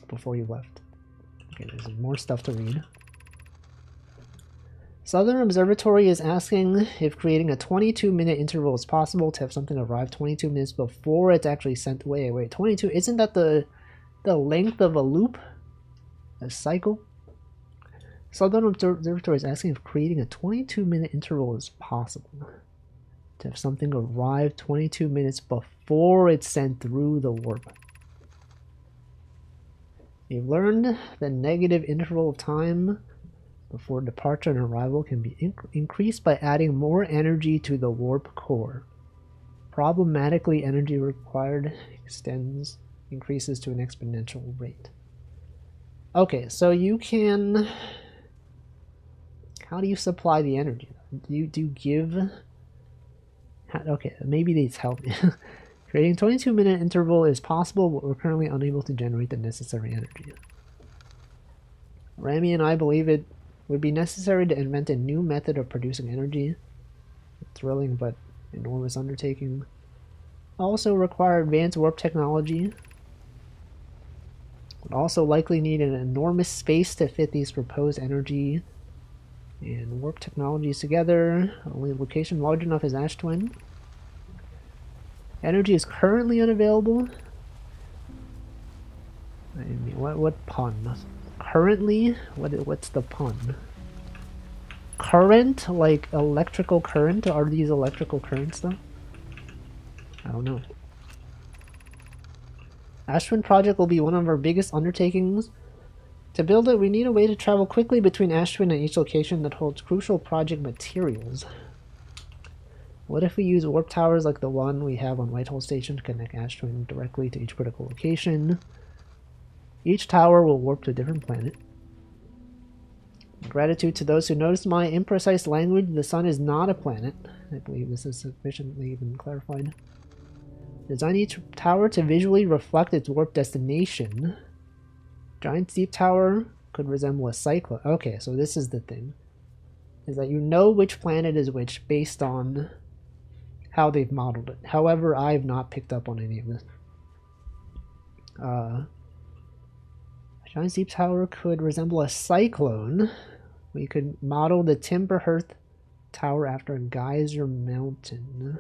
before you left. Okay, there's more stuff to read. Southern Observatory is asking if creating a 22-minute interval is possible to have something arrive 22 minutes before it's actually sent. Wait, 22? Isn't that the length of a loop? A cycle? Southern Observatory is asking if creating a 22-minute interval is possible to have something arrive 22 minutes before it's sent through the warp. You've learned the negative interval of time before departure and arrival can be increased by adding more energy to the warp core. Problematically, energy required increases to an exponential rate. Okay, so you can... How do you supply the energy? Do you give... Okay, maybe these help me. Creating a 22-minute interval is possible, but we're currently unable to generate the necessary energy. Rami and I believe it would be necessary to invent a new method of producing energy. A thrilling but enormous undertaking. Also require advanced warp technology. Would also likely need an enormous space to fit these proposed energy and warp technologies together. Only location large enough is Ash Twin. Energy is currently unavailable. I mean, what pun? Currently? What's the pun? Current? Like electrical current? Are these electrical currents though? I don't know. Ash Twin project will be one of our biggest undertakings. To build it, we need a way to travel quickly between Ash Twin and each location that holds crucial project materials. What if we use warp towers like the one we have on Whitehall Station to connect Ash Twin directly to each critical location? Each tower will warp to a different planet. Gratitude to those who noticed my imprecise language. The sun is not a planet. I believe this is sufficiently been clarified. Design each tower to visually reflect its warp destination. Giant Deep Tower could resemble a cyclone. Okay, so this is the thing. Is that you know which planet is which based on how they've modeled it. However, I've not picked up on any of this. Giant Deep Tower could resemble a cyclone. We could model the Timberhearth Tower after Geyser Mountain.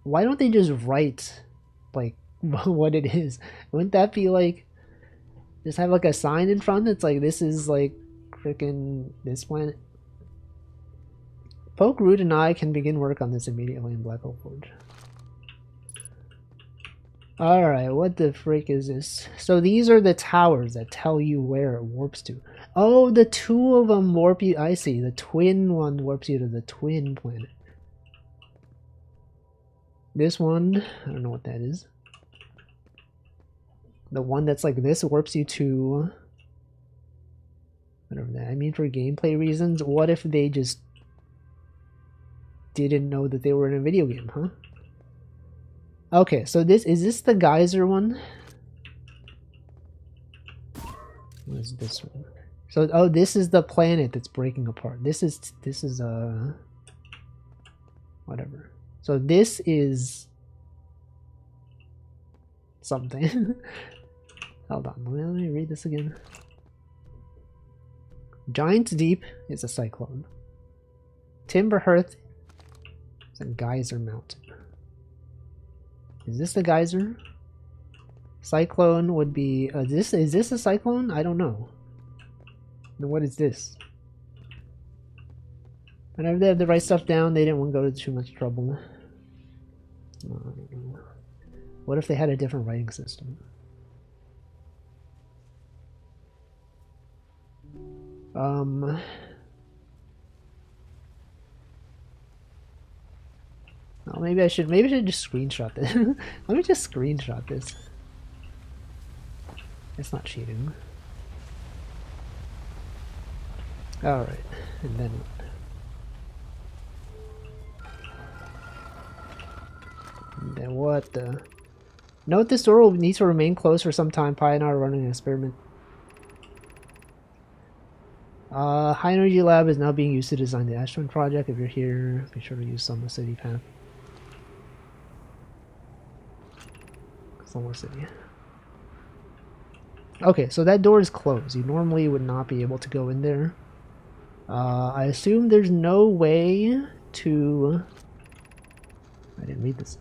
Why don't they just write, like, what it is? Wouldn't that be like... Just have like a sign in front that's like, this is like freaking this planet. Poke Root and I can begin work on this immediately in Black Hole Forge. Alright, what the frick is this? So these are the towers that tell you where it warps to. Oh, the two of them warp you. I see. The twin one warps you to the twin planet. This one, I don't know what that is. The one that's like this warps you to whatever that. I mean, for gameplay reasons, what if they just didn't know that they were in a video game, huh? Okay, so is this the geyser one? What is this one? So, oh, this is the planet that's breaking apart. This is whatever. So this is something. Hold on, let me read this again. Giant Deep is a cyclone. Timberhearth is a geyser mountain. Is this the geyser? Cyclone would be... is this a cyclone? I don't know. Then what is this? Whenever they have to write stuff down, they didn't want to go to too much trouble. I don't know. What if they had a different writing system? Oh, maybe I should just screenshot this. Let me just screenshot this. It's not cheating. Alright, and then what? And then what the... Note this door will need to remain closed for some time. Pi and I are running an experiment. High Energy Lab is now being used to design the Ash Twin project. If you're here, be sure to use Summer City path. Summer City. Okay, so that door is closed. You normally would not be able to go in there. I assume there's no way to... I didn't read this.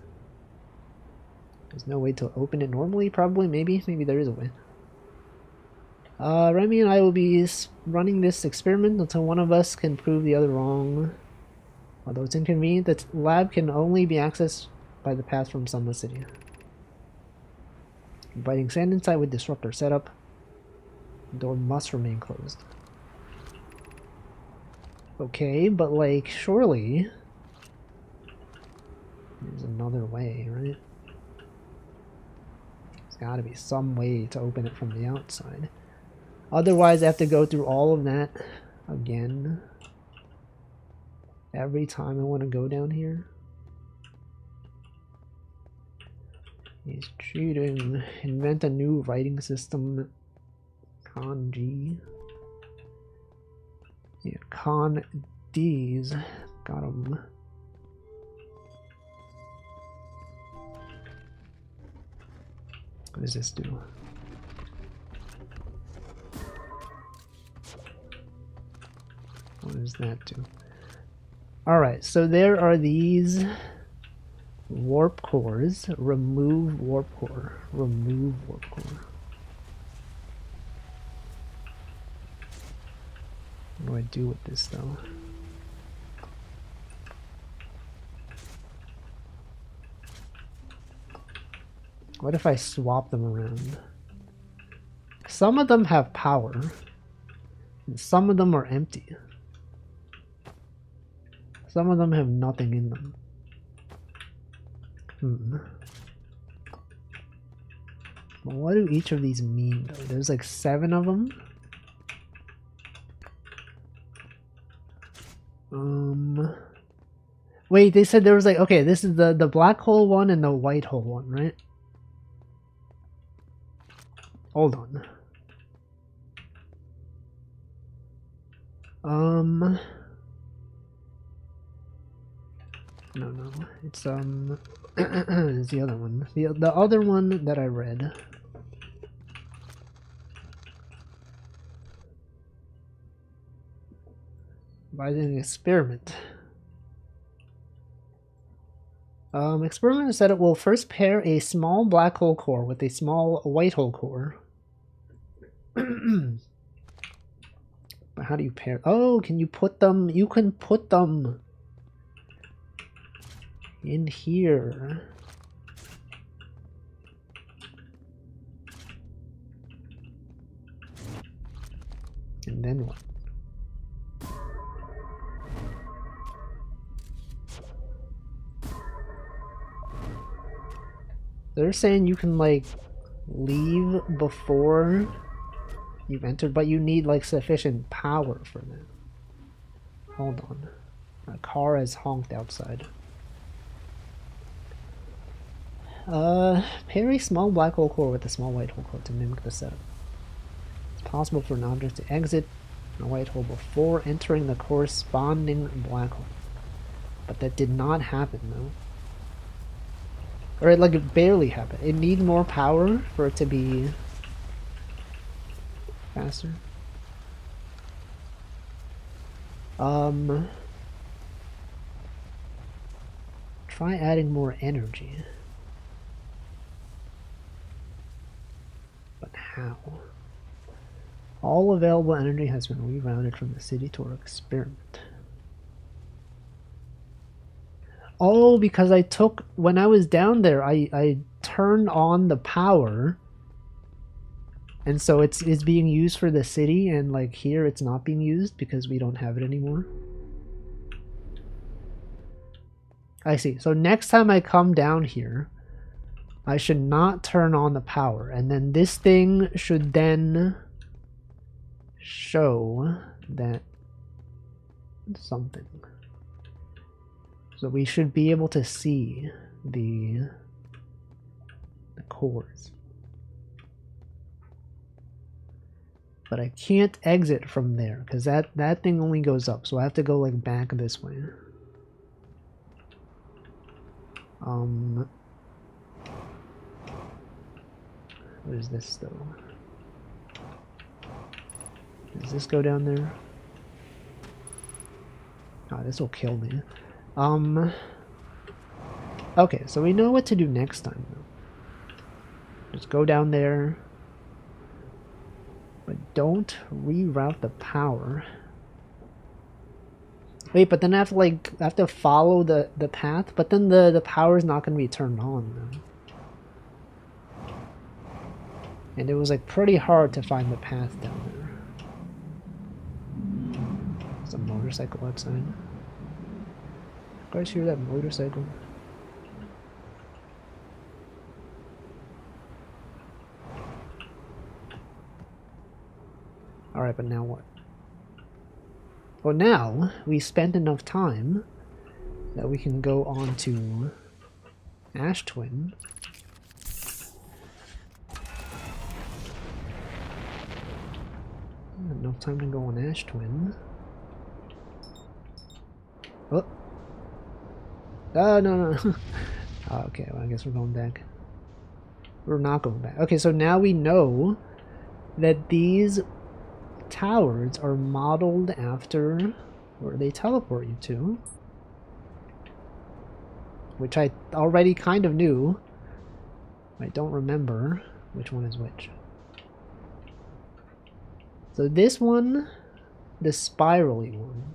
There's no way to open it normally, probably, maybe. Maybe there is a way. Remy and I will be running this experiment until one of us can prove the other wrong. Although it's inconvenient, the lab can only be accessed by the path from Sunless City. Inviting sand inside would disrupt our setup. The door must remain closed. Okay, but like, surely there's another way, right? There's gotta be some way to open it from the outside. Otherwise, I have to go through all of that again. Every time I want to go down here. He's cheating. Invent a new writing system. Kanji. Yeah, Con D's. Got him. What does this do? What does that do? Alright, so there are these warp cores. Remove warp core. Remove warp core. What do I do with this though? What if I swap them around? Some of them have power, and some of them are empty. Some of them have nothing in them. Well, what do each of these mean though? There's like 7 of them. Wait, they said there was like, okay, this is the black hole one and the white hole one, right? Hold on. No, it's it's the other one. The other one that I read. By an experiment. Experiment said it will first pair a small black hole core with a small white hole core. But how do you pair? Oh, can you put them? You can put them in here. And then what? They're saying you can like leave before you've entered, but you need like sufficient power for that. Hold on. A car has honked outside. Pair a small black hole core with a small white hole core to mimic the setup. It's possible for an object to exit a white hole before entering the corresponding black hole. But that did not happen though. Or it barely happened. It needs more power for it to be faster. Try adding more energy. But how? All available energy has been rerouted from the city to our experiment. Oh, because I took, when I was down there, I turned on the power. And so it's being used for the city, and like here it's not being used because we don't have it anymore. I see. So next time I come down here, I should not turn on the power. And then this thing should then show that something. So we should be able to see the cores. But I can't exit from there because that thing only goes up. So I have to go like back this way. What is this though? Does this go down there? Oh, this will kill me. Okay, so we know what to do next time, though. Just go down there. But don't reroute the power. Wait, but then I have to follow the path, but then the power is not going to be turned on, though. And it was like pretty hard to find the path down there. There's a motorcycle outside. You guys hear that motorcycle? Alright, but now what? Well, now we spent enough time that we can go on to Ash Twin. Enough time to go on Ash Twin. Oh. Oh, no. Oh, okay, well, I guess we're going back. We're not going back. Okay, so now we know that these towers are modeled after where they teleport you to. Which I already kind of knew. I don't remember which one is which. So this one, the spirally one,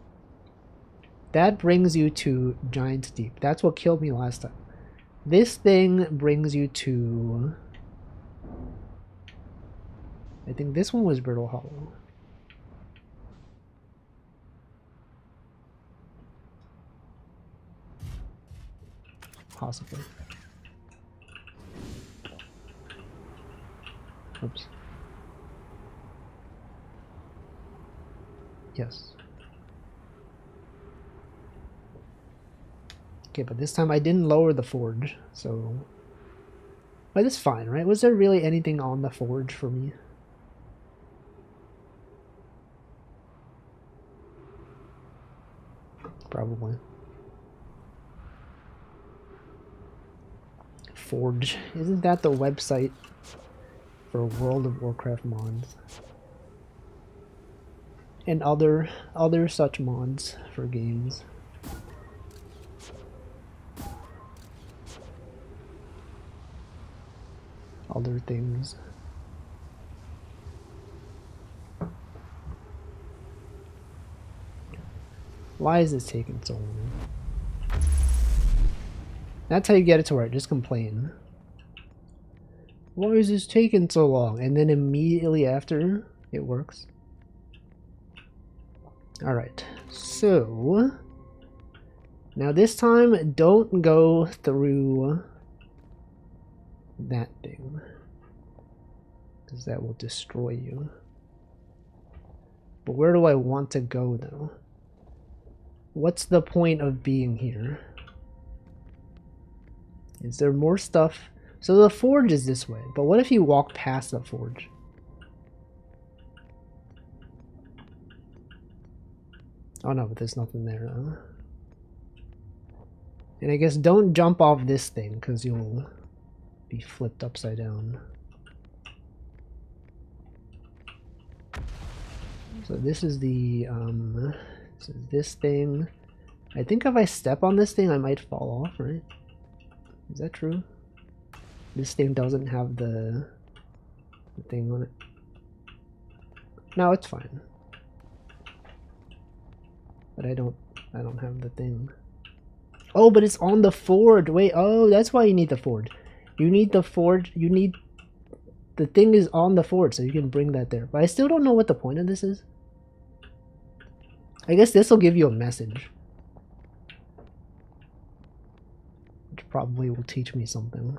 that brings you to Giant's Deep. That's what killed me last time. This thing brings you to... I think this one was Brittle Hollow. Possibly. Oops. Yes. Okay, but this time I didn't lower the forge, so... But it's fine, right? Was there really anything on the forge for me? Probably. Forge. Isn't that the website for World of Warcraft mods? And other such mods for games. Other things. Why is this taking so long? That's how you get it to work. Just complain. Why is this taking so long? And then immediately after, it works. Alright, so... Now this time, don't go through that thing. Because that will destroy you. But where do I want to go, though? What's the point of being here? Is there more stuff? So the forge is this way, but what if you walk past the forge? Oh no, but there's nothing there, huh? And I guess don't jump off this thing, because you'll be flipped upside down. So this is the, so this thing. I think if I step on this thing, I might fall off, right? Is that true? This thing doesn't have the thing on it. No, it's fine. But I don't have the thing. Oh, but it's on the forge. Wait, oh, that's why you need the forge. You need the forge. You need... The thing is on the forge, so you can bring that there. But I still don't know what the point of this is. I guess this will give you a message. Which probably will teach me something.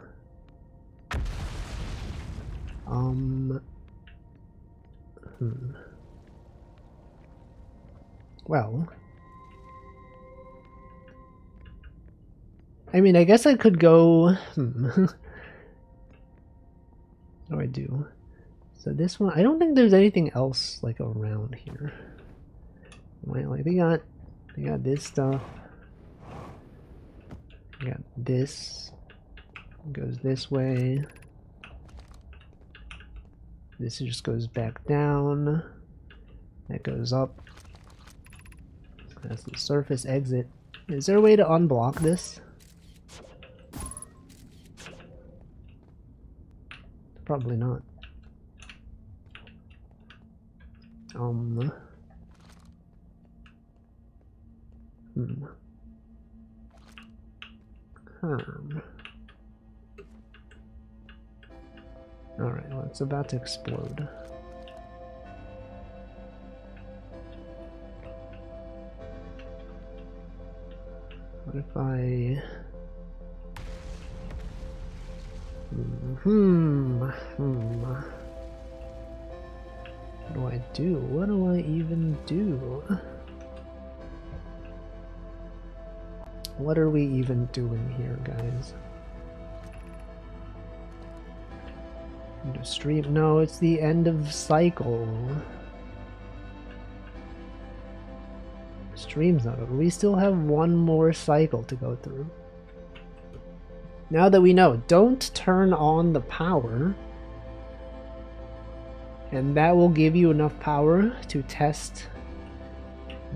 Well... I mean, I guess I could go... What do I do? So this one... I don't think there's anything else, like, around here. Right? Like, they got this stuff. We got this. It goes this way. This just goes back down. That goes up. That's the surface exit. Is there a way to unblock this? Probably not. Alright, well, it's about to explode. What if I... What do I do? What do I even do? What are we even doing here, guys? End of stream? No, it's the end of cycle. Stream's not over. We still have one more cycle to go through. Now that we know, don't turn on the power. And that will give you enough power to test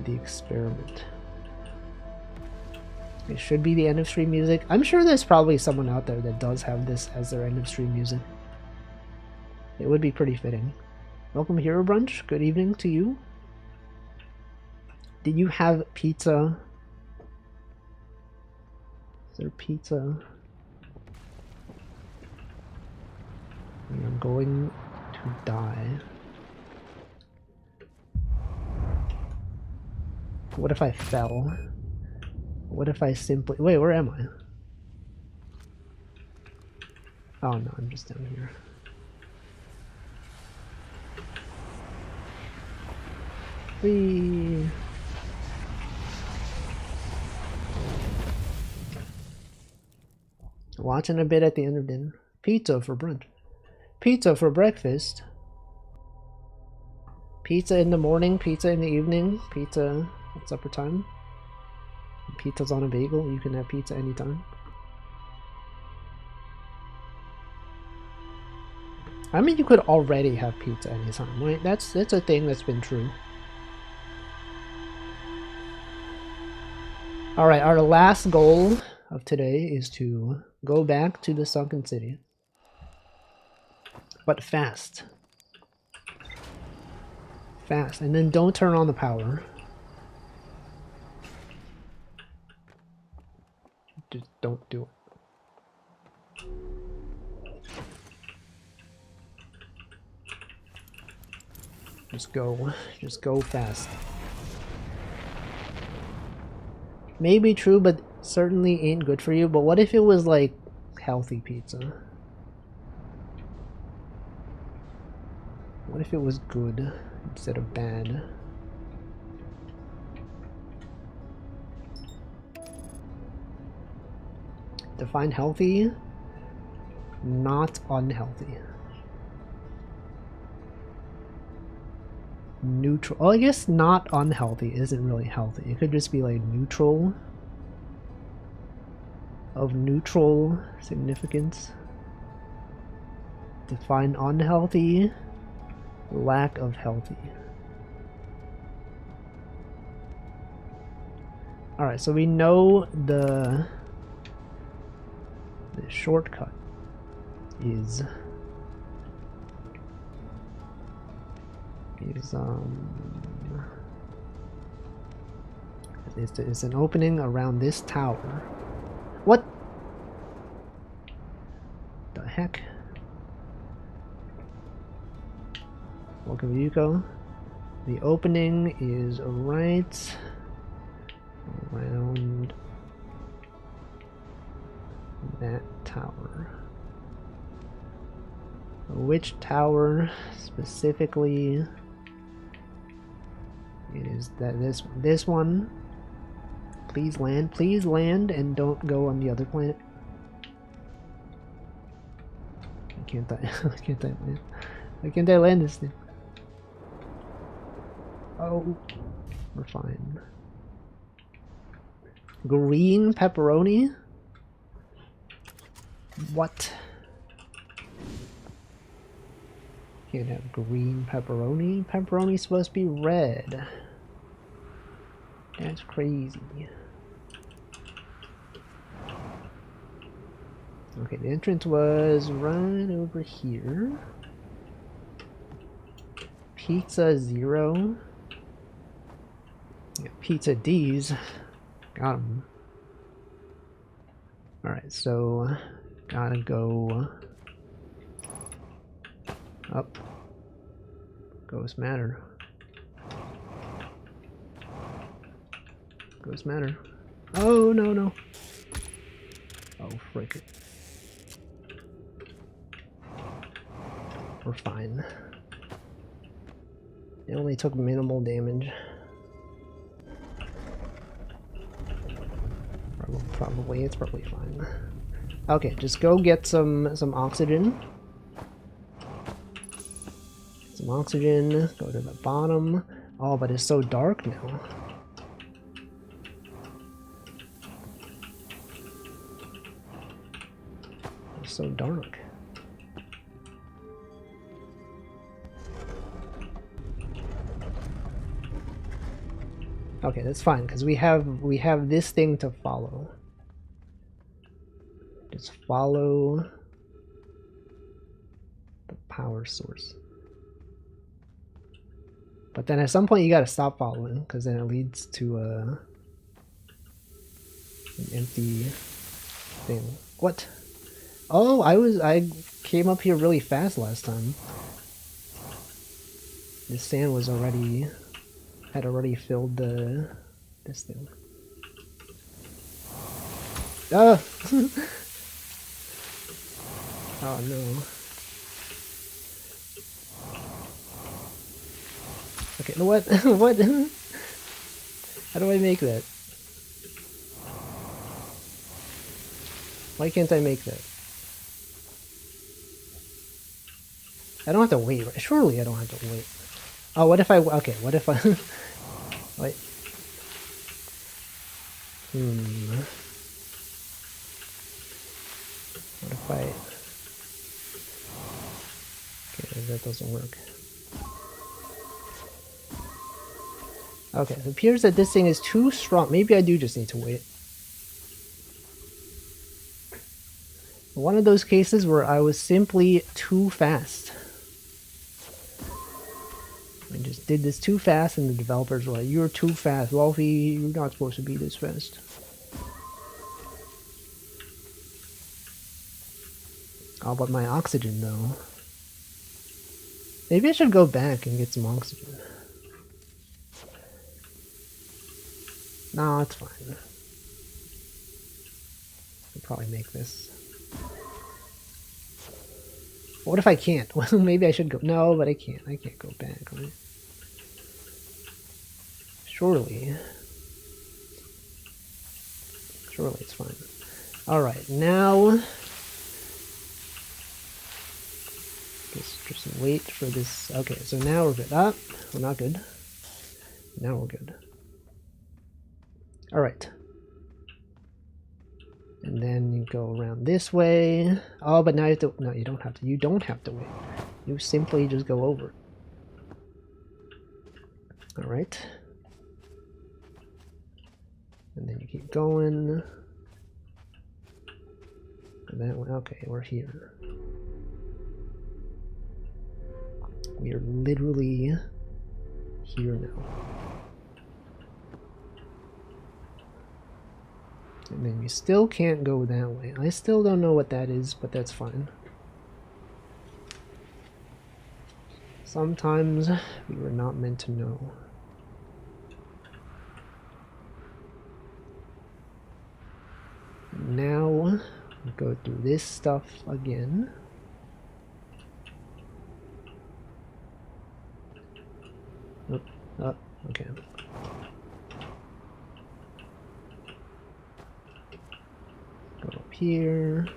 the experiment. It should be the end of stream music. I'm sure there's probably someone out there that does have this as their end of stream music. It would be pretty fitting. Welcome Hero Brunch. Good evening to you. Did you have pizza? Is there pizza? I am going to die. What if I fell? What if I simply... Wait, where am I? Oh no, I'm just down here. Whee! Watching a bit at the end of dinner. Pizza for brunch. Pizza for breakfast. Pizza in the morning, pizza in the evening, pizza at supper time. Pizza's on a bagel, you can have pizza anytime. I mean, you could already have pizza anytime, right? That's a thing that's been true. Alright, our last goal of today is to go back to the Sunken City. But fast. Fast, and then don't turn on the power. Just don't do it. Just go fast. Maybe true, but certainly ain't good for you. But what if it was like healthy pizza? What if it was good instead of bad? Define healthy, not unhealthy. Neutral. Oh, I guess not unhealthy isn't really healthy. It could just be like neutral. Of neutral significance. Define unhealthy, lack of healthy. Alright, so we know the shortcut is it's an opening around this tower. What the heck? Welcome, Yuko. The opening is right around that tower. Which tower specifically is that? This one? Please land and don't go on the other planet. Can't I land? Why can't I land this thing? Oh, we're fine. Green pepperoni? What? Can't have green pepperoni. Pepperoni's supposed to be red. That's crazy. Okay, the entrance was right over here. Pizza 0. Yeah, pizza D's. Got him. Alright, so gotta go up. Ghost matter. Ghost matter. Oh, no, no. Oh, frick it. We're fine. It only took minimal damage. Probably, it's probably fine. Okay, just go get some oxygen. Some oxygen, go to the bottom. Oh, but it's so dark now. It's so dark. Okay, that's fine, because we have this thing to follow. Just follow the power source. But then at some point you gotta stop following, because then it leads to an empty thing. What? Oh, I came up here really fast last time. The sand was had already filled this thing. Ah! Oh no. Okay, what? What? How do I make that? Why can't I make that? I don't have to wait, right? Surely I don't have to wait. Oh, what if I... Okay, what if I... Wait. What if I... Okay, that doesn't work. Okay, it appears that this thing is too strong. Maybe I do just need to wait. One of those cases where I was simply too fast. I just did this too fast and the developers were like, "You're too fast, Wolfie, you're not supposed to be this fast." Oh, but my oxygen though. Maybe I should go back and get some oxygen. No, it's fine. I'll probably make this. What if I can't? Well, maybe I should go. No, but I can't. I can't go back, right? Surely. Surely it's fine. Alright, now... Just wait for this. Okay, so now we're good. Ah, we're not good. Now we're good. Alright. And then you go around this way. Oh, but now you have to... No, you don't have to. You don't have to wait. You simply just go over. Alright. And then you keep going. And that way... Okay, we're here. We are literally here now. And then you still can't go that way. I still don't know what that is, but that's fine. Sometimes we were not meant to know. Now we go through this stuff again. Oh, okay. Go up here.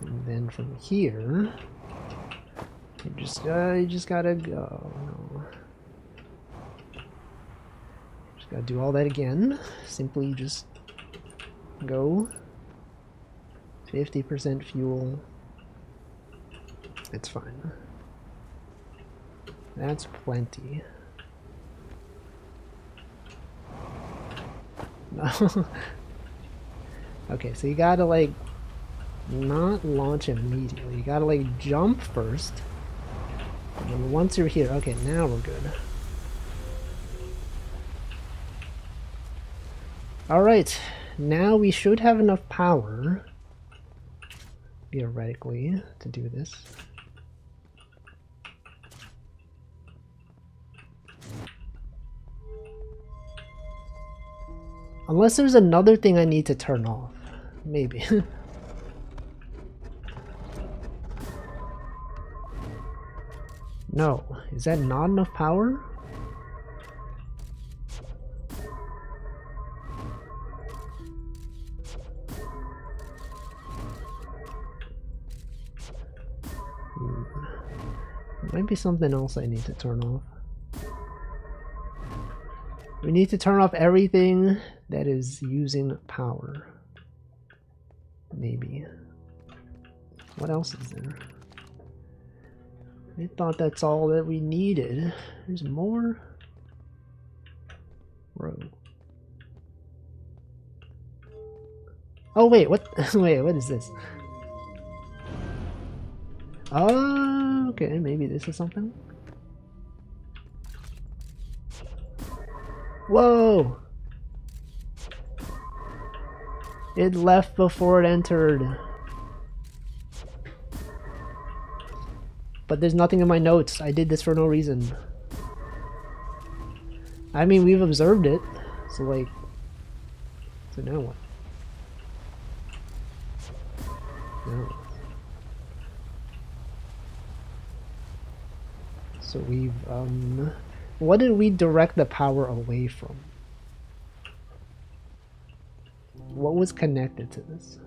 And then from here, you just gotta go. No. Just gotta do all that again. Simply just go. 50% fuel. It's fine. That's plenty. No. Okay, so you gotta like not launch immediately. You gotta like jump first. And then once you're here, okay, now we're good. Alright, now we should have enough power, theoretically, to do this. Unless there's another thing I need to turn off. Maybe. No. Is that not enough power? There might be something else I need to turn off. We need to turn off everything that is using power. Maybe. What else is there? I thought that's all that we needed. There's more? Bro. Oh wait, what? Wait, what is this? Oh, okay, maybe this is something? Whoa! It left before it entered. But there's nothing in my notes. I did this for no reason. I mean, we've observed it. So like... So now what? No. So we've, what did we direct the power away from? What was connected to this?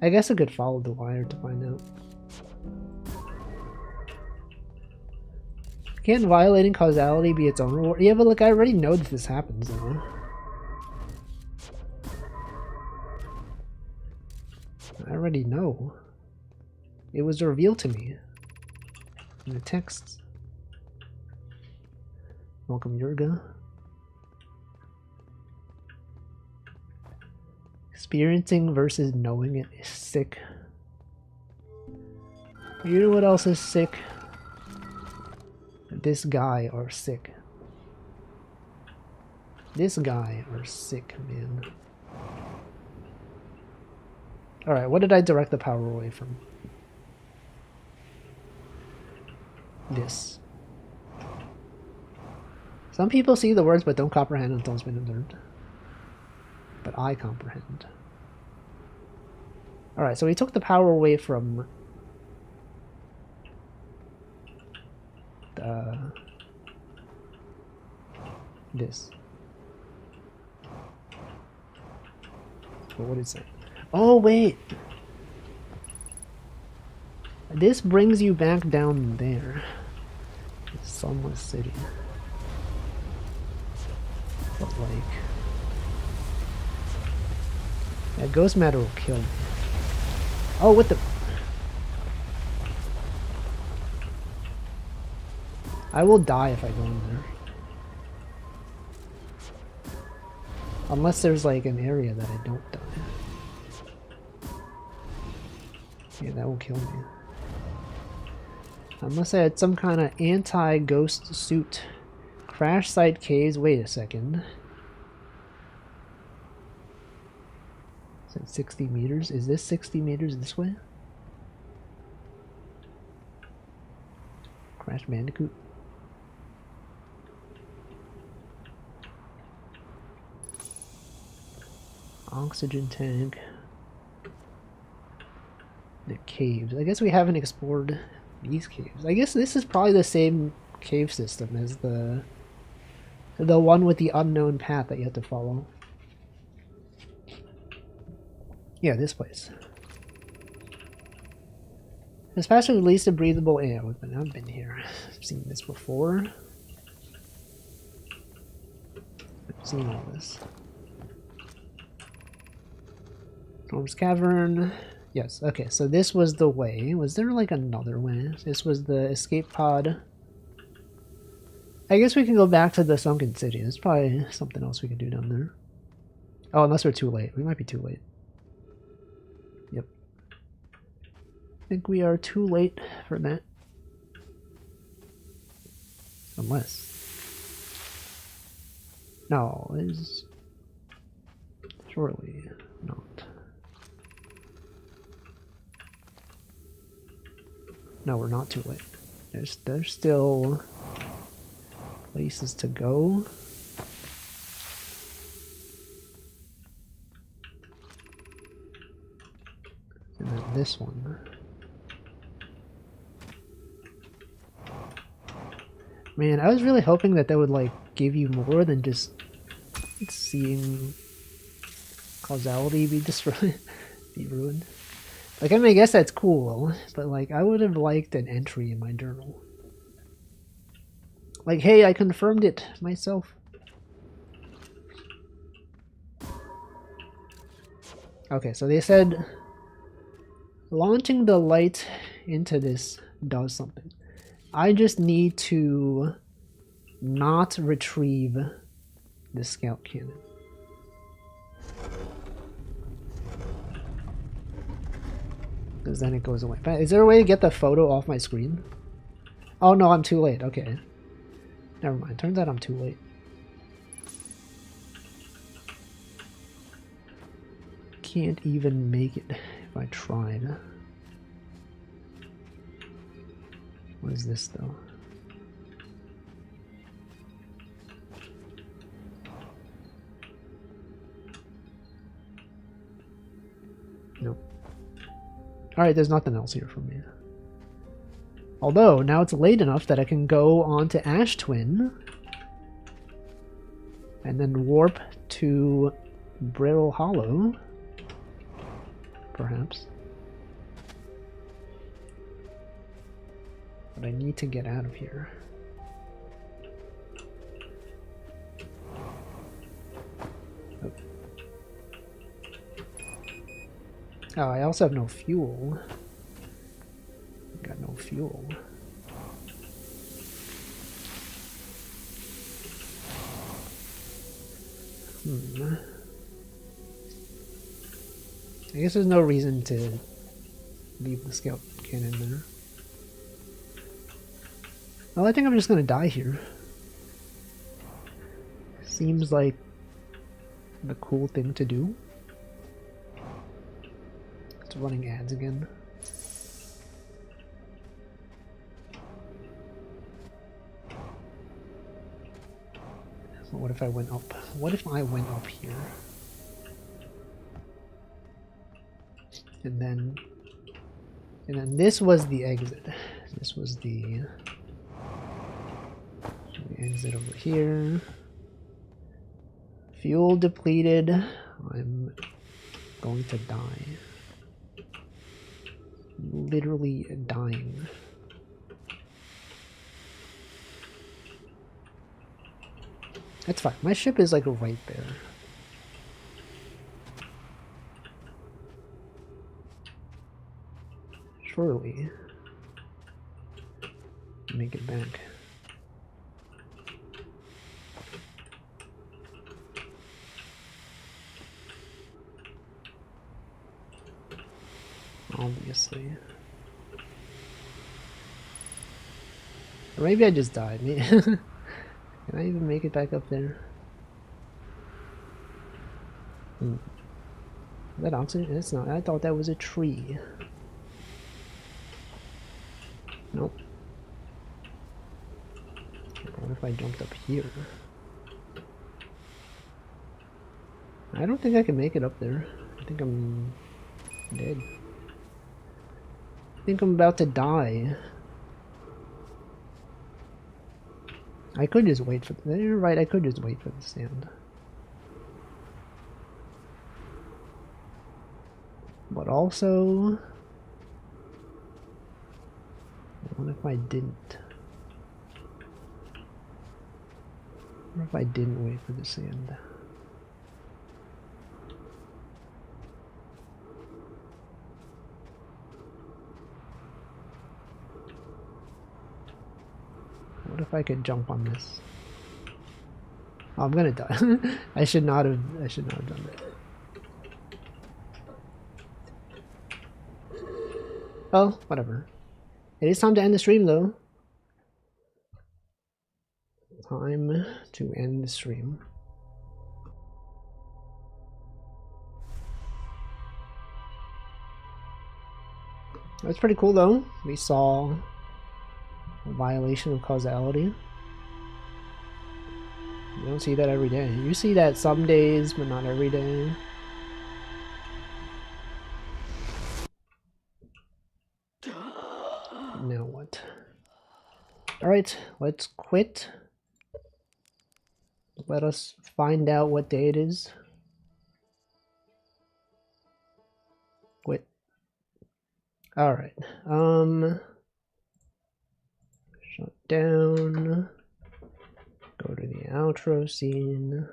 I guess I could follow the wire to find out. Can't violating causality be its own reward? Yeah, but look, I already know that this happens, though. I already know. It was revealed to me in the texts. Welcome, Yurga. Experiencing versus knowing it is sick. You know what else is sick? This guy are sick. This guy are sick, man. Alright, what did I direct the power away from? This. Some people see the words but don't comprehend until it's been observed. But I comprehend. Alright, so we took the power away from this. But what is that? Oh wait! This brings you back down there. The Sunless City. But like... that ghost matter will kill me. Oh, what the... I will die if I go in there. Unless there's like an area that I don't die. Yeah, that will kill me. Unless I had some kind of anti-ghost suit. Crash site caves. Wait a second. Is it 60 meters? Is this 60 meters this way? Crash Bandicoot. Oxygen tank. The caves. I guess we haven't explored these caves. I guess this is probably the same cave system as the one with the unknown path that you have to follow. Yeah, this place. Especially release a breathable air. I've been here. I've seen this before. I've seen all this. Storm's Cavern. Yes, okay, so this was the way. Was there like another way? This was the escape pod. I guess we can go back to the sunken city. There's probably something else we can do down there. Oh, unless we're too late. We might be too late. Yep. I think we are too late for that. Unless. No, is surely not. No, we're not too late. There's still places to go. And then this one. Man, I was really hoping that would like give you more than just seeing causality be destroyed, be ruined. Like, I mean, I guess that's cool, but like, I would have liked an entry in my journal. Like, hey, I confirmed it myself. Okay, so they said launching the light into this does something. I just need to not retrieve the scout cannon. Because then it goes away. Is there a way to get the photo off my screen? Oh no, I'm too late. Okay. Never mind. Turns out I'm too late. Can't even make it if I tried. What is this though? Nope. Alright, there's nothing else here for me. Although, now it's late enough that I can go on to Ash Twin and then warp to Brittle Hollow, perhaps. But I need to get out of here. Oh, I also have no fuel. Got no fuel. I guess there's no reason to leave the scout cannon there. Well, I think I'm just gonna die here. Seems like the cool thing to do. It's running ads again. What if I went up? What if I went up here? And then this was the exit. This was the exit over here. Fuel depleted. I'm going to die. Literally dying. That's fine. My ship is like right there. Surely. Make it back. Obviously. Or maybe I just died. Can I even make it back up there? Is that oxygen? It's not. I thought that was a tree. Nope. What if I jumped up here? I don't think I can make it up there. I think I'm dead. I think I'm about to die. I could just wait for... You're right, I could just wait for the sand. But also... What if I didn't? What if I didn't wait for the sand? What if if I could jump on this. Oh, I'm gonna die. I should not have done that. Well, whatever. It is time to end the stream, though. Time to end the stream. That's pretty cool, though. We saw a violation of causality. You don't see that every day. You see that some days, but not every day. Now what? Alright, let's quit. Let us find out what day it is. Quit. Alright. Shut down. Go to the outro scene.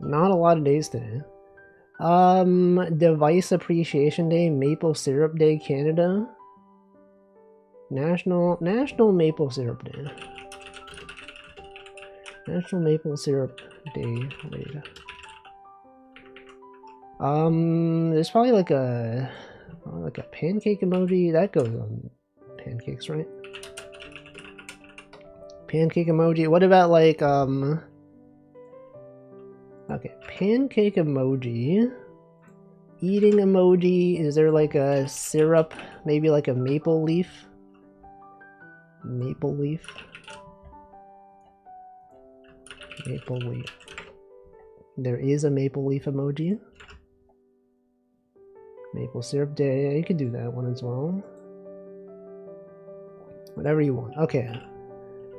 Not a lot of days today. Device Appreciation Day, Maple Syrup Day, Canada. National Maple Syrup Day. National Maple Syrup Day. Wait. There's probably like a pancake emoji that goes on pancakes, right? Pancake emoji. What about like okay, pancake emoji. Eating emoji. Is there like a syrup? Maybe like a maple leaf? Maple leaf. Maple leaf. There is a maple leaf emoji. Maple syrup day. You could do that one as well. Whatever you want. Okay.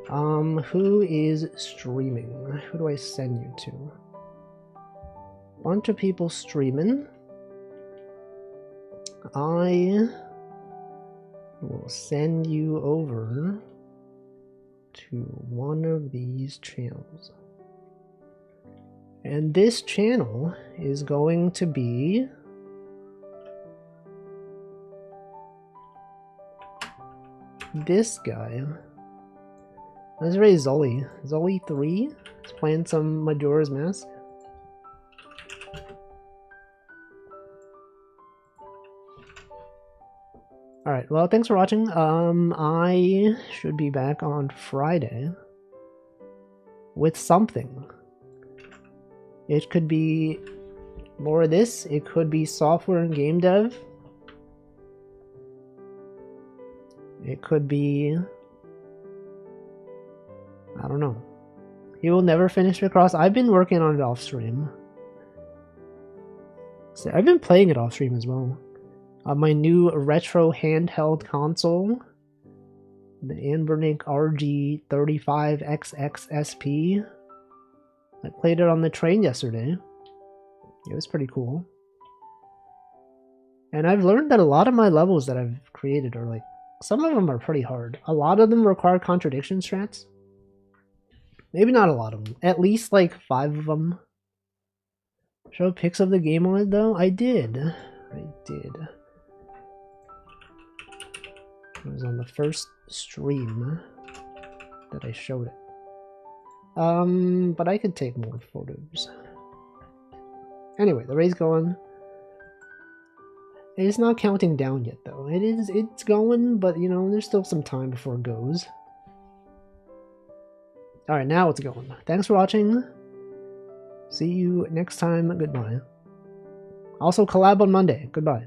Who is streaming? Who do I send you to? Bunch of people streaming. I will send you over to one of these channels. And this channel is going to be this guy. Let's raise Zully. Zully 3 is playing some Majora's Mask. Alright, well, thanks for watching. I should be back on Friday with something. It could be more of this. It could be software and game dev. It could be... I don't know. He will never finish Macross. I've been working on it off stream. So I've been playing it off stream as well. My new retro handheld console, the Anbernic RG35XX SP. I played it on the train yesterday. It was pretty cool. And I've learned that a lot of my levels that I've created are like, some of them are pretty hard. A lot of them require contradiction strats. Maybe not a lot of them. At least like 5 of them. Show pics of the game on it though? I did. It was on the first stream that I showed it. But I could take more photos. Anyway, the raid's going. It's not counting down yet though. It's going, but you know, there's still some time before it goes. Alright, now it's going. Thanks for watching. See you next time. Goodbye. Also collab on Monday. Goodbye.